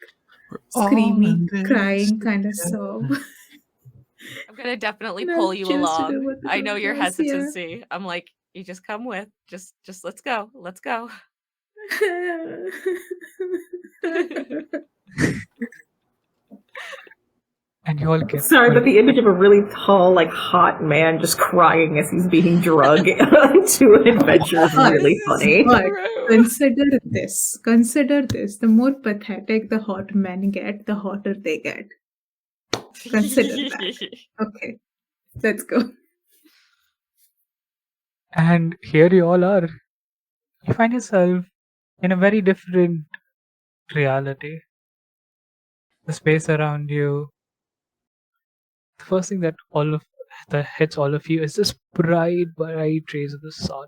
We're all screamy, in this crying kind of together. sob. I'm gonna definitely And pull I'll you choose to do along. what the I know group your does. Yeah. hesitancy. I'm like, you just come with. Just let's go. Let's go. And you all get Sorry, but well, the image of a really tall, like hot man just crying as he's being drugged to an adventure is really funny. But True. consider this. Consider this. The more pathetic the hot men get, the hotter they get. Consider that. Okay, let's go. and here you all are. You find yourself in a very different reality. The space around you, the first thing that hits all of you is this bright rays of the sun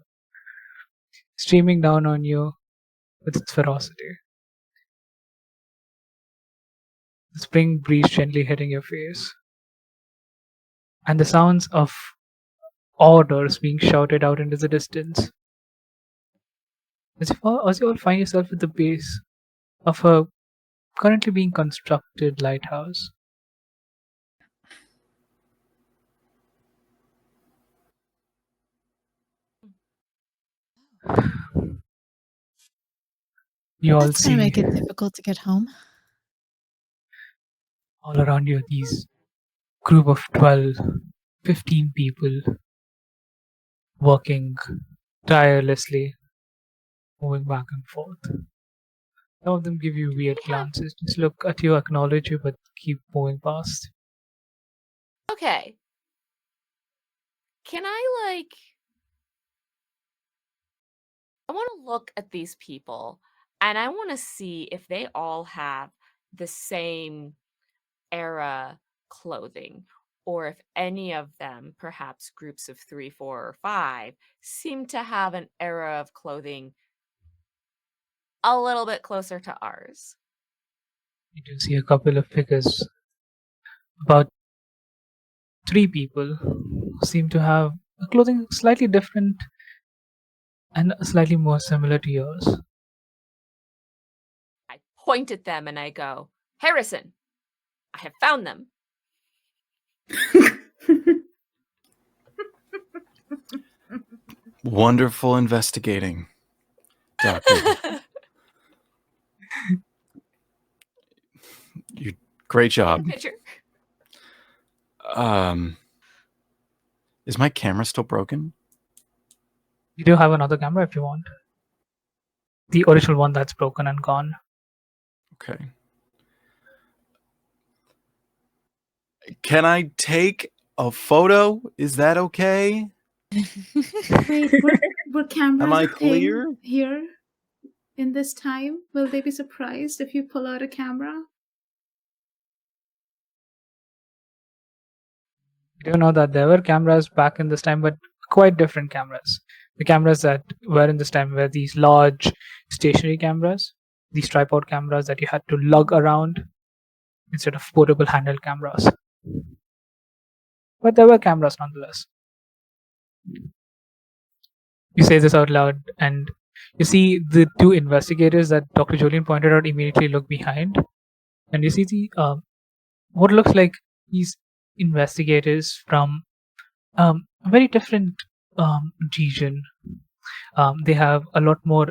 streaming down on you with its ferocity. The spring breeze gently hitting your face, and the sounds of orders being shouted out into the distance. As you all find yourself at the base of a currently being constructed lighthouse. You all That's gonna see make it difficult to get home. all around you these group of 12, 15 people working tirelessly, moving back and forth. Some of them give you weird glances, just look at you, acknowledge you, but keep moving past. Okay. Can I want to look at these people and I want to see if they all have the same era clothing, or if any of them, perhaps groups of 3, 4, or 5, seem to have an era of clothing a little bit closer to ours. You do see a couple of figures, about 3 people who seem to have a clothing slightly different and slightly more similar to yours. I point at them and I go, Harrison, I have found them. Wonderful investigating, Doctor. You great job. Picture. Is my camera still broken? You do have another camera if you want. The original one that's broken and gone. Okay. Can I take a photo? Is that okay? Wait, were cameras Am I a thing clear? here in this time? Will they be surprised if you pull out a camera? You do know that there were cameras back in this time, but quite different cameras. The cameras that were in this time were these large stationary cameras, these tripod cameras that you had to lug around instead of portable handheld cameras. But there were cameras nonetheless. You say this out loud, and you see the 2 investigators that Dr. Jolene pointed out immediately look behind, and you see the what looks like these investigators from a very different region. They have a lot more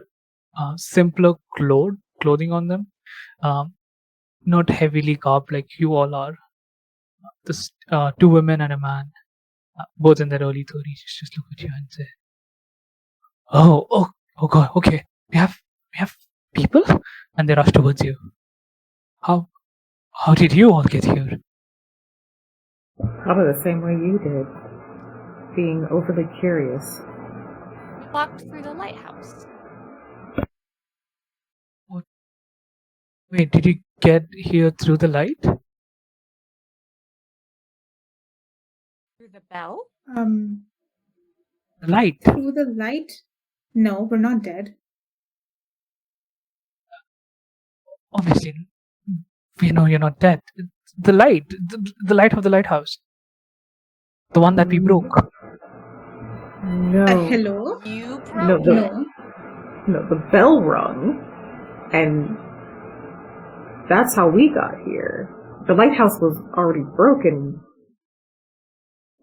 simpler clothing on them, not heavily garbed like you all are. This 2 women and a man, both in their early 30s, just look at you and say, "Oh God, okay, we have people," and they rush towards you. How did you all get here? Probably the same way you did, being overly curious. We walked through the lighthouse. Wait, did you get here through the light? Through the bell? The light. Through the light? No, we're not dead. Obviously, we know you're not dead. The light, the light of the lighthouse. The one that we broke. No. Hello? You No, broke the, it. no, the bell rung, and that's how we got here. The lighthouse was already broken.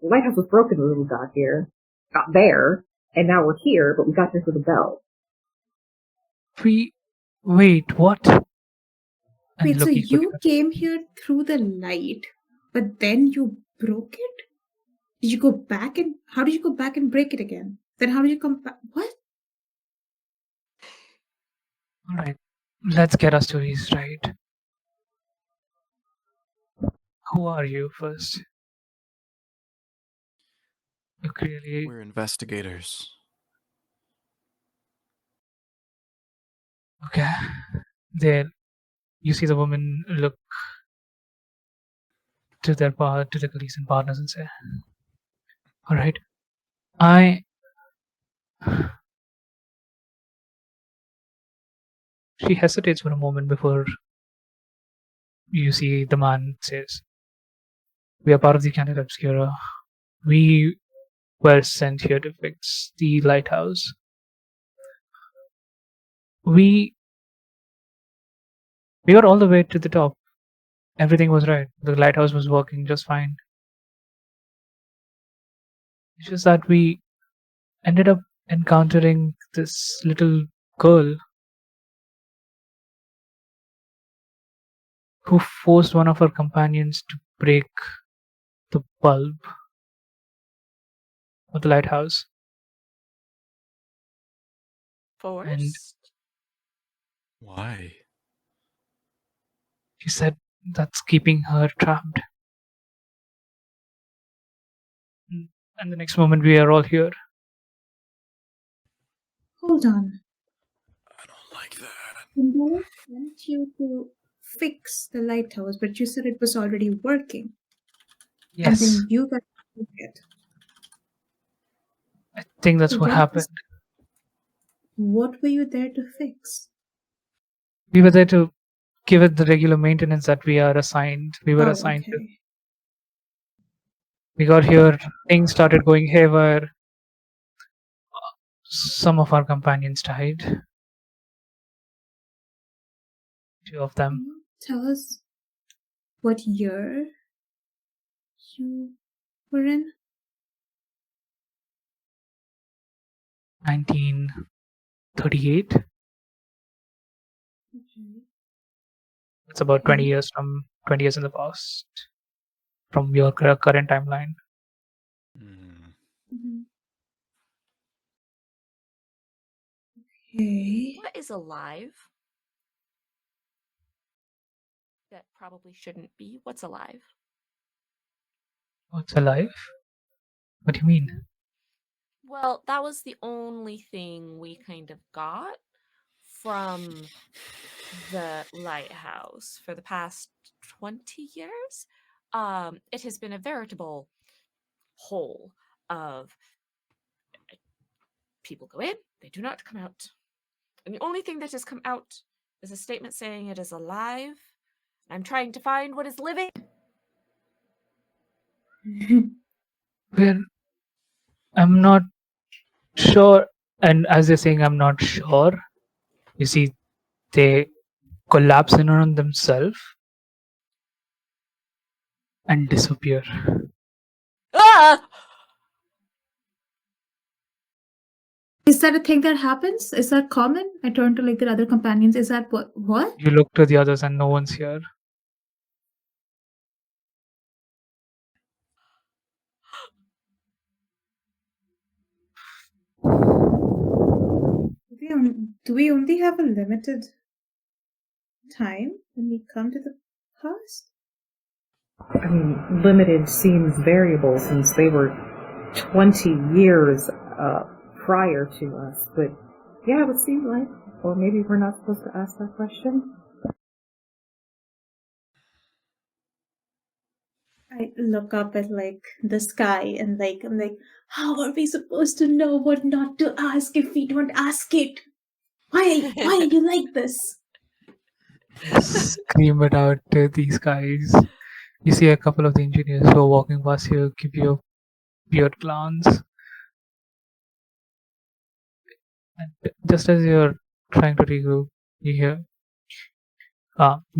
The lighthouse was broken when we got there, and now we're here, but we got there through the bell. Wait, what? And Wait, so Loki could- you came here through the light, but then you broke it? Did you go back and how did you go back and break it again? Then how did you come back? What? All right, let's get our stories right. Who are you first? You clearly We're investigators. okay. There, you see the woman look to their to the colleagues and partners and say, "All right, She hesitates for a moment before you see the man says, "We are part of the Candela Obscura. We were sent here to fix the lighthouse. We got all the way to the top. Everything was right. The lighthouse was working just fine. It's just that we ended up encountering this little girl who forced one of our companions to break the bulb of the lighthouse. Forced? Why? She said that's keeping her trapped. And the next moment we are all here. Hold on. I don't like that. Candela sent you to fix the lighthouse, but you said it was already working. And Yes, then you got to fix it. I think that's what happened. What were you there to fix? We were there to give it the regular maintenance that we are assigned. We were assigned to. Okay. We got here, things started going haywire. Some of our companions died. 2 of them. Can you tell us what year you were in? 1938. Okay. It's about 20 Mhm. years from 20 years in the past from your current timeline. Hmm. Mhm. Okay. What is alive? That probably shouldn't be. What's alive? What's alive? What do you mean? Well, that was the only thing we kind of got from the lighthouse for the past 20 years. It has been a veritable hole of people go in, they do not come out. And the only thing that has come out is a statement saying it is alive. I'm trying to find what is living. Well, I'm not sure. And as they're saying, I'm not sure. You see, they collapse in on themselves and disappear. Ah! Is that a thing that happens? Is that common? I turn to like the other companions. Is that what? What? You look to the others and no one's here. Do we only have a limited time when we come to the past? I mean, limited seems variable since they were 20 years prior to us, but yeah, it would seem like, or maybe we're not supposed to ask that question. I look up at like the sky and like I'm like, how are we supposed to know what not to ask if we don't ask it? Why are you like this? scream it out to these guys. You see a couple of the engineers who are walking past you give you a weird glance. And just as you're trying to regroup, you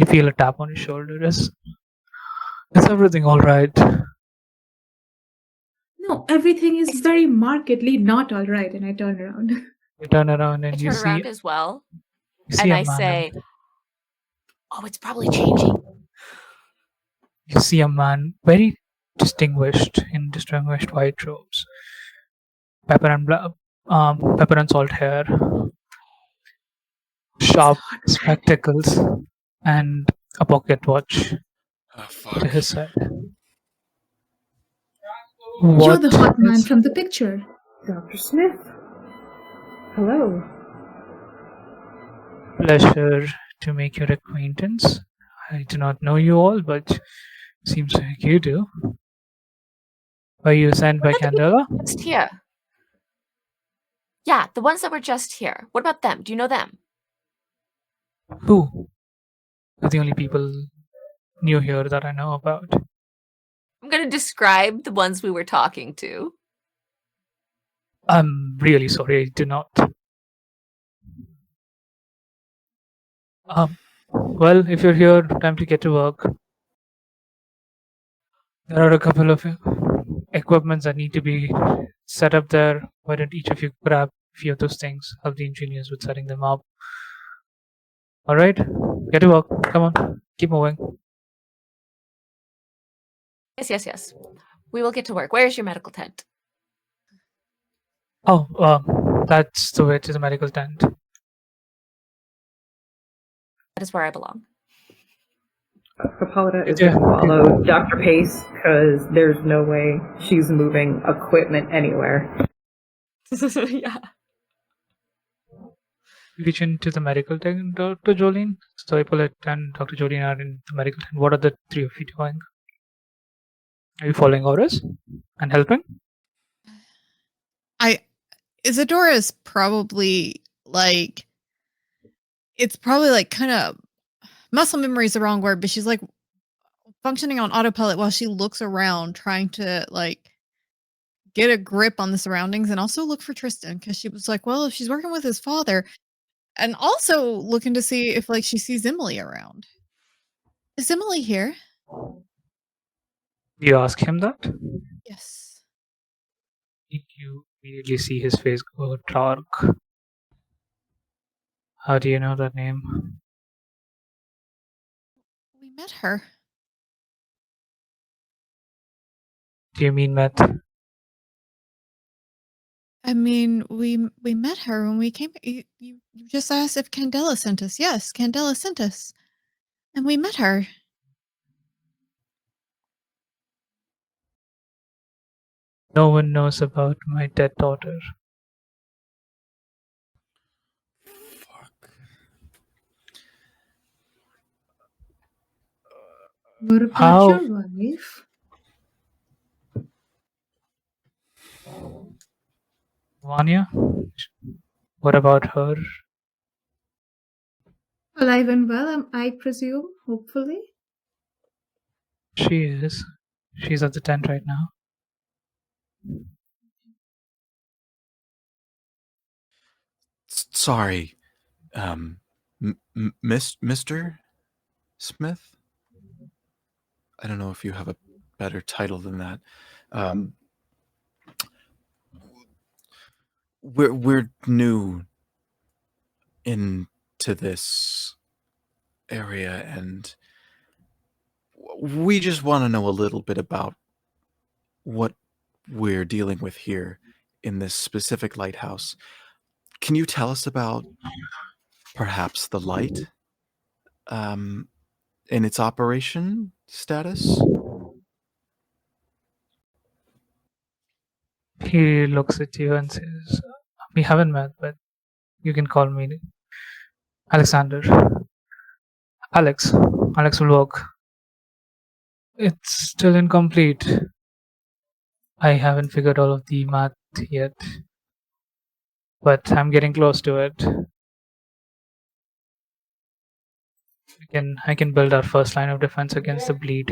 feel a tap on your shoulder. Is everything all right? No, everything is very markedly not all right. And I turn around. You turn around I and you turn see around as well, a and I man. say, "Oh, it's probably changing." You see a man very distinguished in distinguished white robes, pepper and salt hair, sharp spectacles, and a pocket watch Oh, to fuck. his side. You're the hot man is- from the picture. Dr. Smith. Hello. Pleasure to make your acquaintance. I do not know you all, but seems like you do. Were you sent by What about the people Candela? just here? Yeah, the ones that were just here. What about them? Do you know them? Who? Are the only people new here that I know about. I'm going to describe the ones we were talking to. I'm really sorry, I do not. Well, if you're here, time to get to work. There are a couple of equipments that need to be set up there. Why don't each of you grab a few of those things? Help the engineers with setting them up. Alright, get to work. Come on, keep moving. Yes. We will get to work. Where's your medical tent? Oh, that's the way to the medical tent. That is where I belong. Hippolyta is Yeah. going to follow Dr. Pace because there's no way she's moving equipment anywhere. Yeah. Reach into the medical tent, Dr. Jolene. So Hippolyta and Dr. Jolene are in the medical tent. What are the three of you doing? Are you following orders and helping? Isadora is probably like, it's probably like kind of, muscle memory is the wrong word, but she's like functioning on autopilot while she looks around trying to like get a grip on the surroundings and also look for Tristan, because she was like, well, if she's working with his father, and also looking to see if like she sees Emily around. Is Emily here? Do you ask him that? Yes. You immediately see his face go dark. How do you know that name? We met her. Do you mean met? I mean, we met her when we came. You just asked if Candela sent us. Yes, Candela sent us, and we met her. No one knows about my dead daughter. Fuck. What about How? your wife? Vanya? What about her? Alive and well, I presume, hopefully. She is. She's at the tent right now. Sorry, Mr. Smith? I don't know if you have a better title than that. We're new into this area, and we just want to know a little bit about what we're dealing with here in this specific lighthouse. Can you tell us about perhaps the light and its operation status? He looks at you and says, we haven't met, but you can call me Alexander. Alex. Alex will work. It's still incomplete. I haven't figured all of the math yet, but I'm getting close to it. I can build our first line of defense against the bleed.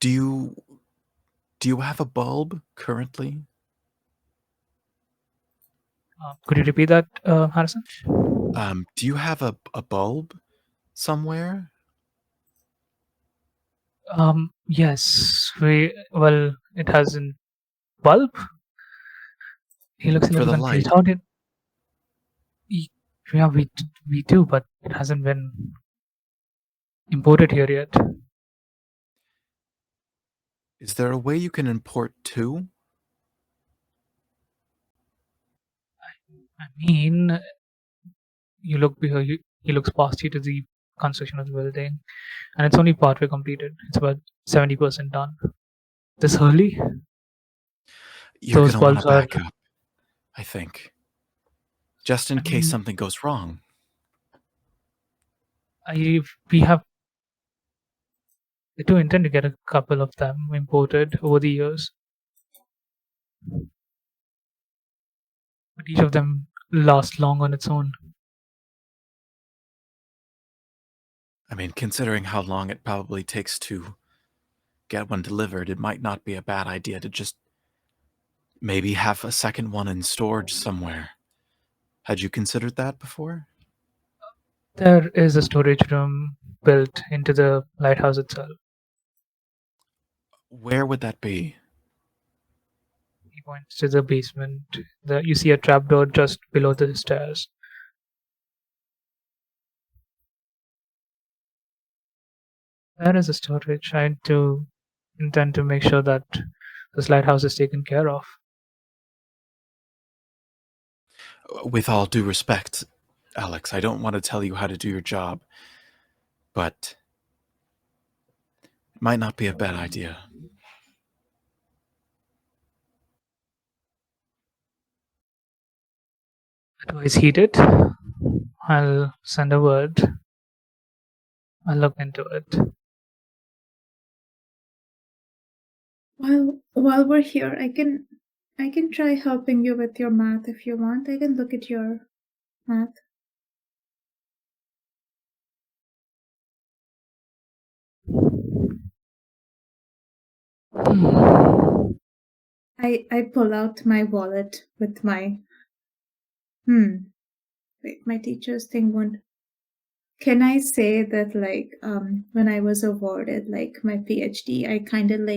Do you have a bulb currently? Could you repeat that, Harrison? Do you have a bulb somewhere? Yes. It has a bulb. He looks a For little the confused. light. How did? Yeah, we do, but it hasn't been imported here yet. Is there a way you can import two? I mean, you look behind. He looks past you to the construction of the building, and it's only partway completed. It's about 70% done. This early? You're Those gonna want to bulbs are. back up, I think. Just in case something goes wrong. I do intend to get a couple of them imported over the years, but each of them lasts long on its own. I mean, considering how long it probably takes to get one delivered, it might not be a bad idea to just maybe have a second one in storage somewhere. Had you considered that before? There is a storage room built into the lighthouse itself. Where would that be? He points to the basement. You see a trapdoor just below the stairs. There is a storage. I do intend to make sure that this lighthouse is taken care of. With all due respect, Alex, I don't want to tell you how to do your job, but it might not be a bad idea. Advice heeded. I'll send a word. I'll look into it. While we're here, I can try helping you with your math if you want. I can look at your math. I pull out my wallet with my wait, my teacher's thing won't. Can I say that when I was awarded my PhD, I kind of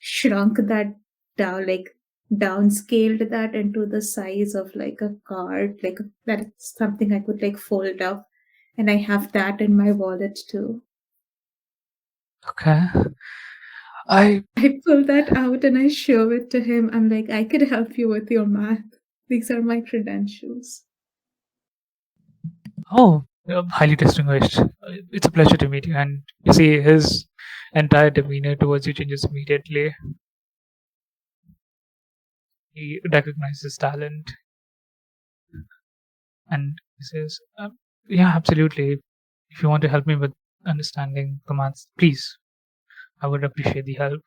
shrunk that down, downscaled that into the size of a card, that's something I could fold up, and I have that in my wallet too. Okay. I pull that out and I show it to him. I'm like, I could help you with your math. These are my credentials. highly distinguished. It's a pleasure to meet you. And you see his entire demeanor towards you changes immediately. He recognizes talent. And he says, yeah, absolutely. If you want to help me with understanding the maths, please. I would appreciate the help.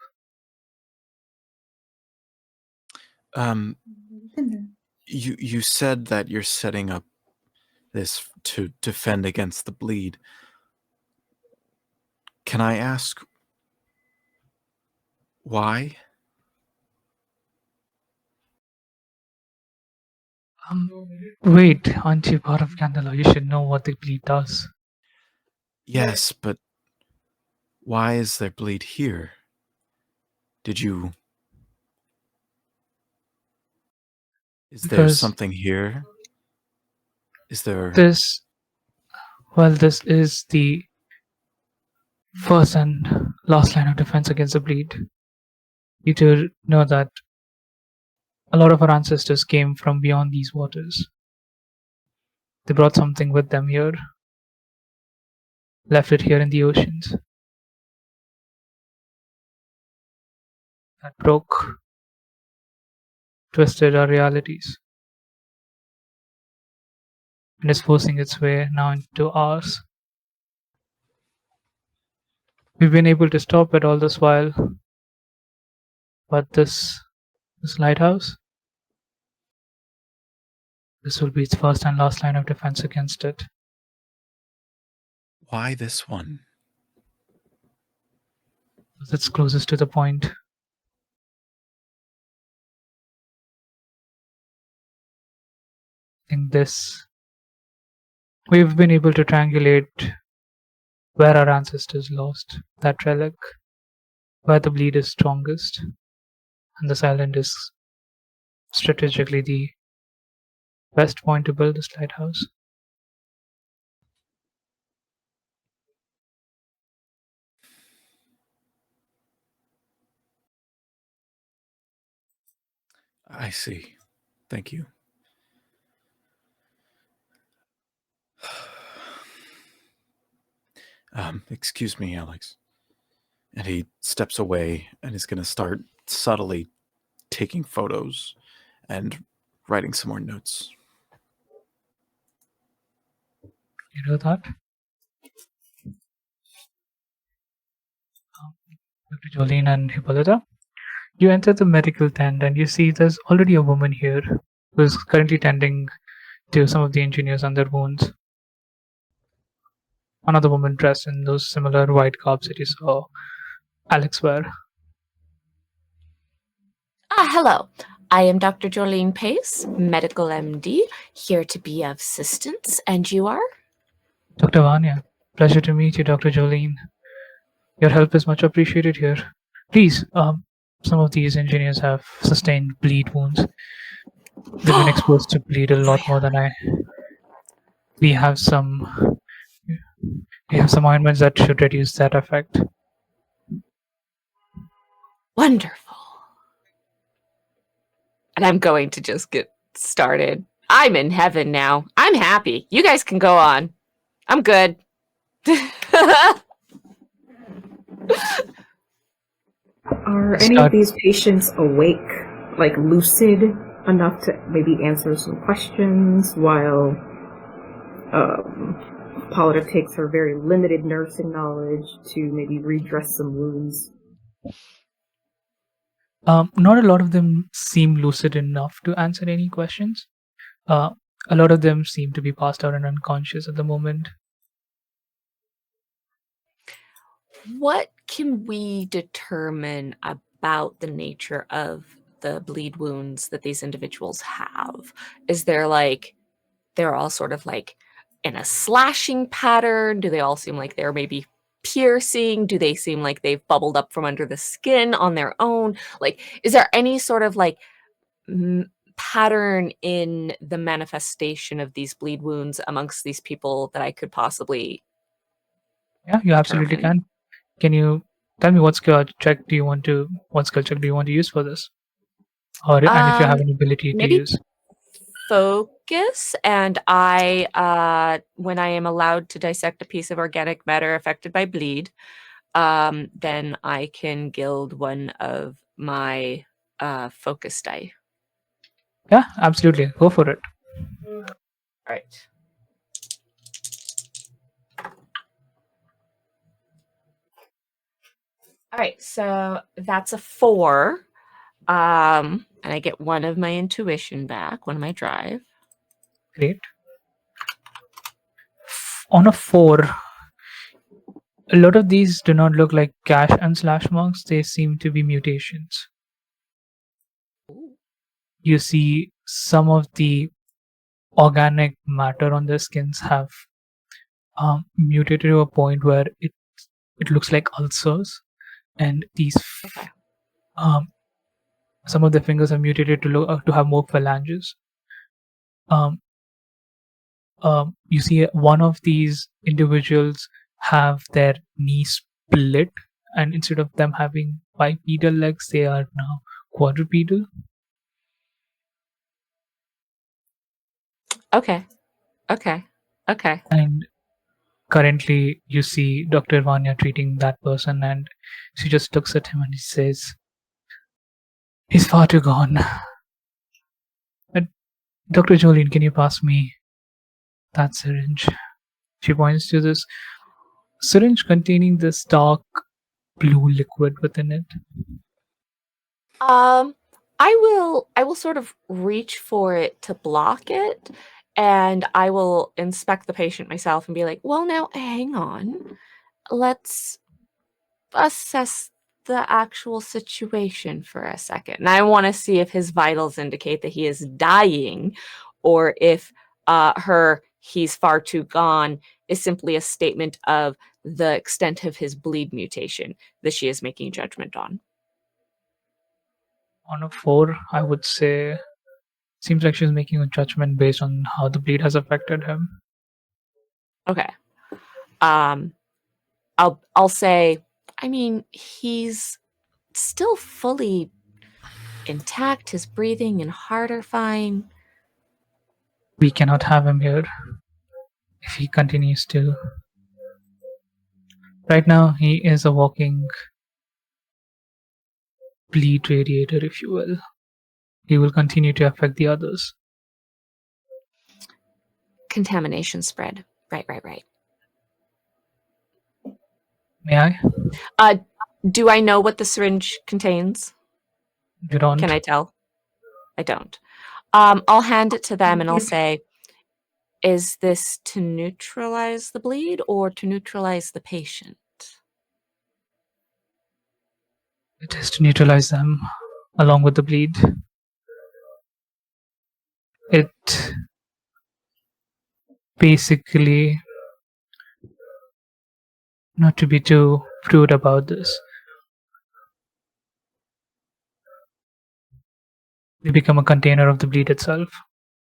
You said that you're setting up this to defend against the bleed. Can I ask why? Wait, aren't you part of Candela? You should know what the bleed does. Yes, but why is there bleed here? Did you... Is there something here? Is there... This is the first and last line of defense against the bleed. You do know that a lot of our ancestors came from beyond these waters. They brought something with them here, left it here in the oceans. That broke, twisted our realities, and is forcing its way now into ours. We've been able to stop it all this while, but this lighthouse, This will be its first and last line of defense against it. Why this one? It's closest to the point. In this, we've been able to triangulate where our ancestors lost that relic, where the bleed is strongest, and this island is strategically the best point to build this lighthouse. I see. Thank you. Excuse me, Alex. And he steps away and is going to start subtly taking photos and writing some more notes. You know that? Dr. Jolene and Hippolyta, you enter the medical tent and you see there's already a woman here who's currently tending to some of the engineers and their wounds. Another woman dressed in those similar white garbs that you saw Alex wear. Hello. I am Dr. Jolene Pace, medical MD, here to be of assistance. And you are? Dr. Vanya, pleasure to meet you, Dr. Jolene. Your help is much appreciated here. Please, some of these engineers have sustained bleed wounds. They've been exposed to bleed a lot more than I. We have some ointments that should reduce that effect. Wonderful. And I'm going to just get started. I'm in heaven now. I'm happy. You guys can go on. I'm good. Are any of these patients awake, like lucid enough to maybe answer some questions while Paula takes her very limited nursing knowledge to maybe redress some wounds? Not a lot of them seem lucid enough to answer any questions. A lot of them seem to be passed out and unconscious at the moment. What can we determine about the nature of the bleed wounds that these individuals have? Is there like, they're all sort of like in a slashing pattern? Do they all seem like they're maybe piercing? Do they seem like they've bubbled up from under the skin on their own? Like, is there any sort of like pattern in the manifestation of these bleed wounds amongst these people that I could possibly Yeah, you absolutely can. Can you tell me what skill check do you want to use for this? Or and if you have an ability to use. Focus, and I when I am allowed to dissect a piece of organic matter affected by bleed, then I can gild one of my focus die. Yeah, absolutely. Go for it. All right. All right, so that's a 4. And I get one of my intuition back, one of my drive. Great. On a 4, a lot of these do not look like gash and slash marks. They seem to be mutations. You see some of the organic matter on their skins have mutated to a point where it looks like ulcers, and these some of the fingers are mutated to have more phalanges. You see one of these individuals have their knee split, and instead of them having bipedal legs, they are now quadrupedal. Okay. And currently you see Dr. Vanya treating that person, and she just looks at him and she says, "He's far too gone." Dr. Jolene, can you pass me that syringe? She points to this syringe containing this dark blue liquid within it. I will sort of reach for it to block it, and I will inspect the patient myself and be like, well, now hang on. Let's assess the actual situation for a second. And I want to see if his vitals indicate that he is dying, or if he's far too gone is simply a statement of the extent of his bleed mutation that she is making judgment on. On a 4, I would say seems like she's making a judgment based on how the bleed has affected him. Okay. I'll say, I mean, he's still fully intact. His breathing and heart are fine. We cannot have him here if he continues to. Right now, he is a walking bleed radiator, if you will. He will continue to affect the others. Contamination spread. Right. May I? Do I know what the syringe contains? You don't? Can I tell? I don't. I'll hand it to them and I'll say, is this to neutralize the bleed or to neutralize the patient? It is to neutralize them along with the bleed. It basically, not to be too crude about this, they become a container of the bleed itself.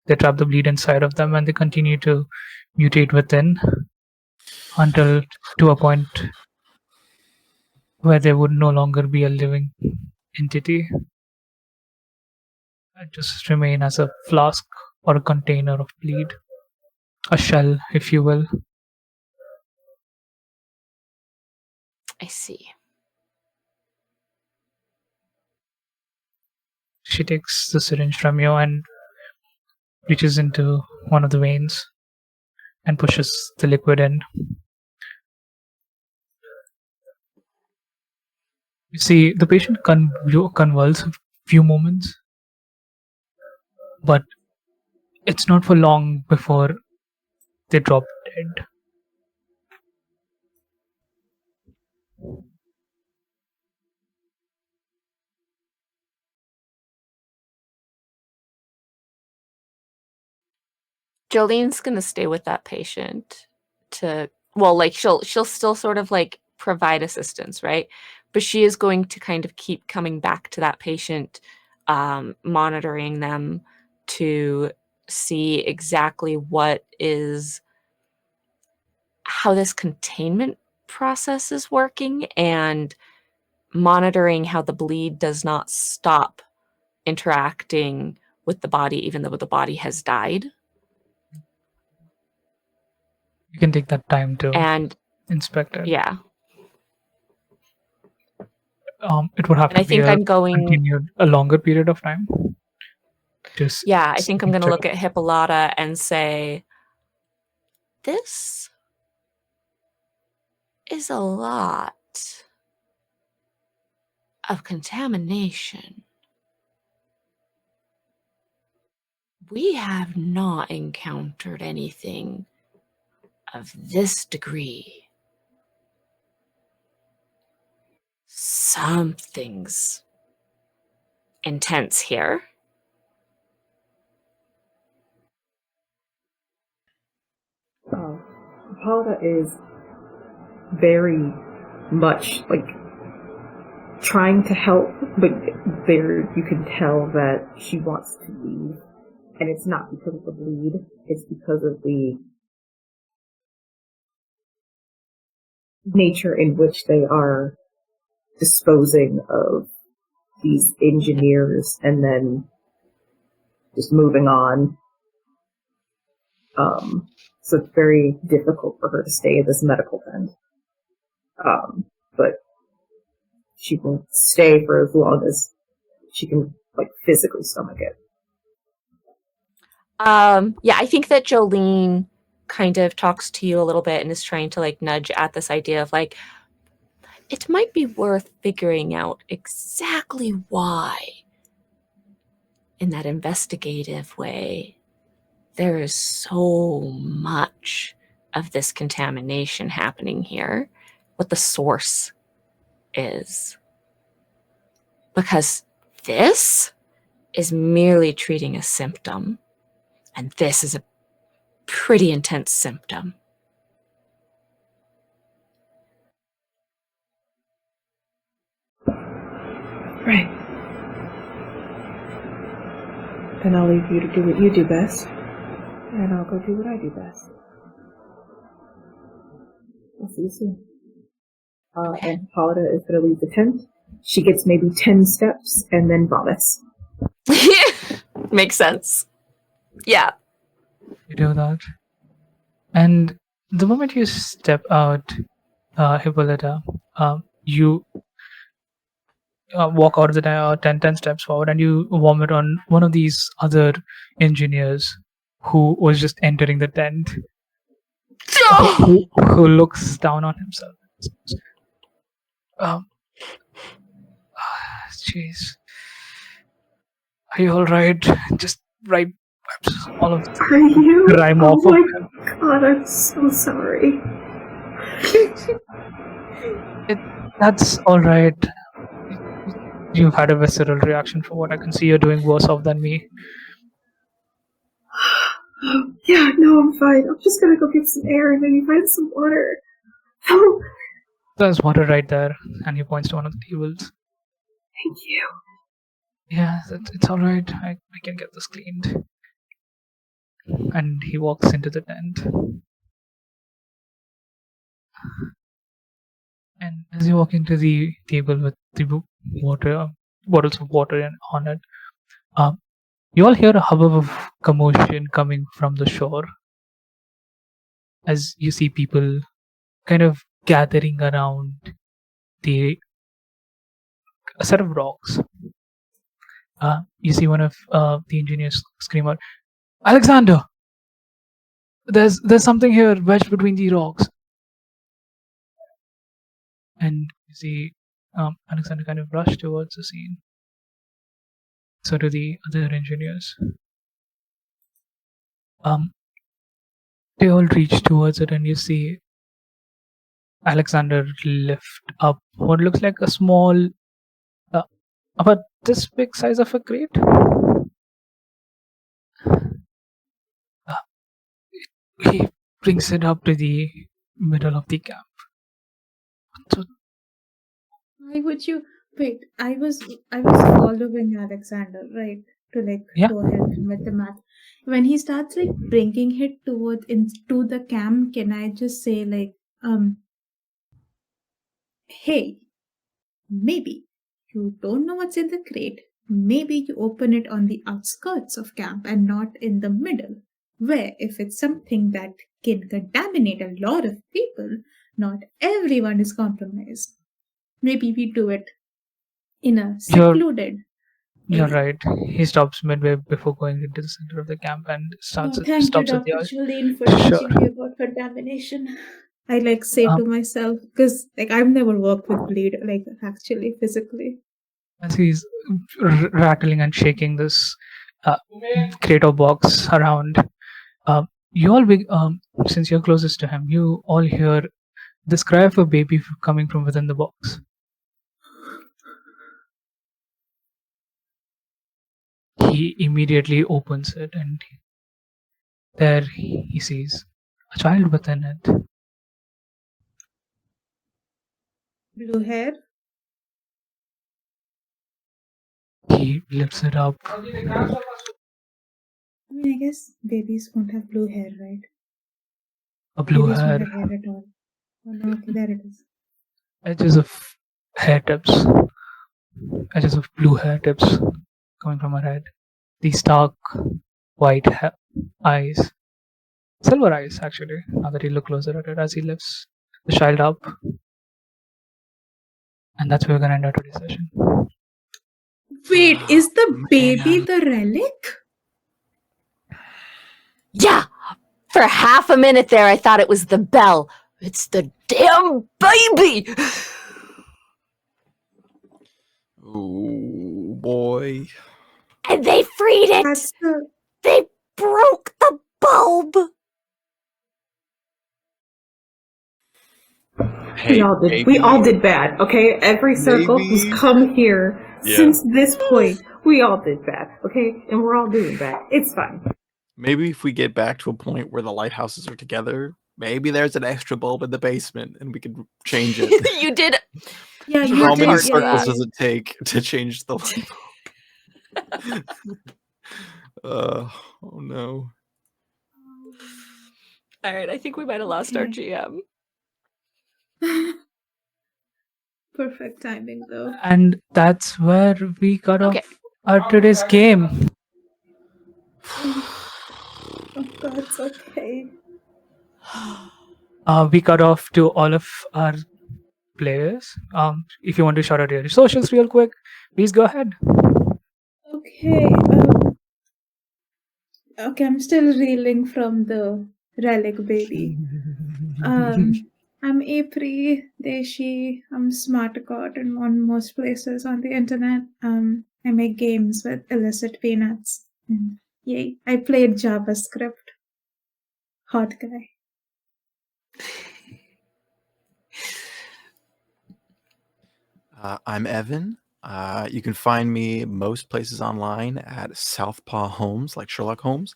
They trap the bleed inside of them and they continue to mutate within until to a point where there would no longer be a living entity. It just remain as a flask or a container of bleed. A shell, if you will. I see. She takes the syringe from you and reaches into one of the veins and pushes the liquid in. You see, the patient convulses a few moments, but it's not for long before they drop dead. Jolene's gonna stay with that patient to, well, like she'll still sort of like provide assistance, right? But she is going to kind of keep coming back to that patient, monitoring them to see exactly how this containment process is working, and monitoring how the bleed does not stop interacting with the body even though the body has died. You can take that time to And inspect it. yeah. It would have And to I be think I'm going a longer period of time. Yeah, I think I'm going to look at Hippolyta and say, this is a lot of contamination. We have not encountered anything of this degree. Something's intense here. Hippolyta is very much like trying to help, but there you can tell that she wants to leave, and it's not because of the bleed, it's because of the nature in which they are disposing of these engineers and then just moving on. So it's very difficult for her to stay in this medical tent. But she will stay for as long as she can, like, physically stomach it. Yeah, I think that Jolene kind of talks to you a little bit and is trying to like nudge at this idea of like, it might be worth figuring out exactly why in that investigative way, there is so much of this contamination happening here, what the source is. Because this is merely treating a symptom, and this is a pretty intense symptom. Right. Then I'll leave you to do what you do best, and I'll go do what I do best. I'll see you soon. And Hippolyta is going to leave the tent. She gets maybe 10 steps and then vomits. Makes sense. Yeah. You do that. And the moment you step out, Hippolyta, you walk out of the 10 steps forward and you vomit on one of these other engineers who was just entering the tent, who looks down on himself. Jeez. Are you alright? Just wipe all of the Are you? grime off Oh of my god, I'm so sorry. That's alright. You've had a visceral reaction from what I can see. You're doing worse off than me. Yeah, no, I'm fine. I'm just gonna go get some air and maybe find some water. Oh, There's water right there, and he points to one of the tables. thank you. Yeah, it's alright. I can get this cleaned. And he walks into the tent. And as you walk into the table with the water, bottles of water on it, you all hear a hubbub of commotion coming from the shore. As you see people kind of gathering around a set of rocks. You see one of the engineers scream out, "Alexander! There's something here wedged between the rocks." And you see Alexander kind of rush towards the scene. So do the other engineers. They all reach towards it, and you see Alexander lift up what looks like a small, about this big size of a crate. He brings it up to the middle of the camp. So, Why would you wait? I was following Alexander, right? To Yeah. go help him with the math. When he starts bringing it into the camp, can I just say hey, maybe you don't know what's in the crate. Maybe you open it on the outskirts of camp and not in the middle, where if it's something that can contaminate a lot of people, not everyone is compromised. Maybe we do it in a secluded You're area. right. He stops midway before going into the center of the camp and Thank you, stops at the Dr. edge. Jolene, for Sure. teaching me about contamination. I say to myself, because I've never worked with bleed, actually physically. As he's rattling and shaking this crate or box around, you all, since you're closest to him, you all hear this cry of a baby coming from within the box. He immediately opens it, and there he sees a child within it. Blue hair? He lifts it up. I mean, I guess babies won't have blue hair, right? A blue Babies hair, won't have hair at all. Oh no, okay, there it is. edges of hair tips, edges of blue hair tips coming from her head. These stark white eyes, silver eyes actually, now that you look closer at it, as he lifts the child up. And that's where we're gonna end our today's session. Wait, is the baby the relic? Yeah. For half a minute there, I thought it was the bell. It's the damn baby. Oh boy. And they freed it! That's the They broke the bulb! Hey, We all did bad, okay? Every circle who's maybe- come here Yeah. since this point, we all did bad, okay? And we're all doing bad. It's fine. Maybe if we get back to a point where the lighthouses are together, maybe there's an extra bulb in the basement and we could change it. You did. yeah. You You How worked did, many hard for circles that. does it take to change the light bulb? Oh no. All right, I think we might have lost our Okay. GM. Perfect timing, though. And that's where we got Okay. off our today's game. Oh God, it's okay. We cut off to all of our players. If you want to shout out your socials real quick, please go ahead. Okay. Okay, I'm still reeling from the relic baby. I'm April, Deshi. I'm smart god and on most places on the internet. I make games with illicit peanuts. And yay! I played JavaScript. Hot guy. I'm Evan. You can find me most places online at Southpaw Holmes, like Sherlock Holmes,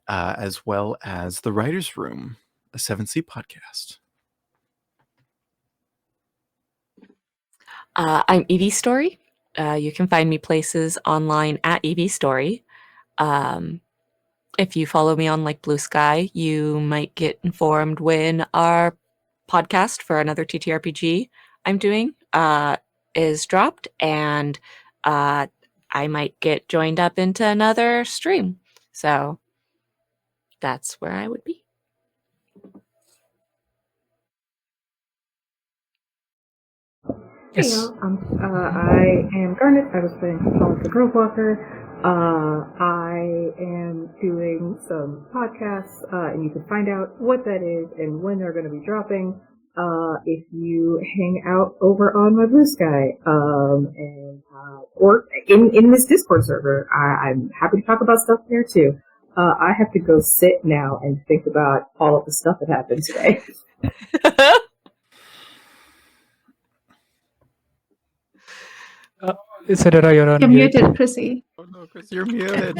as well as The Writer's Room, a 7C podcast. I'm Evie Story. You can find me places online at Evie Story. If you follow me on like Blue Sky, you might get informed when our podcast for another TTRPG I'm doing is dropped, and I might get joined up into another stream. So that's where I would be. Hey y'all, I am Garnet. I was playing Hippolyta Grovewalker. I am doing some podcasts, and you can find out what that is and when they're going to be dropping if you hang out over on my Blue Sky, or in this Discord server. I'm happy to talk about stuff there too. I have to go sit now and think about all of the stuff that happened today. Isadora, you're on You're mute. muted, Chrissy. Oh no, Chris, you're muted.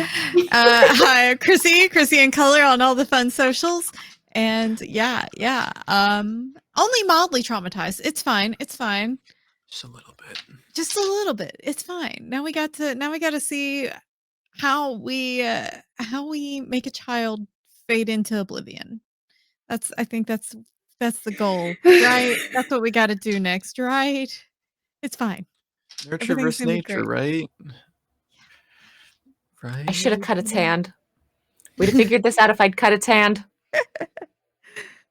Hi, Chrissy and Color on all the fun socials. And yeah. Only mildly traumatized. It's fine. Just a little bit. Just a little bit. It's fine. Now we got to see how we make a child fade into oblivion. I think that's the goal, right? That's what we got to do next, right? It's fine. Nurture Everything's versus gonna be nature, right? Right. I should have cut its hand. We'd have figured this out if I'd cut its hand.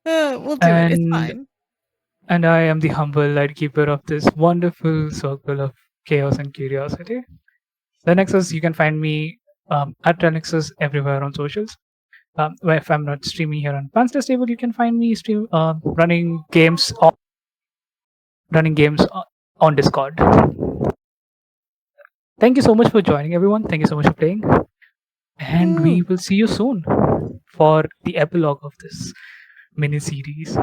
We'll do it. It's And- fine. And I am the humble lightkeeper of this wonderful circle of chaos and curiosity. Leneyxis, you can find me at Leneyxis everywhere on socials. If I'm not streaming here on Pantsless table, you can find me running games on Discord. Thank you so much for joining, everyone. Thank you so much for playing. And we will see you soon for the epilogue of this mini series.